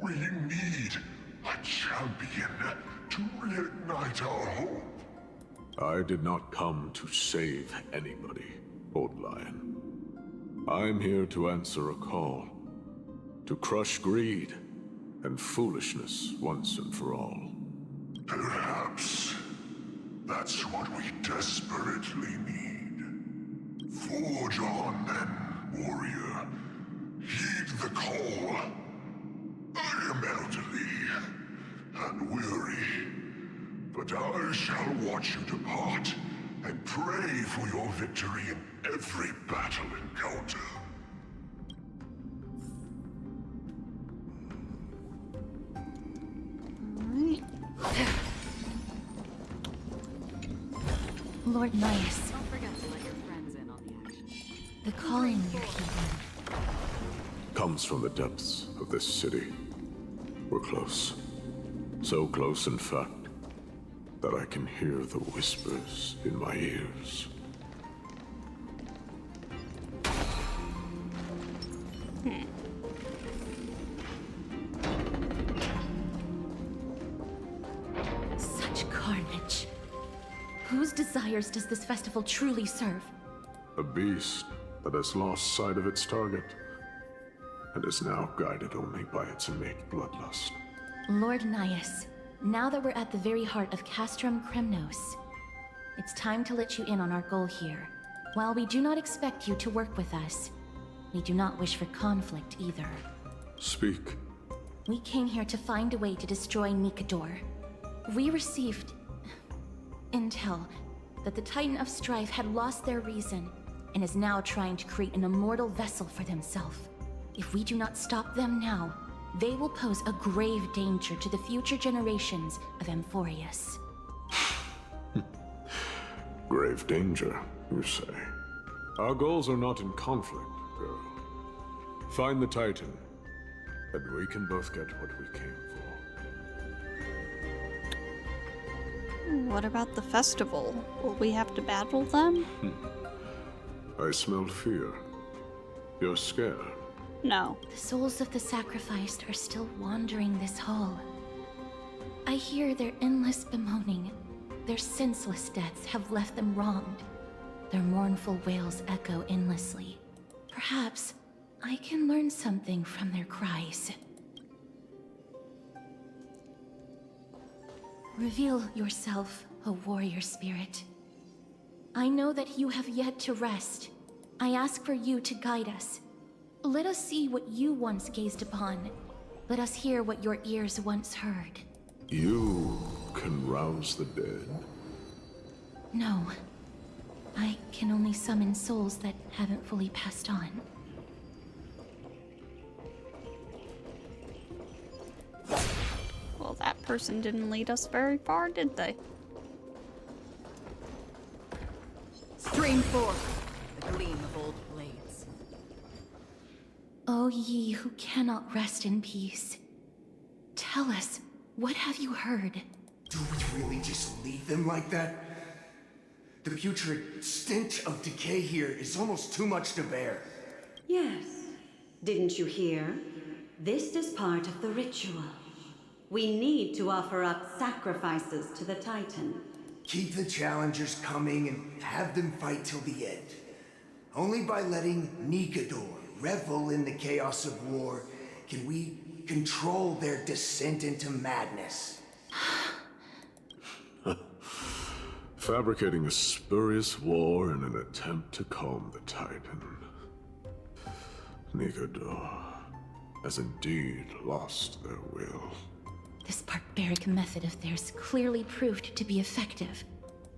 M: We need a champion to reignite our hope.
U: I did not come to save anybody, Old Lion. I'm here to answer a call. To crush greed and foolishness once and for all.
M: Perhaps that's what we desperately need. Forge on then, warrior. Heed the call. I am elderly and weary, but I shall watch you depart and pray for your victory in every battle encounter.
D: Lord Nias,
B: Don't forget to let your friends in on the action.
D: the calling you're hearing.
U: Comes from the depths of this city. We're close. So close, in fact, that I can hear the whispers in my ears.
D: Such carnage. Whose desires does this festival truly serve?
U: A beast that has lost sight of its target, and is now guided only by its innate bloodlust.
D: Lord Nias, now that we're at the very heart of Castrum Kremnos, it's time to let you in on our goal here. While we do not expect you to work with us, we do not wish for conflict either.
U: Speak.
D: We came here to find a way to destroy Nikador. We received intel that the Titan of Strife had lost their reason and is now trying to create an immortal vessel for themselves. If we do not stop them now, they will pose a grave danger to the future generations of Amphorius.
U: Grave danger, you say? Our goals are not in conflict, girl. Find the Titan, and we can both get what we came for.
A: What about the festival? Will we have to battle them?
U: I smell fear. You're scared.
A: No.
D: The souls of the sacrificed are still wandering this hall. I hear their endless bemoaning. Their senseless deaths have left them wronged. Their mournful wails echo endlessly. Perhaps I can learn something from their cries. Reveal yourself, O warrior spirit. I know that you have yet to rest. I ask for you to guide us. Let us see what you once gazed upon. Let us hear what your ears once heard.
U: You can rouse the dead.
D: No. I can only summon souls that haven't fully passed on.
A: Well, that person didn't lead us very far, did they?
T: Stream forth the gleam of old blades.
D: O ye who cannot rest in peace, tell us, what have you heard?
N: Do we really just leave them like that? The putrid stench of decay here is almost too much to bear.
H: Yes. Didn't you hear? This is part of the ritual. We need to offer up sacrifices to the Titan.
N: Keep the challengers coming and have them fight till the end. Only by letting Nikador revel in the chaos of war can we control their descent into madness.
U: Fabricating a spurious war in an attempt to calm the Titan. Nikador has indeed lost their will.
D: This barbaric method of theirs clearly proved to be effective.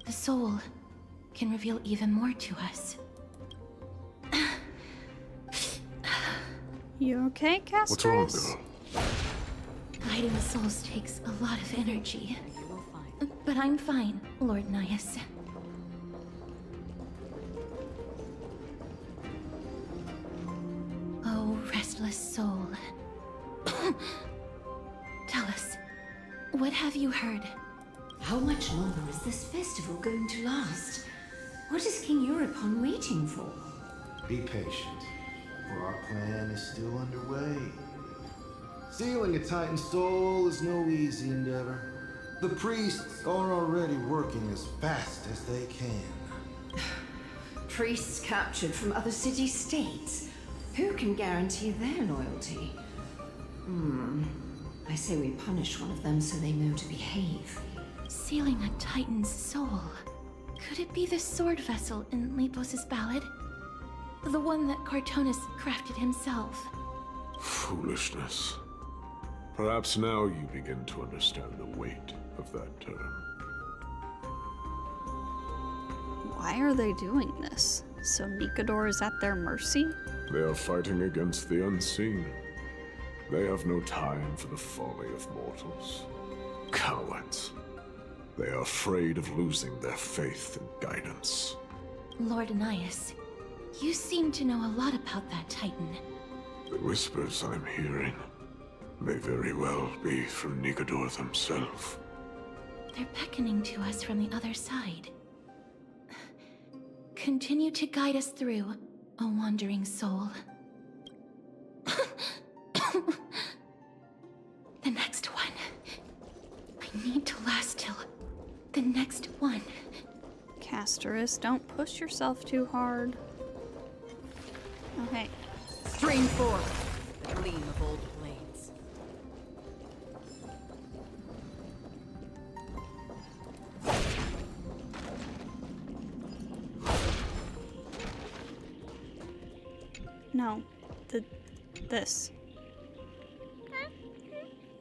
D: The soul can reveal even more to us.
A: You okay, Castorice?
U: What's wrong, girl?
D: Guiding souls takes a lot of energy. But I'm fine, Lord Nias. Oh, restless soul. Tell us, what have you heard?
H: How much longer is this festival going to last? What is King Euripon waiting for?
N: Be patient, for our plan is still underway. Sealing a Titan soul is no easy endeavor. The priests are already working as fast as they can.
H: Priests captured from other city-states. Who can guarantee their loyalty? I say we punish one of them so they know to behave.
D: Sealing a Titan's soul. Could it be the sword vessel in Lepos' ballad? The one that Cartonus crafted himself?
U: Foolishness. Perhaps now you begin to understand the weight of that term.
A: Why are they doing this? So Nikador is at their mercy?
U: They are fighting against the unseen. They have no time for the folly of mortals. Cowards. They are afraid of losing their faith and guidance.
D: Lord Nias, you seem to know a lot about that Titan.
U: The whispers I'm hearing may very well be from Nikador himself.
D: They're beckoning to us from the other side. Continue to guide us through, O wandering soul. The next one. I need to last till the next one.
A: Castorice, don't push yourself too hard. Okay.
T: Stream forth the gleam of old blades.
A: No. This.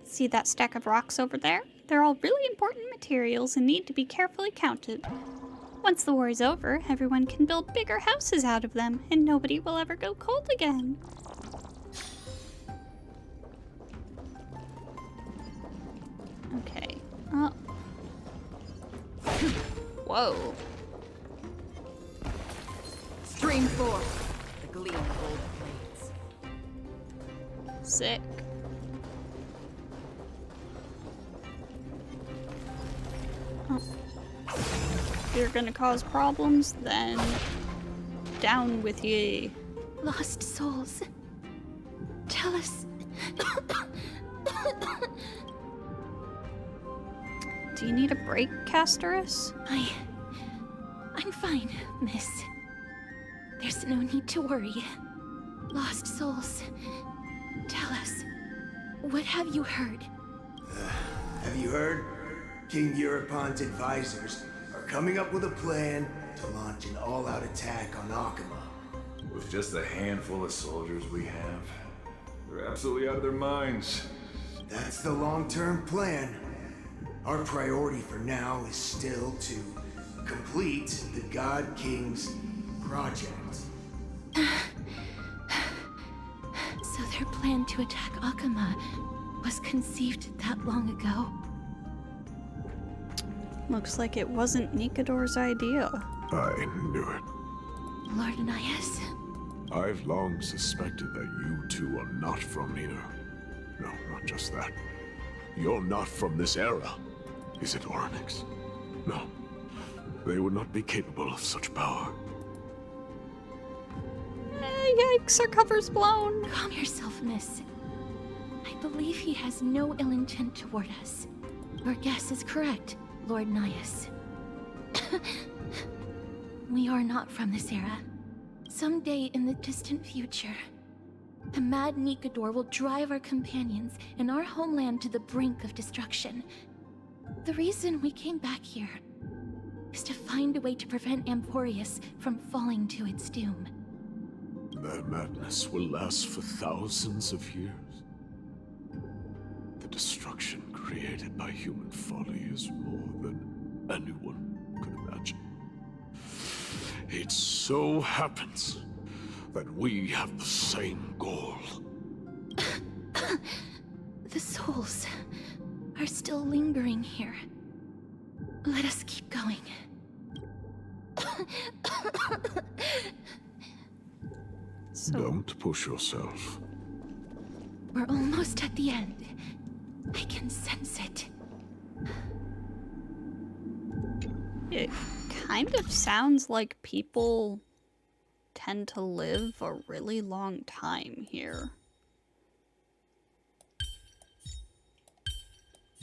A: See that stack of rocks over there? They're all really important materials and need to be carefully counted. Once the war is over, everyone can build bigger houses out of them, and nobody will ever go cold again. Okay. Oh. Whoa.
T: Stream forth the gleam of old blades.
A: Sick. Oh. If you're gonna cause problems, then down with ye.
D: Lost souls. Tell us.
A: Do you need a break, Castorice?
D: I'm fine, miss. There's no need to worry. Lost souls. Tell us. What have you heard?
N: Have you heard? King Eurypon's advisors are coming up with a plan to launch an all-out attack on Akama.
V: With just a handful of soldiers we have, they're absolutely out of their minds.
N: That's the long-term plan. Our priority for now is still to complete the God King's project.
D: So their plan to attack Akama was conceived that long ago.
A: Looks like it wasn't Nikador's idea.
U: I knew it.
D: Lord Anais?
U: I've long suspected that you two are not from here. No, not just that. You're not from this era. Is it Oronyx? No. They would not be capable of such power.
A: Yikes, our cover's blown.
D: Calm yourself, miss. I believe he has no ill intent toward us. Your guess is correct, Lord Nias. We are not from this era. Someday in the distant future, a mad Nikador will drive our companions and our homeland to the brink of destruction. The reason we came back here is to find a way to prevent Amporius from falling to its doom.
U: Their madness will last for thousands of years. The destruction created by human folly is more than anyone could imagine. It so happens that we have the same goal.
D: The souls are still lingering here. Let us keep going.
U: Don't push yourself.
D: We're almost at the end. I can sense it.
A: It kind of sounds like people tend to live a really long time here.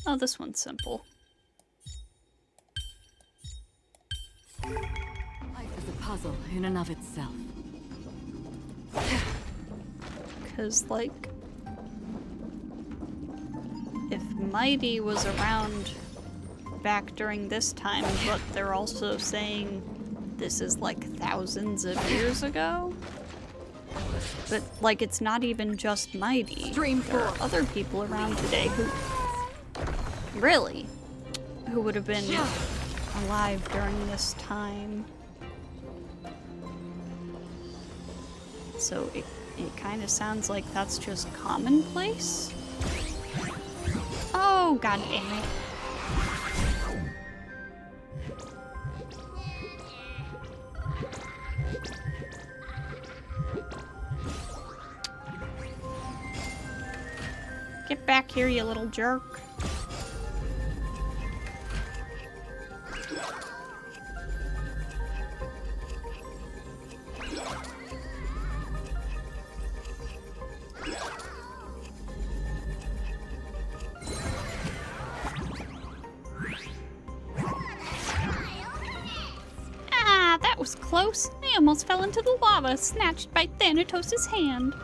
A: Oh, this one's simple.
B: Life is a puzzle in and of itself.
A: Because, like, if Mighty was around back during this time, but they're also saying this is like thousands of years ago? But, like, it's not even just Mighty. There are other people around today who would have been alive during this time. So it kind of sounds like that's just commonplace. Oh, god damn it. Get back here, you little jerk. Close. I almost fell into the lava, snatched by Thanatos' hand.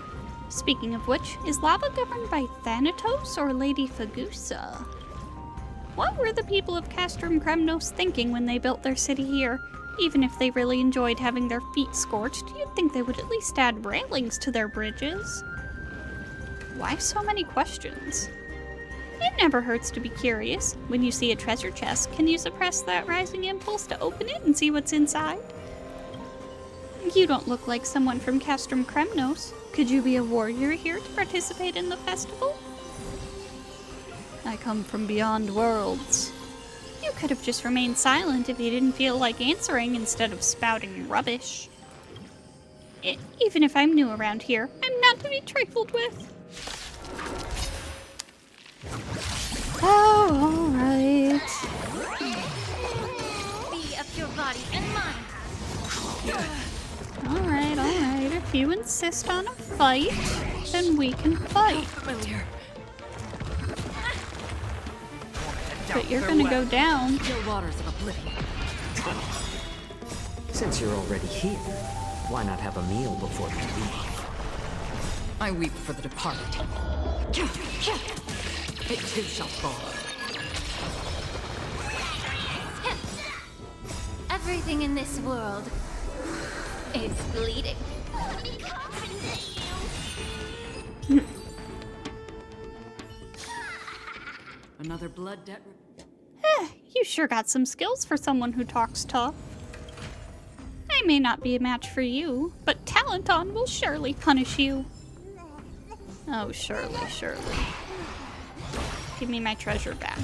A: Speaking of which, is lava governed by Thanatos or Lady Fagusa? What were the people of Castrum Kremnos thinking when they built their city here? Even if they really enjoyed having their feet scorched, you'd think they would at least add railings to their bridges. Why so many questions? It never hurts to be curious. When you see a treasure chest, can you suppress that rising impulse to open it and see what's inside? You don't look like someone from Castrum Kremnos. Could you be a warrior here to participate in the festival? I come from beyond worlds. You could have just remained silent if you didn't feel like answering instead of spouting rubbish. Even if I'm new around here, I'm not to be trifled with. Oh, alright.
J: Be of your body and mind.
A: Alright, alright. If you insist on a fight, then we can fight. But you're gonna go down.
B: Waters of oblivion.
I: Since you're already here, why not have a meal before you leave?
T: I weep for the departed. It too shall fall.
J: Everything in this world is bleeding.
B: Another blood debt.
A: You sure got some skills for someone who talks tough. I may not be a match for you, but Talenton will surely punish you. Oh, surely, surely. Give me my treasure back.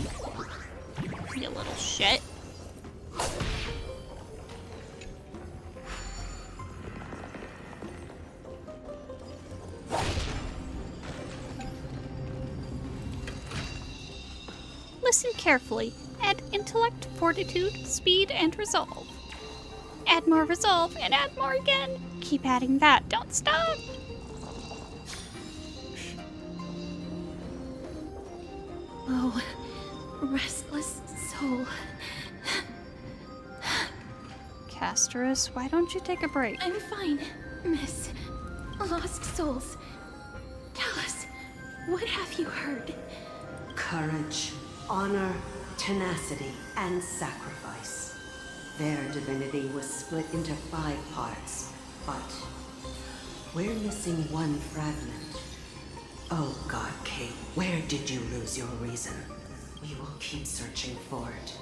A: You little shit. Listen carefully. Add intellect, fortitude, speed, and resolve. Add more resolve and add more again. Keep adding that. Don't stop.
D: Oh, restless soul.
A: Castorice, why don't you take a break?
D: I'm fine, miss. Lost souls. Tell us, what have you heard?
H: Courage, honor, tenacity, and sacrifice. Their divinity was split into 5 parts, but we're missing one fragment. Oh God, Kate, where did you lose your reason? We will keep searching for it.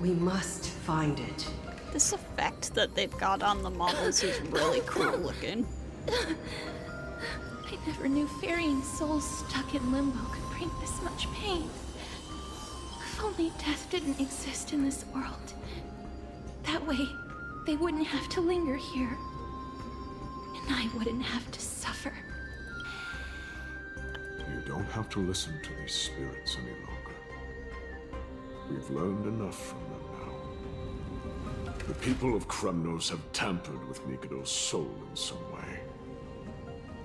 H: We must find it.
A: This effect that they've got on the models is really cool looking.
D: I never knew ferrying souls stuck in limbo could bring this much pain. If only death didn't exist in this world. That way, they wouldn't have to linger here. And I wouldn't have to suffer.
U: You don't have to listen to these spirits any longer. We've learned enough from them now. The people of Kremnos have tampered with Nikado's soul in some way.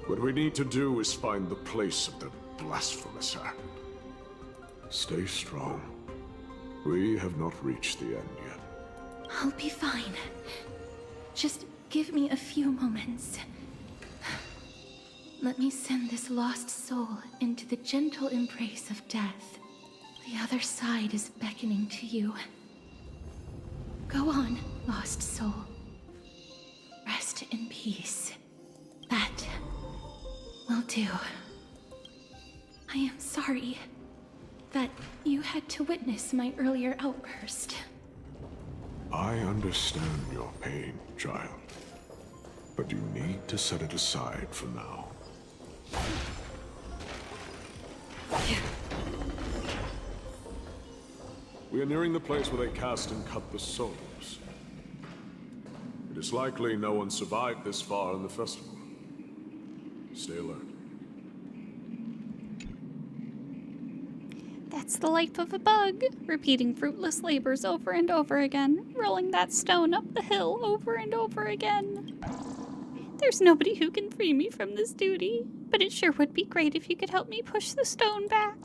U: What we need to do is find the place of their blasphemous act. Stay strong. We have not reached the end yet.
D: I'll be fine. Just give me a few moments. Let me send this lost soul into the gentle embrace of death. The other side is beckoning to you. Go on, lost soul. Rest in peace. That will do. I am sorry that you had to witness my earlier outburst.
U: I understand your pain, child. But you need to set it aside for now. We are nearing the place where they cast and cut the souls. It is likely no one survived this far in the festival. Stay alert.
A: That's the life of a bug, repeating fruitless labors over and over again, rolling that stone up the hill over and over again. There's nobody who can free me from this duty, but it sure would be great if you could help me push the stone back.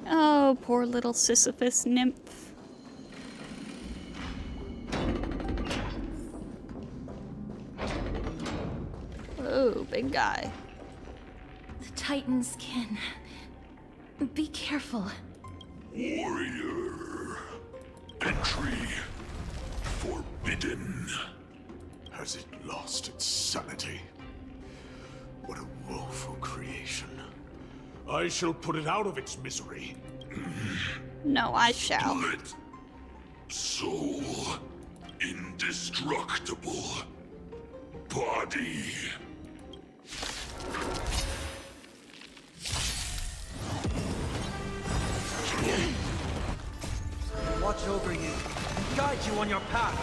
A: Oh, poor little Sisyphus nymph. Oh, big guy.
D: The Titans can... Be careful.
M: Warrior. Entry forbidden.
U: Has it lost its sanity? What a woeful creation. I shall put it out of its misery.
A: No, I shall.
M: Split. Soul. Indestructible. Body.
E: Watch over you and guide you on your path.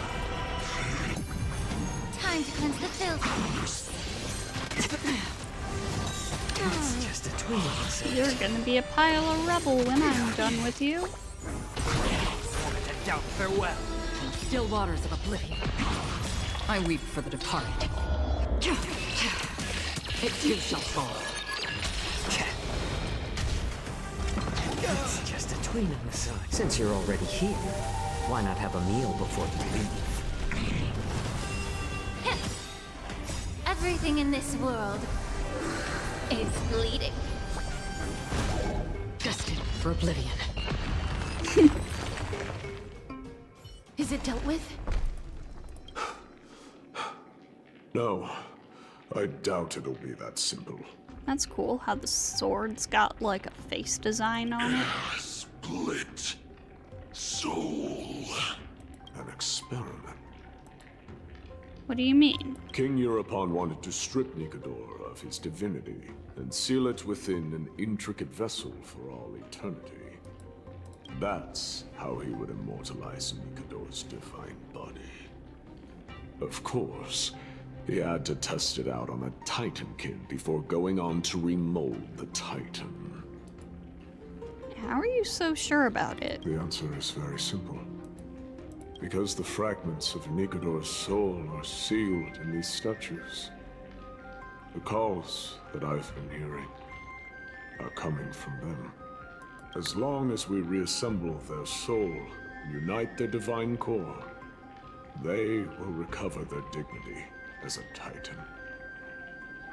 F: Time to cleanse the filth.
I: It's just a tweak.
A: You're gonna be a pile of rubble when I'm done with you.
E: Moment to doubt farewell.
T: Still waters of oblivion. I weep for the departed. It too shall fall.
I: It's just a tween on the side. Since you're already here, why not have a meal before you leave?
F: Everything in this world is bleeding.
T: Destined for oblivion.
D: Is it dealt with?
U: No, I doubt it'll be that simple.
A: That's cool how the sword's got like a face design on it.
M: split soul.
U: An experiment.
A: What do you mean?
U: King Euripon wanted to strip Nikedor of his divinity and seal it within an intricate vessel for all eternity. That's how he would immortalize Nikedor's divine body. Of course, he had to test it out on a Titankin before going on to remold the Titan.
A: How are you so sure about it?
U: The answer is very simple. Because the fragments of Nikedor's soul are sealed in these statues. The calls that I've been hearing are coming from them. As long as we reassemble their soul and unite their divine core, they will recover their dignity as a Titan.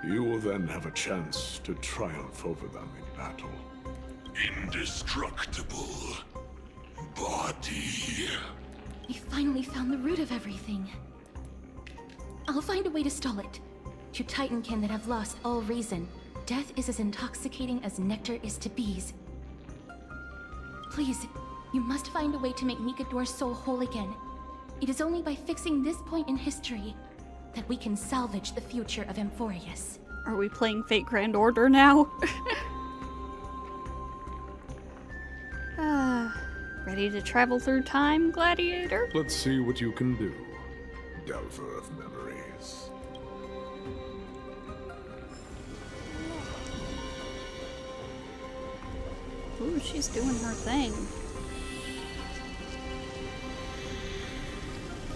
U: You will then have a chance to triumph over them in battle.
M: Indestructible body.
D: We finally found the root of everything. I'll find a way to stall it. To Titankin that have lost all reason, death is as intoxicating as nectar is to bees. Please, you must find a way to make Nikedor's soul whole again. It is only by fixing this point in history that we can salvage the future of Amphorius.
A: Are we playing Fate Grand Order now? Ready to travel through time, Gladiator?
U: Let's see what you can do, Delver of Memories.
A: Ooh, she's doing her thing.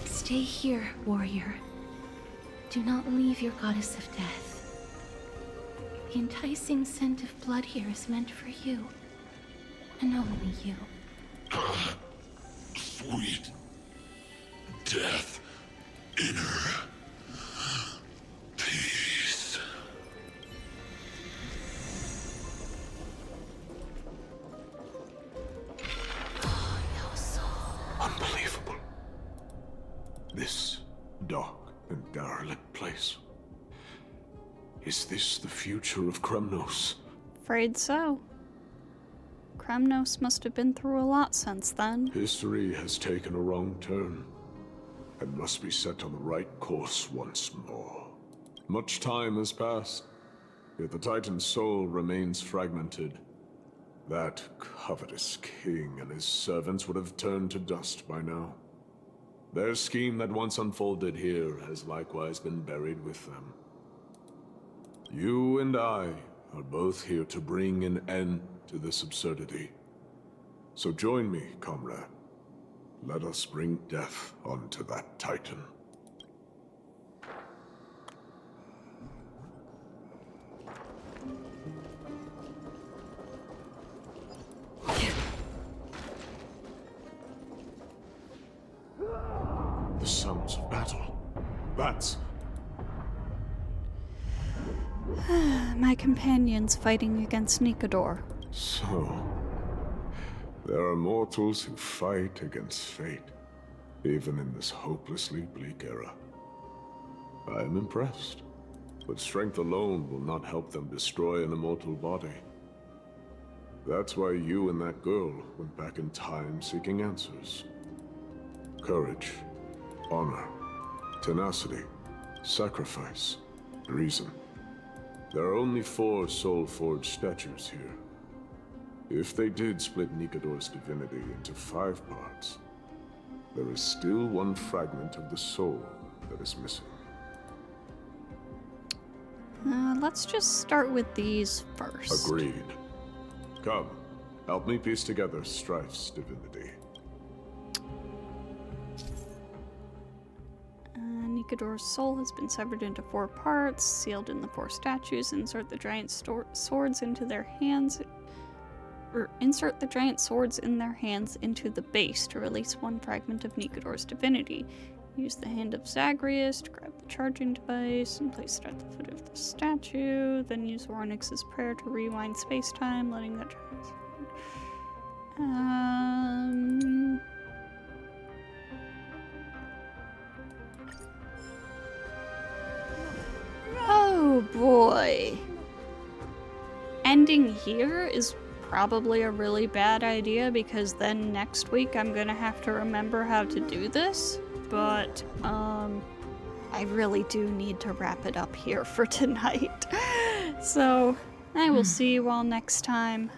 D: Stay here, warrior. Do not leave your goddess of death. The enticing scent of blood here is meant for you. And only you.
M: Sweet death, inner peace.
U: Unbelievable. This dark and derelict place. Is this the future of Kremnos?
A: Afraid so. Kremnos must have been through a lot since then.
U: History has taken a wrong turn, and must be set on the right course once more. Much time has passed, yet the Titan's soul remains fragmented. That covetous king and his servants would have turned to dust by now. Their scheme that once unfolded here has likewise been buried with them. You and I are both here to bring an end to this absurdity. So join me, comrade. Let us bring death onto that Titan. The sounds of battle. Bats.
A: My companions fighting against Nikedor.
U: So, there are mortals who fight against fate, even in this hopelessly bleak era. I am impressed, but strength alone will not help them destroy an immortal body. That's why you and that girl went back in time seeking answers. Courage, honor, tenacity, sacrifice, reason. There are only 4 soul-forged statues here. If they did split Nikedor's divinity into 5 parts, there is still one fragment of the soul that is missing.
A: Let's just start with these first.
U: Agreed. Come, help me piece together Strife's divinity.
A: Nikedor's soul has been severed into 4 parts, sealed in the 4 statues. Insert the giant swords into their hands. Insert the giant swords in their hands into the base to release 1 fragment of Nikedor's divinity. Use the hand of Zagreus to grab the charging device and place it at the foot of the statue. Then use Oronyx's prayer to rewind space-time, letting that giant sword. Oh boy. Ending here is probably a really bad idea because then next week I'm gonna have to remember how to do this. But, I really do need to wrap it up here for tonight. So, I will see you all next time.